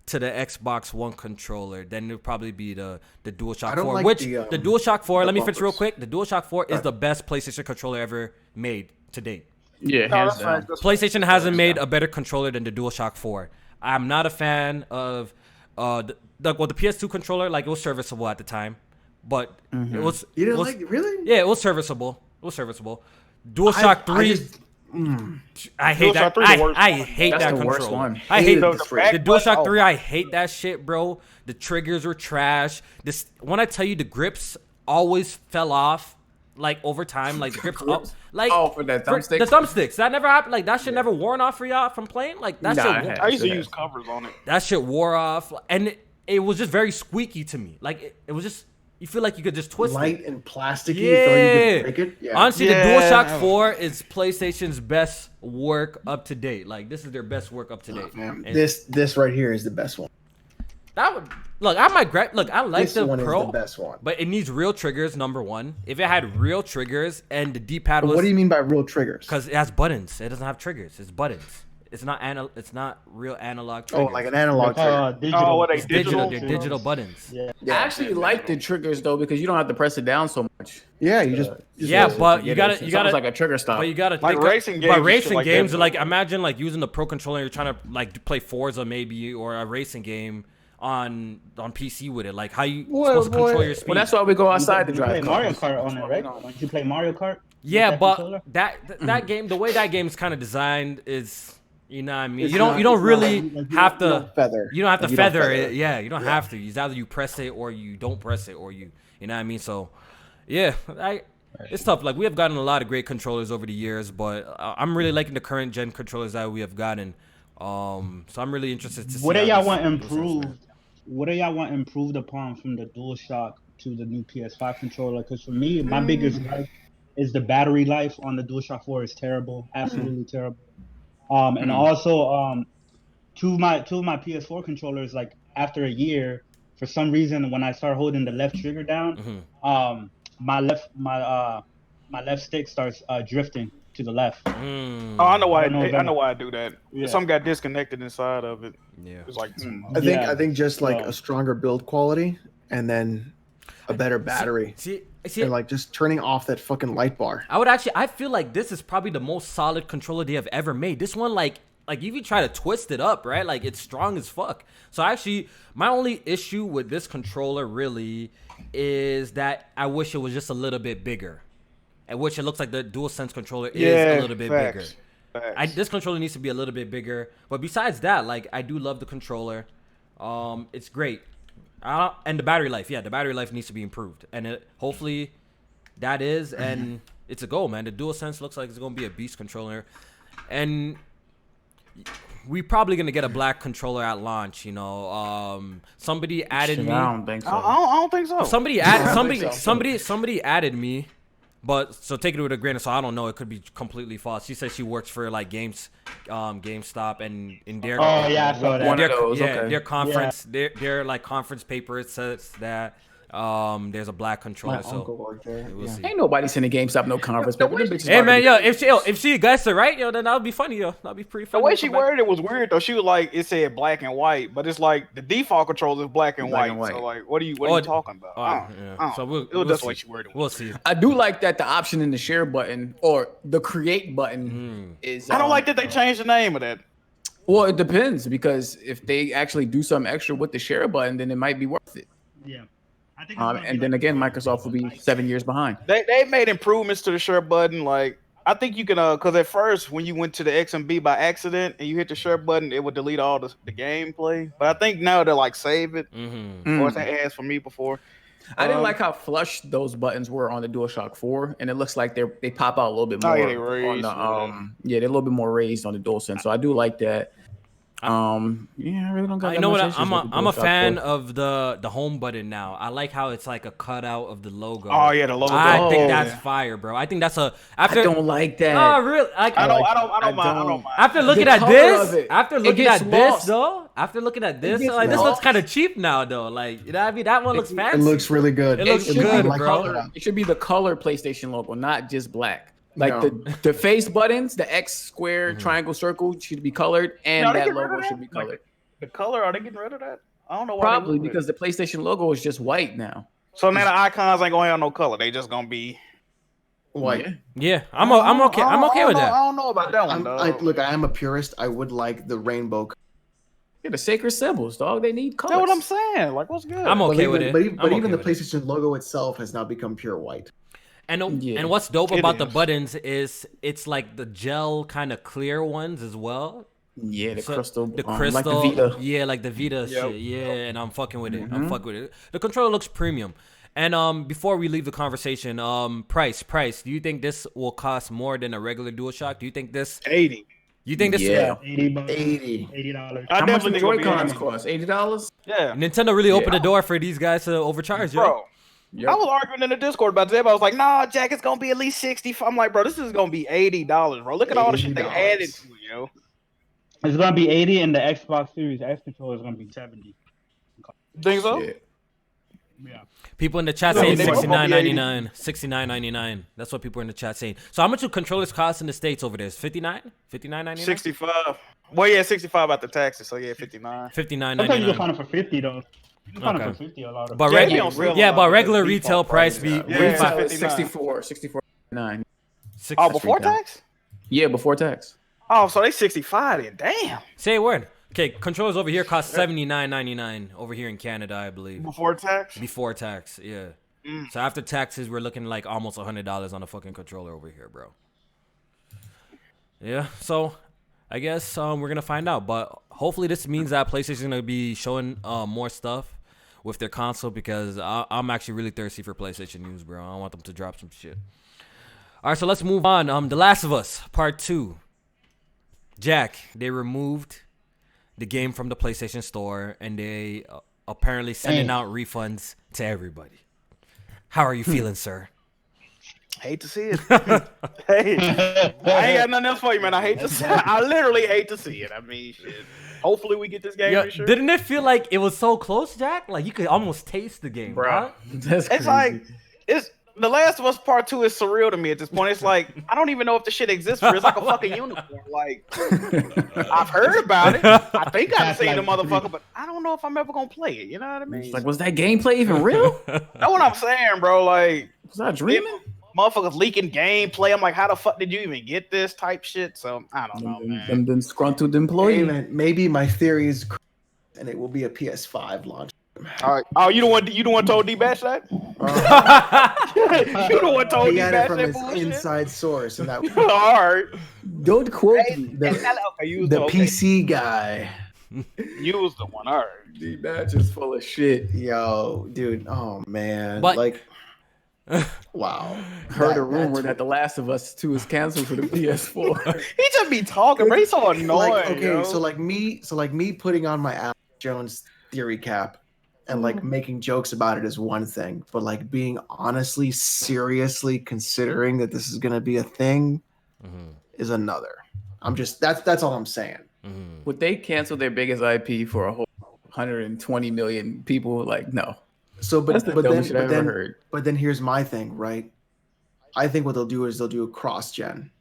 to the Xbox One controller. Then it'll probably be the DualShock 4, like which the DualShock 4, let me finish bumpers. real quick. The DualShock 4 is the best PlayStation controller ever made to date. Yeah, hands down. PlayStation hasn't made a better controller than the DualShock 4. I'm not a fan of the PS2 controller. Like it was serviceable at the time, but it was. You didn't it was, like it, really? Yeah, it was serviceable. DualShock 3. I hate that. DualShock 3 the worst I one. hate That's that the worst controller. one. I hate Hated the the three. DualShock 3. I hate that shit, bro. The triggers were trash. When I tell you the grips always fell off, like over time, like the grips up, like for the thumbsticks. The thumbsticks. That never happened. Like that shit never worn off for y'all from playing. Like that Nah, shit. it has. I used to use covers on it. That shit wore off, and it was just very squeaky to me. Like it was just, you feel like you could just twist Light it. and plasticky. Yeah. You feel like you could break it. Yeah. Honestly, Yeah. the DualShock 4 is PlayStation's best work up to date. Like this is their best work up to date. Man, And this right here is the best one. that would look. I might grab. Look, I like This the one Pro, is the best one. but it needs real triggers. #1, if it had real triggers and the D-pad But was, what do you mean by real triggers? because it has buttons. It doesn't have triggers. It's buttons. It's not It's not real analog triggers. Oh, like an analog trigger. Digital. Oh, what they It's digital. digital? They're digital buttons. Yeah. I actually like the triggers though because you don't have to press it down so much. Yeah, you just Yeah, but you gotta It's almost like a trigger stop. But you gotta Like think racing games But and racing shit like games, that. like imagine like using the Pro controller. You're trying to like play Forza maybe or a racing game on PC with it. Like how you supposed to control your speed? Well, that's why we go outside to You play drive. Mario cars. Kart on it, right? Don't you play Mario Kart? Yeah, that but controller? that game, the way that game is kind of designed is, you know what I mean. It's you don't not- really it's not- have you to don't feather. You don't have to Like, you don't feather feather it. it. Yeah, you don't have to. It's either you press it or you don't press it, or you know what I mean. So, yeah, it's tough. Like we have gotten a lot of great controllers over the years, but I'm really liking the current gen controllers that we have gotten. So I'm really interested to see. What do how y'all this want goes. improved? What do y'all want improved upon from the DualShock to the new PS5 controller? Because for me, my biggest gripe is the battery life on the DualShock 4 is terrible, absolutely terrible. And also, two of my PS4 controllers, like after a year, for some reason, when I start holding the left trigger down, my left stick starts drifting to the left. Mm. Oh, I know why. I don't know I know why I do that. Yeah. Something got disconnected inside of it. Yeah. It's like, I think just like a stronger build quality and then a better battery. See, And like just turning off that fucking light bar. I feel like this is probably the most solid controller they have ever made. This one, like if you try to twist it up, right? Like it's strong as fuck. So actually, my only issue with this controller really is that I wish it was just a little bit bigger. I wish it looks like the Dualsense controller is a little bit bigger. This controller needs to be a little bit bigger. But besides that, like I do love the controller. It's great. And the battery life, the battery life needs to be improved. And hopefully that is, and it's a goal, man. The DualSense looks like it's going to be a beast controller. And we probably going to get a black controller at launch, you know. Somebody added me. I don't think so. I don't think so. Somebody added me But so take it with a grain of salt. I don't know. It could be completely false. She says she works for like GameStop, and in their Oh yeah, I saw that. One of those. their conference, their like conference paper, it says that there's a black controller. My So uncle worked there. we'll see. Ain't nobody sending GameStop no conference paper. Them bitches Hey man, marketing. if she guessed it right, then that would be funny, that'd be pretty The funny. way she worded it was weird though. She was like, it said black and white, but it's like the default controller is black and white. So like, what are you talking about? So it was just the way she worded it. We'll see. I do like that the option in the share button or the create button is. I don't like that they changed the name of that. Well, it depends because if they actually do something extra with the share button, then it might be worth it. Yeah. I think And then again, Microsoft will be 7 years behind. They made improvements to the share button. Like I think you can because at first when you went to the XMB by accident and you hit the share button, it would delete all the gameplay. But I think now they're like save it. Or it's asked for me before. I didn't like how flush those buttons were on the DualShock 4, and it looks like they pop out a little bit more. Yeah, they raised, on the, they're a little bit more raised on the DualSense. So I do like that. I really don't got. You know what? I'm I'm a fan of the home button now. I like how it's like a cutout of the logo. Oh yeah, the logo. I think that's fire, bro. I think that's a. After, I don't like that. Oh really? I don't mind. After looking The at color this, of it, after it looking gets at this lost. though, after looking at this, gets like this looks lost. kind of cheap now though. Like you know what I mean? That one looks fancy. It looks really good. It looks should be good, the like bro. color. It should be the color PlayStation logo, not just black. Like No. the face buttons, the X, square, triangle, circle should be colored, and No, they that get rid of logo that? should be colored. The color, are they getting rid of that? I don't know why. Probably because the PlayStation logo is just white now. So now the icons ain't gonna have no color. They just gonna be White. Yeah, I'm okay. I'm okay with that. I don't know about that one though. Look, I am a purist. I would like the rainbow. Yeah, the sacred symbols, dog. They need colors. That's what I'm saying. Like, what's good? I'm okay with it. But I'm even okay the with it. PlayStation logo itself has now become pure white. And what's dope It about the is. buttons is it's like the gel kind of clear ones as well. Yeah, the So, crystal. the like crystal, the Vita. yeah, like the Vita shit, yeah, and I'm fucking with it. I'm fucking with it. The controller looks premium. And before we leave the conversation, price. Do you think this will cost more than a regular DualShock? Do you think this? 80. You think this? Yeah. $80. $80. $80. I How much definitely do think it'll be Joy-Cons 80. cost? $80? Yeah, Nintendo really opened Yeah. the door for these guys to overcharge, yo. bro. Yep. I was arguing in the Discord about that, but I was like, nah, Jack, it's gonna be at least 60. I'm like, bro, this is gonna be $80, bro. Look at all the shit they $80. added to it, yo. It's gonna be 80, and the Xbox Series X controller is gonna be 70. Think so? Shit. Yeah. People in the chat No, saying they both gonna be $69.99. $69.99. That's what people in the chat saying. So how much do controllers cost in the States over there? Is $59? $59.99? 65. Well, yeah, 65 after taxes, so yeah, 59. Sometimes you can find $59.99. them for 50 though. You can find them Okay. for 50 a lot of. But Yeah, reg- he don't sell a yeah, lot but of regular the retail default price price, be yeah. Yeah. Retail is 59. 64.9. Oh, before tax? Yeah, before tax. Oh, so they 65 then. Damn. Say a word. Okay, controllers over here cost $79.99 over here in Canada, I believe. Before tax? Before tax, yeah. So after taxes, we're looking like almost $100 on a fucking controller over here, bro. Yeah, so I guess we're gonna find out, but hopefully this means that PlayStation's gonna be showing more stuff with their console because I'm actually really thirsty for PlayStation news, bro. I want them to drop some shit. All right, so let's move on. The Last of Us Part 2. Jack, they removed the game from the PlayStation Store, and they apparently sending out refunds to everybody. How are you feeling, sir? Hate to see it. Hey, I ain't got nothing else for you, man. I hate to see it. I literally hate to see it. I mean, shit. Hopefully we get this game Yo, for sure. didn't it feel like it was so close, Jack? Like you could almost taste the game, bro. That's It's like it's The Last of Us Part 2 is surreal to me at this point. It's like I don't even know if the shit exists for. It's like a fucking unicorn. Like I've heard about it. I think I've seen the motherfucker, but I don't know if I'm ever gonna play it. You know what I mean? It's like, was that gameplay even real? That's what I'm saying, bro. Like Was I dreaming? motherfuckers leaking gameplay. I'm like, how the fuck did you even get this type shit? So I don't know, man. Them disgruntled Hey, employee. man, maybe my theory is correct, and it will be a PS5 launch. All right. Oh, you the one told D-Bash that? You the one told He got it D-Bash from that his bullshit? inside source, and that All right. Don't quote me. the PC guy. You was the one. All right. D-Batch is full of shit. Yo, dude. Oh man. But- like, wow. Heard a rumor that The Last of Us 2 is canceled for the PS4. He just be talking, bro. He's so annoying. like, okay, yo. so like me putting on my Alex Jones theory cap and like making jokes about it is one thing, but like being honestly, seriously considering that this is going to be a thing is another. I'm just that's all I'm saying. Would they cancel their biggest IP for a whole 120 million people? Like, no. So, That's the dumbest shit I've ever heard. But then here's my thing, right? I think what they'll do is they'll do a cross gen,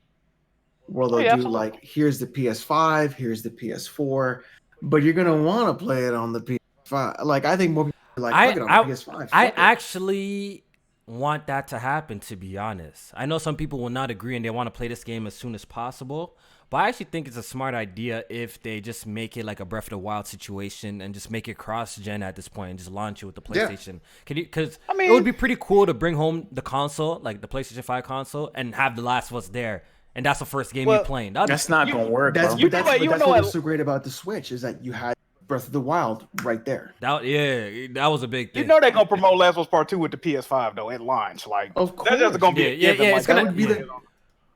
where they'll do absolutely. like, here's the PS5, here's the PS4, but you're gonna want to play it on the PS5. Like, I think more people are like, fuck it on the PS5. I actually want that to happen, to be honest. I know some people will not agree and they want to play this game as soon as possible, but I actually think it's a smart idea if they just make it like a Breath of the Wild situation and just make it cross-gen at this point and just launch it with the PlayStation. Can you? Because it would be pretty cool to bring home the console, like the PlayStation 5 console, and have The Last of Us there. And that's the first game you're playing. That's not going to work, bro. That's what's so great about the Switch is that you had Breath of the Wild right there. That was a big thing. You know they're gonna promote Last of Us Part 2 with the PS5 though at launch. Like, of course, that's just gonna be it's gonna be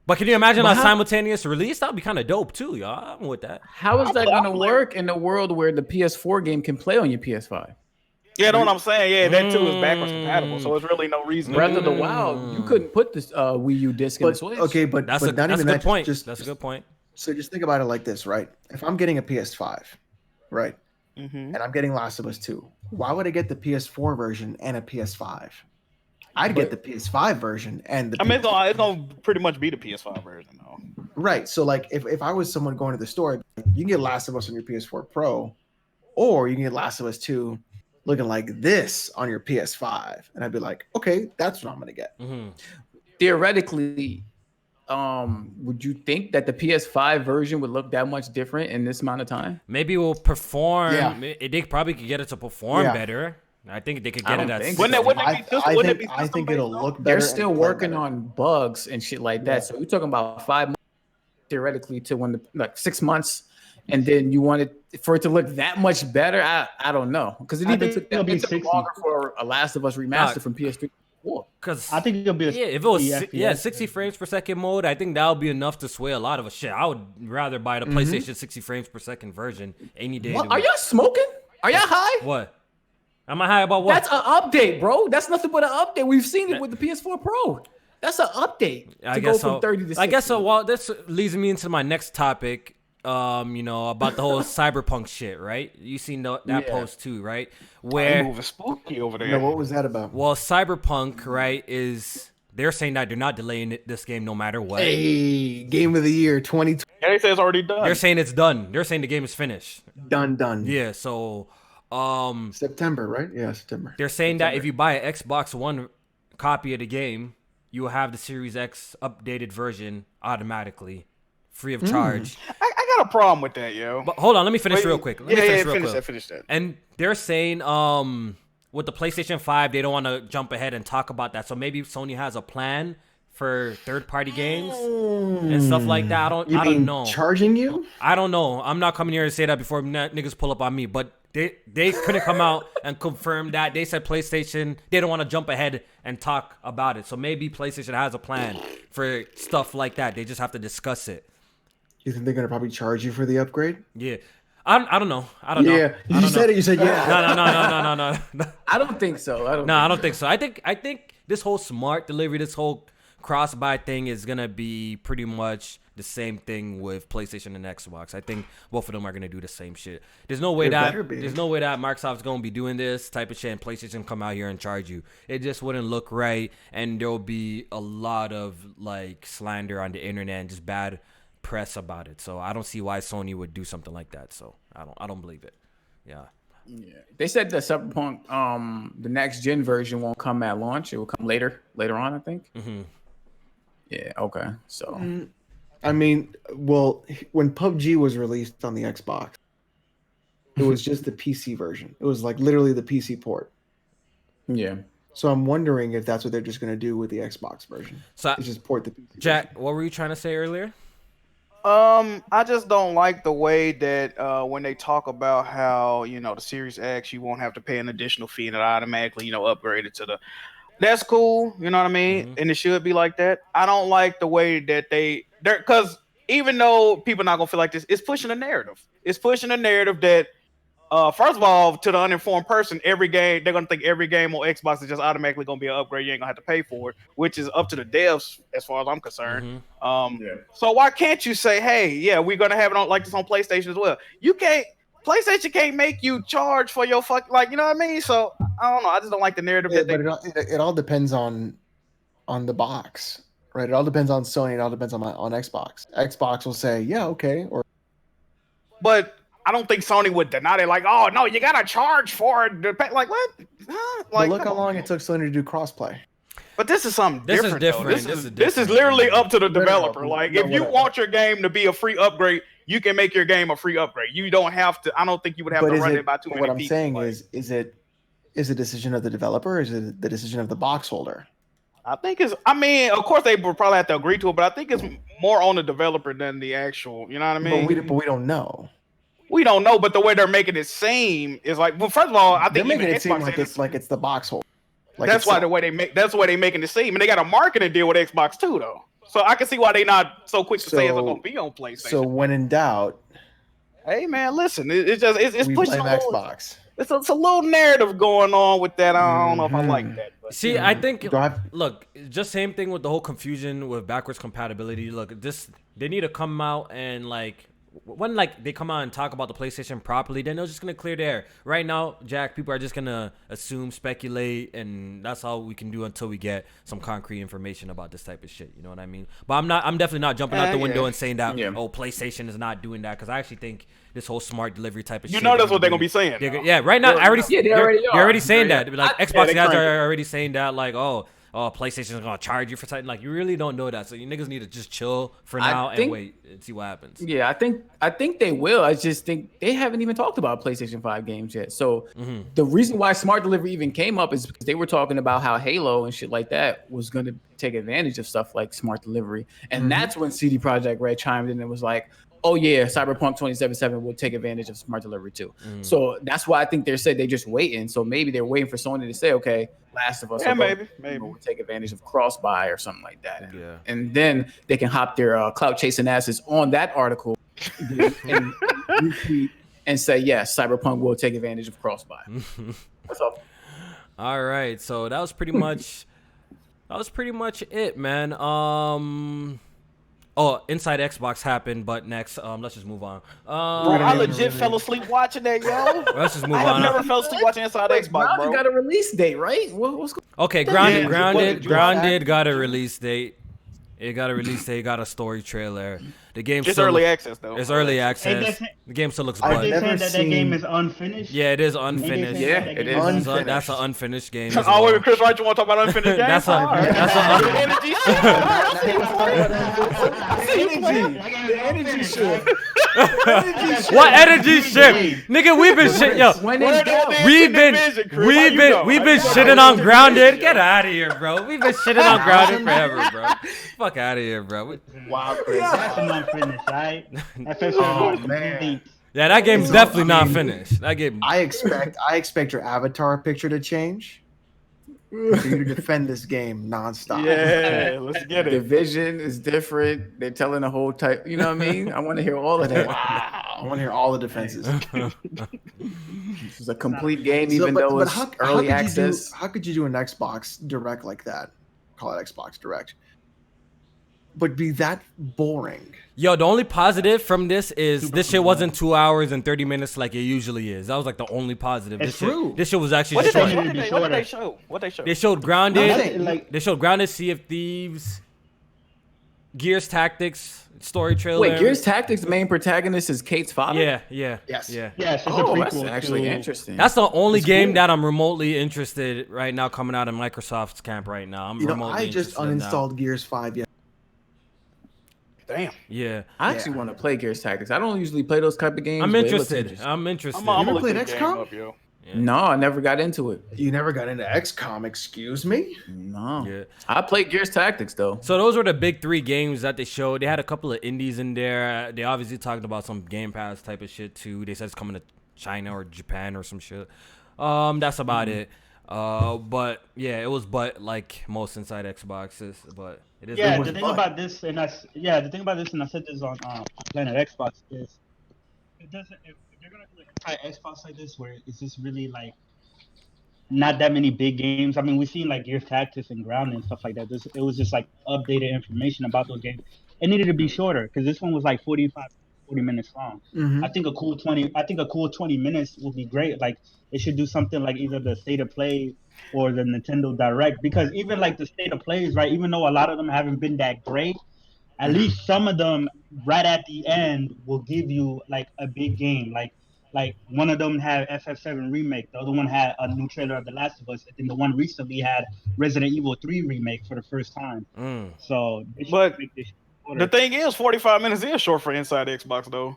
But can you imagine a simultaneous release? That'd be kind of dope too, y'all. I'm with that. How is that gonna work in a world where the PS4 game can play on your PS5? Yeah, that's what I'm saying. Yeah, that too is backwards compatible, so it's really no reason. Breath of the Wild, you couldn't put this Wii U disc in the Switch. Okay, but that's a good point. That's a good point. So just think about it like this, right? If I'm getting a PS5, right, and I'm getting Last of Us 2, why would I get the PS4 version and a PS5? I'd get the PS5 version and the. I mean, it's gonna pretty much be the PS5 version, though. Right. So, like, if I was someone going to the store, you can get Last of Us on your PS4 Pro, or you can get Last of Us 2 looking like this on your PS5, and I'd be like, okay, that's what I'm gonna get. Theoretically, would you think that the PS5 version would look that much different in this amount of time? Maybe it will perform. Yeah. They probably could get it to perform better. I think they could get it at. I think it'll look better. They're still working on bugs and shit like that. So you're talking about 5 months theoretically to when like 6 months, and then you want it for it to look that much better. I don't know, because it even took longer for a Last of Us remaster from PS3. Because I think it'll be if it was 60 frames per second mode, I think that would be enough to sway a lot of a shit. I would rather buy the PlayStation 60 frames per second version any day. Are y'all smoking? Are y'all high? What? Am I high about what? That's an update, bro. That's nothing but an update. We've seen it with the PS4 Pro. That's an update to go from 30 to 60. I guess so. Well, this leads me into my next topic. About the whole cyberpunk shit, right? You seen that post too, right? Where moving spooky over there. No, what was that about? Well, cyberpunk, right, they're saying that they're not delaying this game no matter what. Hey, game of the year 2020. Yeah, they say it's already done. They're saying it's done. They're saying the game is finished. Done. Yeah, so September, right? Yeah, September. They're saying that if you buy an Xbox One copy of the game, you will have the Series X updated version automatically, free of charge. I got a problem with that, yo. But hold on, let me finish real quick. Finish that. And they're saying with the PlayStation 5, they don't want to jump ahead and talk about that. So maybe Sony has a plan for third-party games and stuff like that. I don't know. Charging you? I don't know. I'm not coming here to say that before niggas pull up on me, but they couldn't come out and confirm that. They said PlayStation, they don't want to jump ahead and talk about it. So maybe PlayStation has a plan for stuff like that. They just have to discuss it. You think they're going to probably charge you for the upgrade? Yeah. I don't know. Yeah. You said it. You said yeah. No. I don't think so. I don't think so. I think this whole smart delivery, this whole cross-buy thing is going to be pretty much the same thing with PlayStation and Xbox. I think both of them are going to do the same shit. There's no way that Microsoft's going to be doing this type of shit and PlayStation come out here and charge you. It just wouldn't look right, and there'll be a lot of like slander on the internet and just bad press about it. So I don't see why Sony would do something like that. So I don't believe it. Yeah. They said that Cyberpunk, the next gen version won't come at launch. It will come later on, I think. Yeah. Okay. So. I mean, well, when PUBG was released on the Xbox, it was just the PC version. It was like literally the PC port. Yeah. So I'm wondering if that's what they're just going to do with the Xbox version. So it's just port the PC Jack, version. What were you trying to say earlier? I just don't like the way that when they talk about how, the Series X, you won't have to pay an additional fee and it automatically, upgrade it to the. That's cool, you know what I mean? And it should be like that. I don't like the way that they're because even though people are not gonna feel like this, it's pushing a narrative. It's pushing a narrative that First of all, to the uninformed person, every game they're gonna think every game on Xbox is just automatically gonna be an upgrade. You ain't gonna have to pay for it, which is up to the devs as far as I'm concerned. So why can't you say, hey, yeah, we're gonna have it on like this on PlayStation as well? You can't. PlayStation can't make you charge for your you know what I mean? So I don't know. I just don't like the narrative that it all depends on the box, right? It all depends on Sony. It all depends on Xbox. Xbox will say, yeah, okay, but I don't think Sony would deny it. Like, oh no, you gotta charge for it. Like what? Huh? Like, look how long it took Sony to do crossplay. But this is something different. This is different. literally up to the developer. Like, if you want your game to be a free upgrade, you can make your game a free upgrade. You don't have to. I don't think you would have to run it by too many people. What I'm saying is it a decision of the developer, or is it the decision of the box holder? I think it's. I mean, of course they would probably have to agree to it, but I think it's more on the developer than the actual. You know what I mean? But we don't know. We don't know, but the way they're making it seem is like. Well, first of all, I think they're making it seem like it's the box holder. Like that's why that's the way they making it seem, and they got a marketing deal with Xbox too, though. So I can see why they not so quick to say it's going to be on PlayStation. So when in doubt, hey man, listen, it's pushing Xbox. It's a little narrative going on with that. I don't know if I like that. But. See, I think look, just same thing with the whole confusion with backwards compatibility. Look, they need to come out and when they come out and talk about the PlayStation properly, then they're just gonna clear the air. Right now, Jack, people are just gonna assume, speculate, and that's all we can do until we get some concrete information about this type of shit. You know what I mean? But I'm definitely not jumping out the window and saying that PlayStation is not doing that, because I actually think this whole smart delivery type of shit. You know that's what they're gonna be saying. Right now, you're already saying that. Like Xbox guys are already saying that, like, oh, PlayStation is gonna charge you for something. Like, you really don't know that, so you niggas need to just chill for now and wait and see what happens. Yeah, I think they will. I just think they haven't even talked about PlayStation 5 games yet. So the reason why smart delivery even came up is because they were talking about how Halo and shit like that was gonna take advantage of stuff like smart delivery, and that's when CD Projekt Red chimed in and was like, oh yeah, Cyberpunk 2077 will take advantage of smart delivery too. So that's why I think they just waiting. So maybe they're waiting for Sony to say, okay, Last of Us, maybe we'll take advantage of cross-buy or something like that. And then they can hop their clout chasing asses on that article and retweet and say, yes, Cyberpunk will take advantage of cross-buy. That's all. All right, so that was pretty much it, man. Oh, Inside Xbox happened, but next, let's just move on. Bro, I legit fell asleep watching that, yo. Let's just move on. I never fell asleep watching Inside Xbox, bro. Got a release date, right? What's going on? Okay, Grounded got a release date. It got a release date. It got a story trailer. The game it's early access though. It's early access. The game still looks good. Are they saying that game is unfinished? Yeah, it is unfinished. Yeah, it is. That's an unfinished game. Oh, wait, Chris Wright, you want to talk about unfinished games? That's the energy shift. What energy shift? Nigga, we've been shit. Yo, we've been shitting on Grounded. Get out of here, bro. We've been shitting on Grounded forever, bro. Fuck out of here, bro. Wow, Chris. That's not finished, right? Oh man. Yeah, that game's definitely not finished. That game. I expect your avatar picture to change for you to defend this game nonstop. Yeah, let's get it. The vision is different. They're telling the whole type. You know what I mean? I want to hear all of that. Wow. I want to hear all the defenses. This is a complete game, even though it's early access. How could you do an Xbox Direct like that? Call it Xbox Direct. But be that boring. Yo, the only positive from this is this shit wasn't 2 hours and 30 minutes like it usually is. That was like the only positive. This shit was actually what did they show? They showed Grounded. They showed Grounded, Sea of Thieves, Gears Tactics, story trailer. Wait, Gears Tactics, the main protagonist is Kate's father? Yeah. Yes. Yes, it's a prequel. That's actually interesting. That's the only game that I'm remotely interested right now coming out of Microsoft's camp right now. I just uninstalled Gears 5 yet. Damn. Yeah. I actually want to play Gears Tactics. I don't usually play those type of games. I'm interested. You ever played XCOM? Yeah. No, I never got into it. You never got into XCOM, excuse me? No. Yeah. I played Gears Tactics though. So those were the big three games that they showed. They had a couple of indies in there. They obviously talked about some Game Pass type of shit too. They said it's coming to China or Japan or some shit. That's about it. But yeah, it was like most Inside Xboxes, but it is. Yeah, the thing about this, and I said this on Planet Xbox is it they're gonna do an Xbox like this, where it's just really like not that many big games. I mean, we've seen like Gears Tactics and Ground and stuff like that. It was just like updated information about those games. It needed to be shorter because this one was like 40 minutes long. Mhm. I think a cool 20 minutes would be great. Like it should do something like either the State of Play or the Nintendo Direct, because even like the State of Plays, right? Even though a lot of them haven't been that great, at least some of them right at the end will give you like a big game. Like one of them had FF7 remake, the other one had a new trailer of The Last of Us, and then the one recently had Resident Evil 3 remake for the first time. So they should But make this the thing is, 45 minutes is short for Inside Xbox, though.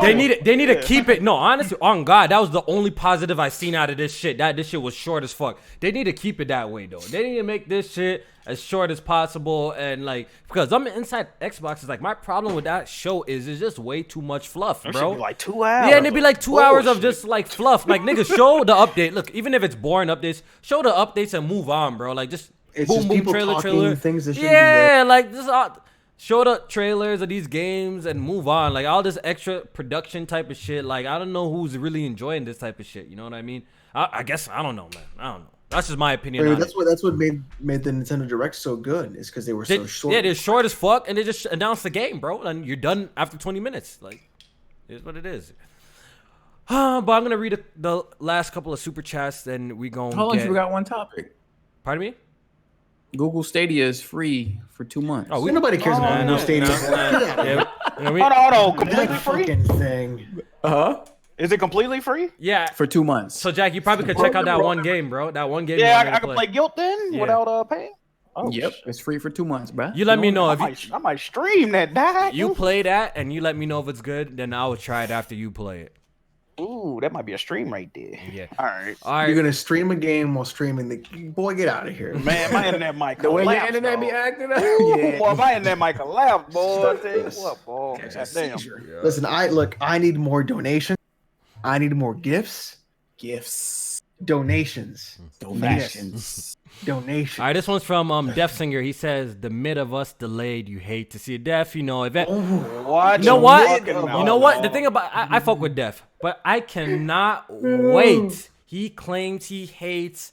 They need to keep it. No, honestly, on God, that was the only positive I seen out of this shit. That this shit was short as fuck. They need to keep it that way though. They need to make this shit as short as possible, and like, because I'm Inside Xbox, is like, my problem with that show is it's just way too much fluff, That bro. should be like 2 hours. Yeah, and it'd be like 2 hours of just like fluff. Like, nigga, show the update. Look, even if it's boring updates, show the updates and move on, bro. Like, just It's boom, just boom, people trailer, talking trailer. things that shouldn't be there. Yeah, like just show the trailers of these games and move on. Like, all this extra production type of shit. Like, I don't know who's really enjoying this type of shit. You know what I mean? I guess I don't know, man. I don't know. That's just my opinion. Wait, on that's it. what made the Nintendo Direct so good, is because they were so short. Yeah, they're short as fuck, and they just announced the game, bro, and you're done after 20 minutes. Like, it's what it is. But I'm gonna read the last couple of super chats, and we gonna Hold on, get. you forgot one topic. Pardon me? Google Stadia is free for 2 months. Oh, Nobody cares about Google Stadia. Hold on, completely That free? fucking thing. Is it completely free? Yeah. For 2 months. So, Jack, you probably could check out that one game, bro. That one game. Yeah, I can play Guilt then Yeah. without paying. Oh, Yep, it's free for 2 months, bro. You let me know I if might, I might stream that. you play that, and you let me know if it's good. Then I will try it after you play it. Ooh, that might be a stream right there. Yeah. All right. All right. You're gonna stream a game while streaming the boy. Get out of here, Man, my internet might The way your collapse. internet be dog. acting up. Ooh, boy, my internet might collapse, boy. I tell you this. what, boy. Catch a Goddamn. seizure. Listen, I need more donations. I need more gifts. Gifts. Donations. Donations. Donations. All right, this one's from Def Singer. He says, "The mid of us delayed. You hate to see it." Def, you know, Watch you know what? fucking You mouth, know what? dog. The thing about I fuck with Def, but I cannot wait. He claims he hates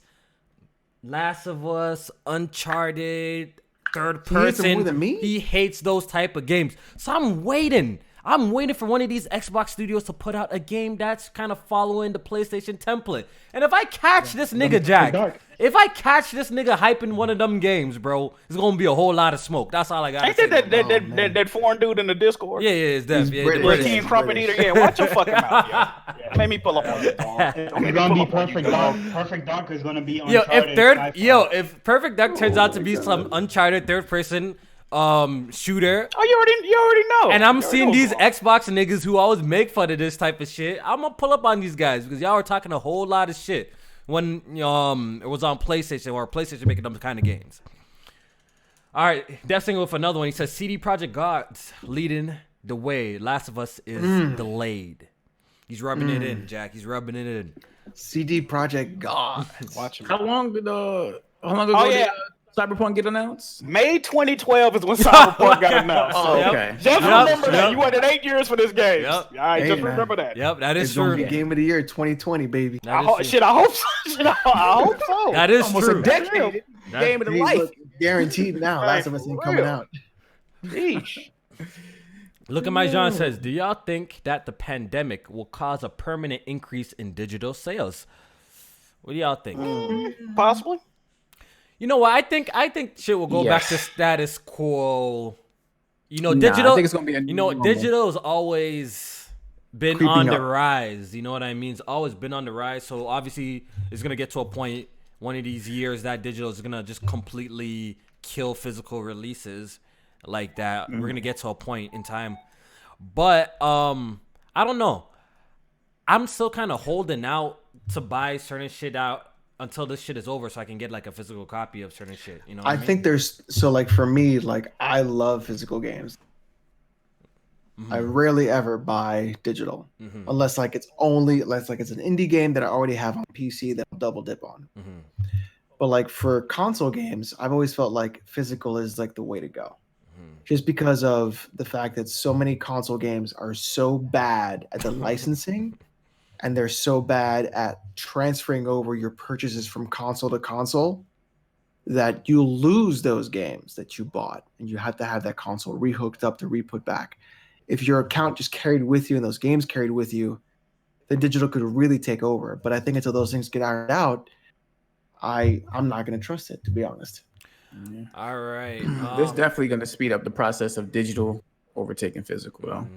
Last of Us, Uncharted, third He hates them person. more than me? He hates those type of games. So I'm waiting. I'm waiting for one of these Xbox studios to put out a game that's kind of following the PlayStation template. And if I catch this nigga, Jack, if I catch this nigga hyping one of them games, bro, it's gonna be a whole lot of smoke. That's all I got. Ain't that foreign dude in the Discord? Yeah, it's Def. Yeah, British. the British. King Crumpet Eater. Yeah, watch your fucking mouth, yo. Made me pull up on it, dog. It's gonna be Perfect Dark. Perfect Dark is gonna be Uncharted. If Perfect Dark turns out to be some Uncharted third person shooter, Oh, you already know. and I'm You already seeing know these what's Xbox niggas who always make fun of this type of shit, I'm gonna pull up on these guys because y'all are talking a whole lot of shit when it was on PlayStation or PlayStation making them kind of games. All right, Def Singer with another one. He says CD Projekt God's leading the way. Last of Us is delayed. He's rubbing it in, Jack. He's rubbing it in. CD Projekt God. Watch him. How long ago Oh, did yeah. Cyberpunk get announced? May 2012 is when Cyberpunk got announced. Oh, So okay. just remember that. You waited 8 years for this game. Yep. All right, Hey, just man. remember that. Yep, that is It's gonna true. be Game of the Year 2020, baby. That is true. Shit, I hope so. Shit, I hope so. That is Almost true. a decade. That- Game of the Hey, life. look, guaranteed now. Right, Last of Us ain't for coming real. out. Sheesh. Look at my John says, do y'all think that the pandemic will cause a permanent increase in digital sales? What do y'all think? Possibly. You know what? I think shit will go back to Yes. status quo. You know, Nah, digital. I think it's gonna be a you know, normal. digital has always been Creeping on the up. rise. You know what I mean? It's always been on the rise. So obviously, it's gonna get to a point one of these years that digital is gonna just completely kill physical releases like that. We're gonna get to a point in time, but I don't know. I'm still kind of holding out to buy certain shit out until this shit is over, so I can get like a physical copy of certain shit. You know, what I mean? think there's like for me, like I love physical games. I rarely ever buy digital unless like it's an indie game that I already have on PC that I'll double dip on. But like for console games, I've always felt like physical is like the way to go. just because of the fact that so many console games are so bad at the licensing and they're so bad at transferring over your purchases from console to console that you lose those games that you bought and you have to have that console rehooked up to re-put back. If your account just carried with you and those games carried with you, the digital could really take over. But I think until those things get ironed out, I'm not going to trust it, to be honest. Yeah. All right. This definitely going to speed up the process of digital overtaking physical, though.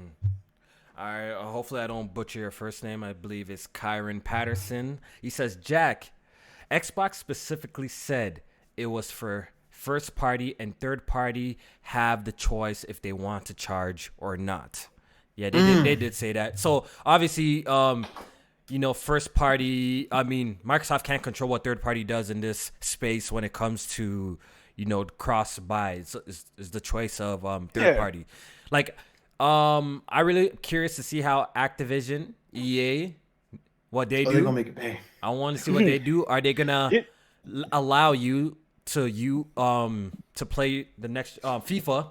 All right. Hopefully, I don't butcher your first name. I believe it's Kyron Patterson. He says, Jack, Xbox specifically said it was for first party and third party have the choice if they want to charge or not. Yeah, they did say that. So obviously, first party, I mean, Microsoft can't control what third party does in this space when it comes to, cross buys is the choice of third party. Like, I really curious to see how Activision, EA, what they do. They're gonna make it pay. I want to see what they do. Are they gonna allow you to play the next FIFA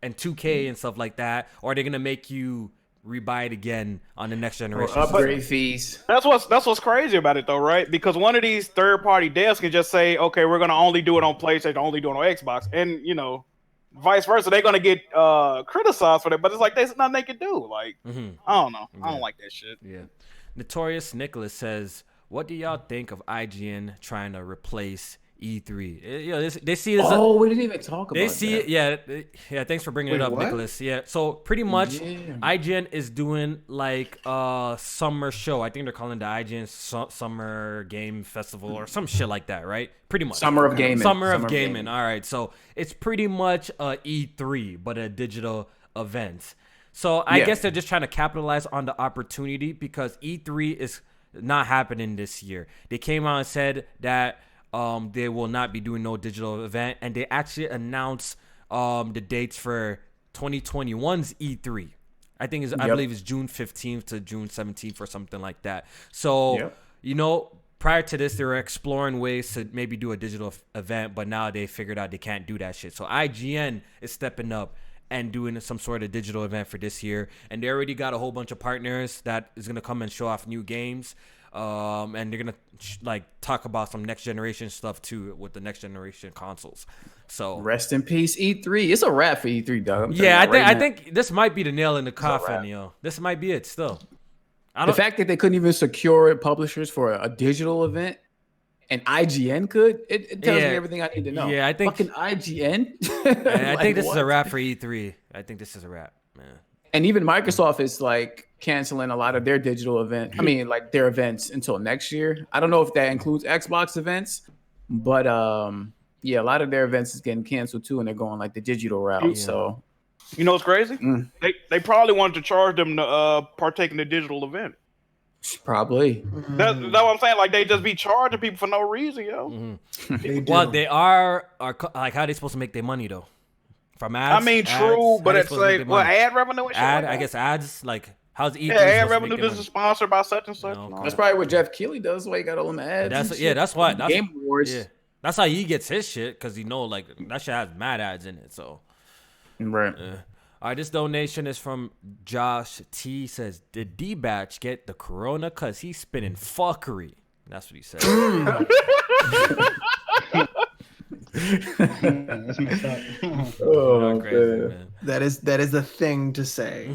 and 2K and stuff like that, or are they gonna make you rebuy it again on the next generation? Upgrade fees. That's what's crazy about it though, right? Because one of these third-party devs can just say, okay, we're gonna only do it on PlayStation, only do it on Xbox, and vice versa. They're gonna get criticized for that, but it's like there's nothing they can do. Like, I don't know. I don't like that shit. Yeah. Notorious Nicholas says, "What do y'all think of IGN trying to replace E3? They see it as we didn't even talk about. They see it. Yeah. Thanks for bringing it up, what? Nicholas. Yeah. So pretty much, IGN is doing like a summer show. I think they're calling the IGN Summer Game Festival or some shit like that, right? Pretty much. Summer of Gaming. Summer of Gaming. All right. So it's pretty much a E3, but a digital event. So I guess they're just trying to capitalize on the opportunity because E3 is not happening this year. They came out and said that they will not be doing no digital event, and they actually announced the dates for 2021's E3. I believe it's June 15th to June 17th or something like that. So, prior to this, they were exploring ways to maybe do a digital event, but now they figured out they can't do that shit. So IGN is stepping up and doing some sort of digital event for this year, and they already got a whole bunch of partners that is going to come and show off new games. And they're gonna talk about some next generation stuff too with the next generation consoles. So rest in peace, E3. It's a wrap for E3, dog. I think this might be the nail in the coffin, yo. This might be it. Still, the fact that they couldn't even secure publishers for a digital event, and IGN could, it tells me everything I need to know. Yeah, I think fucking IGN. I think this is a wrap for E3. I think this is a wrap, man. And even Microsoft is canceling a lot of their digital events. I mean, their events until next year. I don't know if that includes Xbox events, but a lot of their events is getting canceled too, and they're going the digital route. Yeah. So, what's crazy? They probably wanted to charge them to partake in the digital event. Probably. That's what I'm saying. Like they just be charging people for no reason, yo. Well, they are how are they supposed to make their money though? From ads? I mean, true, but it's ad revenue and shit. I guess ads how's E3? Ad revenue. This is sponsored by such and such. No. That's probably what Jeff Keighley does. Why he got all them ads. That's why. Game Awards. Yeah, that's how he gets his shit because that shit has mad ads in it. So, right. All right, this donation is from Josh T. Says, did D-Batch get the corona because he's spinning fuckery? That's what he said. That's messed up. Crazy, man. That is the thing to say.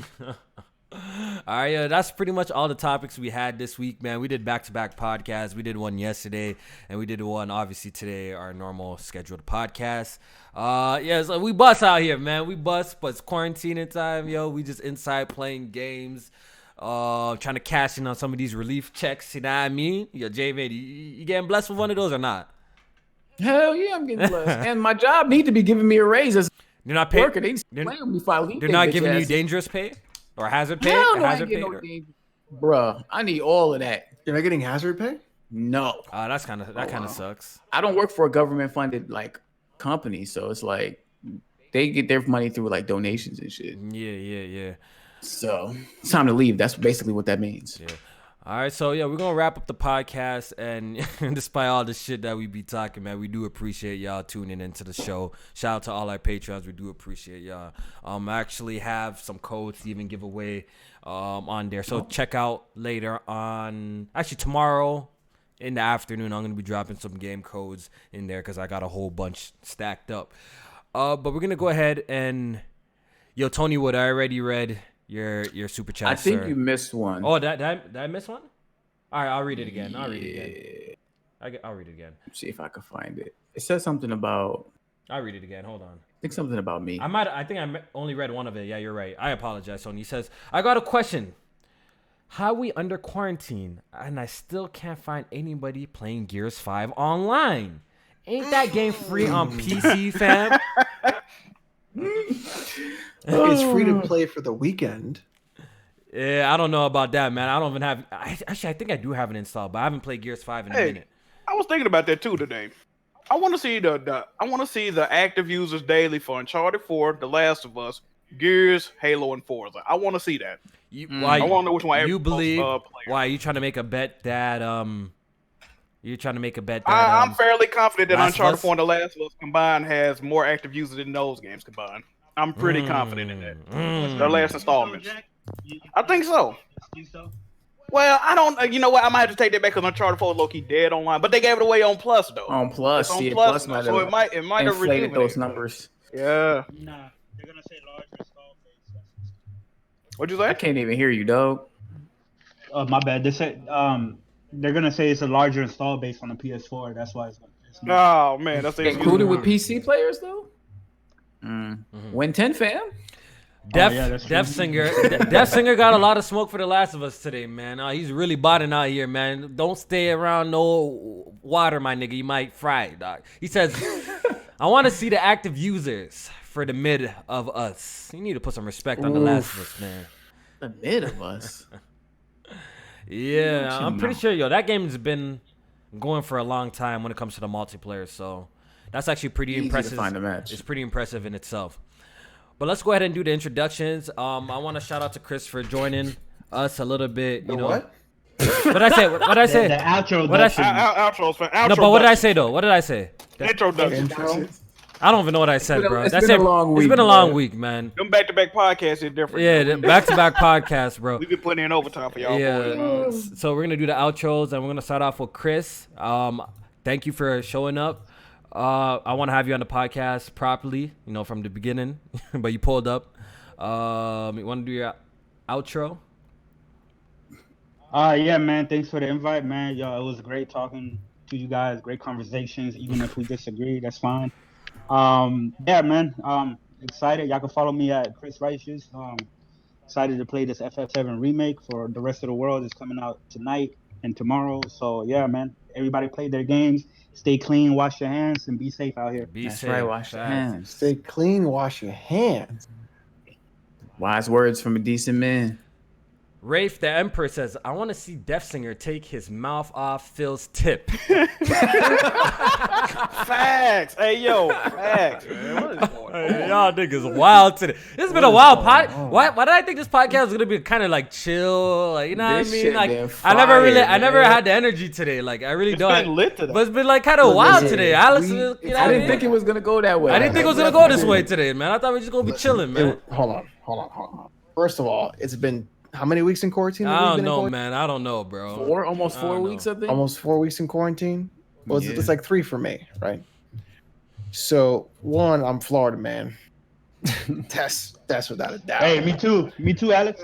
All right, that's pretty much all the topics we had this week, man. We did back-to-back podcasts. We did one yesterday, and we did one, obviously, today, our normal scheduled podcast. So we bust out here, man. We bust, but it's quarantining time, yo. We just inside playing games, trying to cash in on some of these relief checks, you know what I mean? Yo, J-Man, you getting blessed with one of those or not? Hell yeah, I'm getting blessed. And my job need to be giving me a raise as they're not paying. They're not giving you dangerous pay or hazard pay. Hell no, I ain't getting no bruh, I need all of that. You're not getting hazard pay? No. That kind of sucks. I don't work for a government funded company, so it's they get their money through donations and shit. Yeah. So it's time to leave. That's basically what that means. Yeah. All right, so yeah, we're gonna wrap up the podcast, and despite all the shit that we be talking, man, we do appreciate y'all tuning into the show. Shout out to all our patrons, we do appreciate y'all. I actually have some codes to even give away on there, so check out later on. Actually, tomorrow in the afternoon, I'm gonna be dropping some game codes in there because I got a whole bunch stacked up. But we're gonna go ahead and Tony Wood, I already read your super chat. I think sir. you missed one. Oh, did I miss one? All right, I'll read it again. I'll read it again. Let's see if I can find it. It says something about. I'll read it again. Hold on. I think something about me. I think I only read one of it. Yeah, you're right. I apologize, Sony. He says, I got a question. How we under quarantine and I still can't find anybody playing Gears 5 online? Ain't that game free on PC, fam? It's free to play for the weekend. Yeah, I don't know about that, man. I don't even have. Actually, I think I do have it installed, but I haven't played Gears 5 in a minute. I was thinking about that too today. I want to see the active users daily for Uncharted 4, The Last of Us, Gears, Halo, and Forza. I want to see that. I want to know which one you believe. Why are you trying to make a bet that I'm fairly confident that Last Uncharted 4 and The Last of Us combined has more active users than those games combined. I'm pretty confident in that. The last installments. I think so. Well, I don't. You know what? I might have to take that back because Uncharted 4 is low-key dead online, but they gave it away on Plus though. On Plus, it's on Plus now, so it might have inflated those numbers. Yeah. Nah, they're gonna say larger install base. What'd you say? I can't even hear you, dog. My bad. They said they're gonna say it's a larger install base on the PS4. That's why it's Oh man, that's included with PC players though. Win 10, fam. Def Singer got a lot of smoke for The Last of Us today, man. He's really botting out here, man. Don't stay around no water, my nigga. You might fry, dog. He says, I want to see the active users for the mid of us. You need to put some respect on The Last of Us, man. The mid of us. Yeah, I'm pretty sure, that game's been going for a long time when it comes to the multiplayer, so that's actually pretty impressive. To find a match. It's pretty impressive in itself. But let's go ahead and do the introductions. I want to shout out to Chris for joining us a little bit. What? What I say? What I say? The outro. What I say? Outro. No, but what did I say though? What did I say? Introduction. I don't even know what I said, bro. It's been a long week. It's been a long week, man. Them back-to-back podcasts is different. Yeah, back-to-back podcasts, bro. We've been putting in overtime for y'all. Yeah. Boys. So we're gonna do the outros, and we're gonna start off with Chris. Thank you for showing up. I want to have you on the podcast properly, from the beginning, but you pulled up. You want to do your outro? Yeah, man. Thanks for the invite, man. Yo, it was great talking to you guys. Great conversations. Even if we disagree, that's fine. Yeah, man. Excited. Y'all can follow me at Chris Righteous. Excited to play this FF7 remake for the rest of the world. It's coming out tonight and tomorrow. So yeah, man. Everybody play their games. Stay clean, wash your hands, and be safe out here. That's right, wash your hands. Stay clean, wash your hands. Wise words from a decent man. Rafe the Emperor says, I want to see Def Singer take his mouth off Phil's tip. Facts. Hey, yo. Facts, man. What is going on? Y'all niggas wild today. This has been a wild pod. Why did I think this podcast was going to be kind of like chill? Like, you know what I mean? Like, I never had the energy today. Like, I really don't. It's been lit today. But it's been like kind of wild today. Alex, I didn't think it was going to go that way. I didn't think it was going to go this way today, man. I thought we were just going to be chilling, man. Hold on. First of all, it's been how many weeks in quarantine? I don't know, man. I don't know, bro. Almost 4 weeks, I think. Almost 4 weeks in quarantine. Well, it's like 3 for me, right? So, one, I'm Florida man. That's without a doubt. Hey, me too, Alex.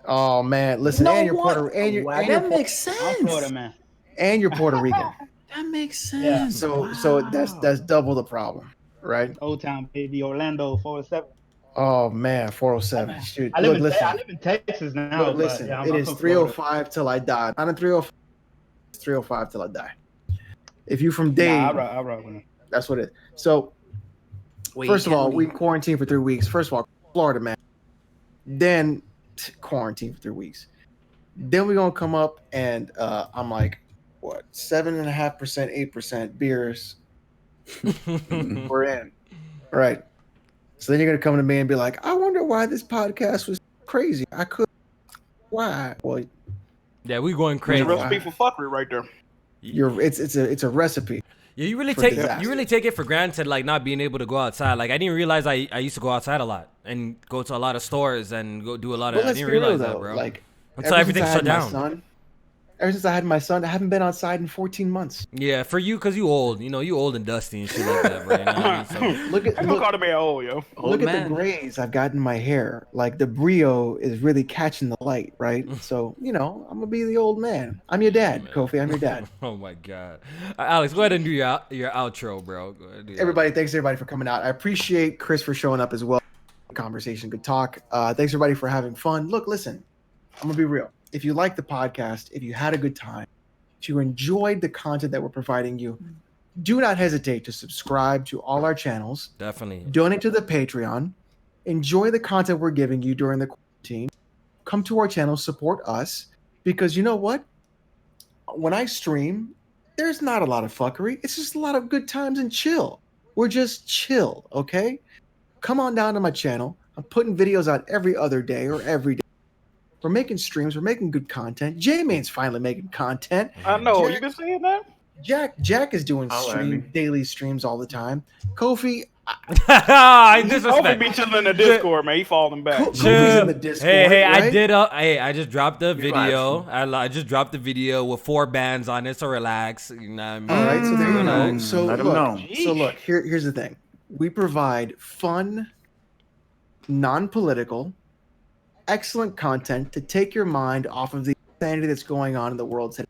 Oh man, listen, and you're Puerto Rican. That makes sense. I'm Florida man. And you're Puerto Rican. That makes sense. Yeah. So that's double the problem, right? Old Town, baby, Orlando, 407. Oh man, 407. Shoot. I live in Texas now. Look, listen, it is 305 till I die. I'm in 305. It's 305 till I die. If you from Dade, I rock with him. That's what it is. So, first of all, we quarantined for 3 weeks. First of all, Florida man. Then quarantine for 3 weeks. Then we're gonna come up and I'm like, what, 7.5%, 8% beers. We're in. Right. So then you're gonna come to me and be like, I wonder why this podcast was crazy. Why? Well, Yeah, we going It's crazy. a recipe for fuckery right there. It's a recipe. Yeah, you really for take disaster. it for granted, like not being able to go outside. Like I didn't realize I used to go outside a lot and go to a lot of stores and go do a lot of. But I let's didn't be real realize that, though. bro. Like Until ever since everything I shut had my down. son, ever since I had my son, I haven't been outside in 14 months. Yeah, for you, cause you old. You know, you old and dusty and shit like that, bro. You know what I mean? So, Look at I gonna call the man old, yo. look at the grays I've got in my hair. Like the brio is really catching the light, right? So I'm gonna be the old man. I'm your dad, Kofi. I'm your dad. oh my god, Alex, go ahead and do your outro, bro. Go ahead and do your Everybody, thanks everybody for coming out. I appreciate Chris for showing up as well. Conversation, good talk. Thanks everybody for having fun. Look, listen, I'm gonna be real. If you like the podcast, if you had a good time, if you enjoyed the content that we're providing you, do not hesitate to subscribe to all our channels. Definitely. Donate to the Patreon. Enjoy the content we're giving you during the quarantine. Come to our channel, support us, because you know what? When I stream, there's not a lot of fuckery. It's just a lot of good times and chill. We're just chill, okay? Come on down to my channel. I'm putting videos out every other day or every day. We're making streams. We're making good content. J-Man's finally making content. I know. You been saying that? Jack is doing I'll daily streams all the time. Kofi, I Kofi disrespect. be chilling in the Discord, man. He falling back. Kofi's in the Discord. Hey, right? I just dropped the video. I just dropped the video with 4 bands on it, so relax. You know what I mean? All right, so there you go. Relax. So Let 'em know. look, here's the thing. We provide fun, non-political, excellent content to take your mind off of the insanity that's going on in the world today.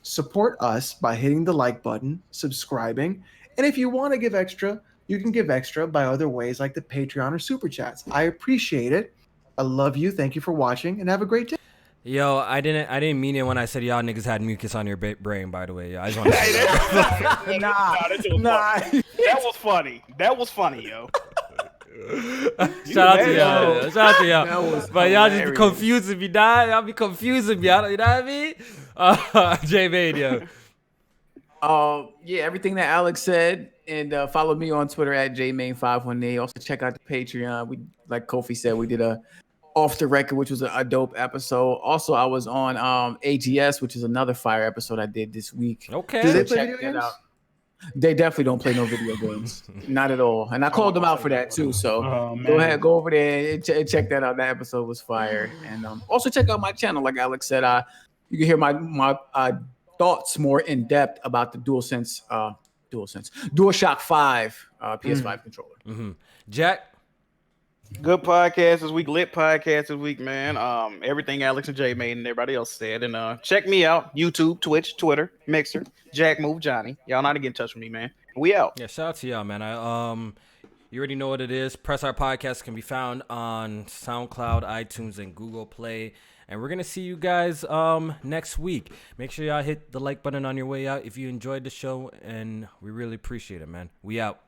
Support us by hitting the like button, subscribing, and if you want to give extra, you can give extra by other ways like the Patreon or Super Chats. I appreciate it. I love you. Thank you for watching, and have a great day. Yo, I didn't mean it when I said y'all niggas had mucus on your brain. By the way, I just want to say that. That was funny. That was funny, yo. Shout out to y'all. Shout out to y'all. That was But y'all just be hilarious. confusing me, dog. Y'all be confusing me. You know what I mean? J-Made, yo. Yeah, everything that Alex said, and follow me on Twitter at jmain518. Also check out the Patreon. We, like Kofi said, we did a off the record, which was a dope episode. Also, I was on AGS, which is another fire episode I did this week. Okay. Do they So play check video that games? out. They definitely don't play no video games, not at all. And I called them out for that too. So Oh, go man. ahead, go over there and check that out. That episode was fire. And also check out my channel, like Alex said. You can hear my thoughts more in depth about the DualShock 5 PS5 controller. Mm-hmm. Jack. Good podcast this week, lit podcast this week, man. Everything Alex and Jay made and everybody else said. And check me out. YouTube, Twitch, Twitter, Mixer, Jack Move Johnny. Y'all know how to get in touch with me, man. We out. Yeah, shout out to y'all, man. You already know what it is. Press Our Podcast can be found on SoundCloud, iTunes, and Google Play. And we're gonna see you guys next week. Make sure y'all hit the like button on your way out if you enjoyed the show, and we really appreciate it, man. We out.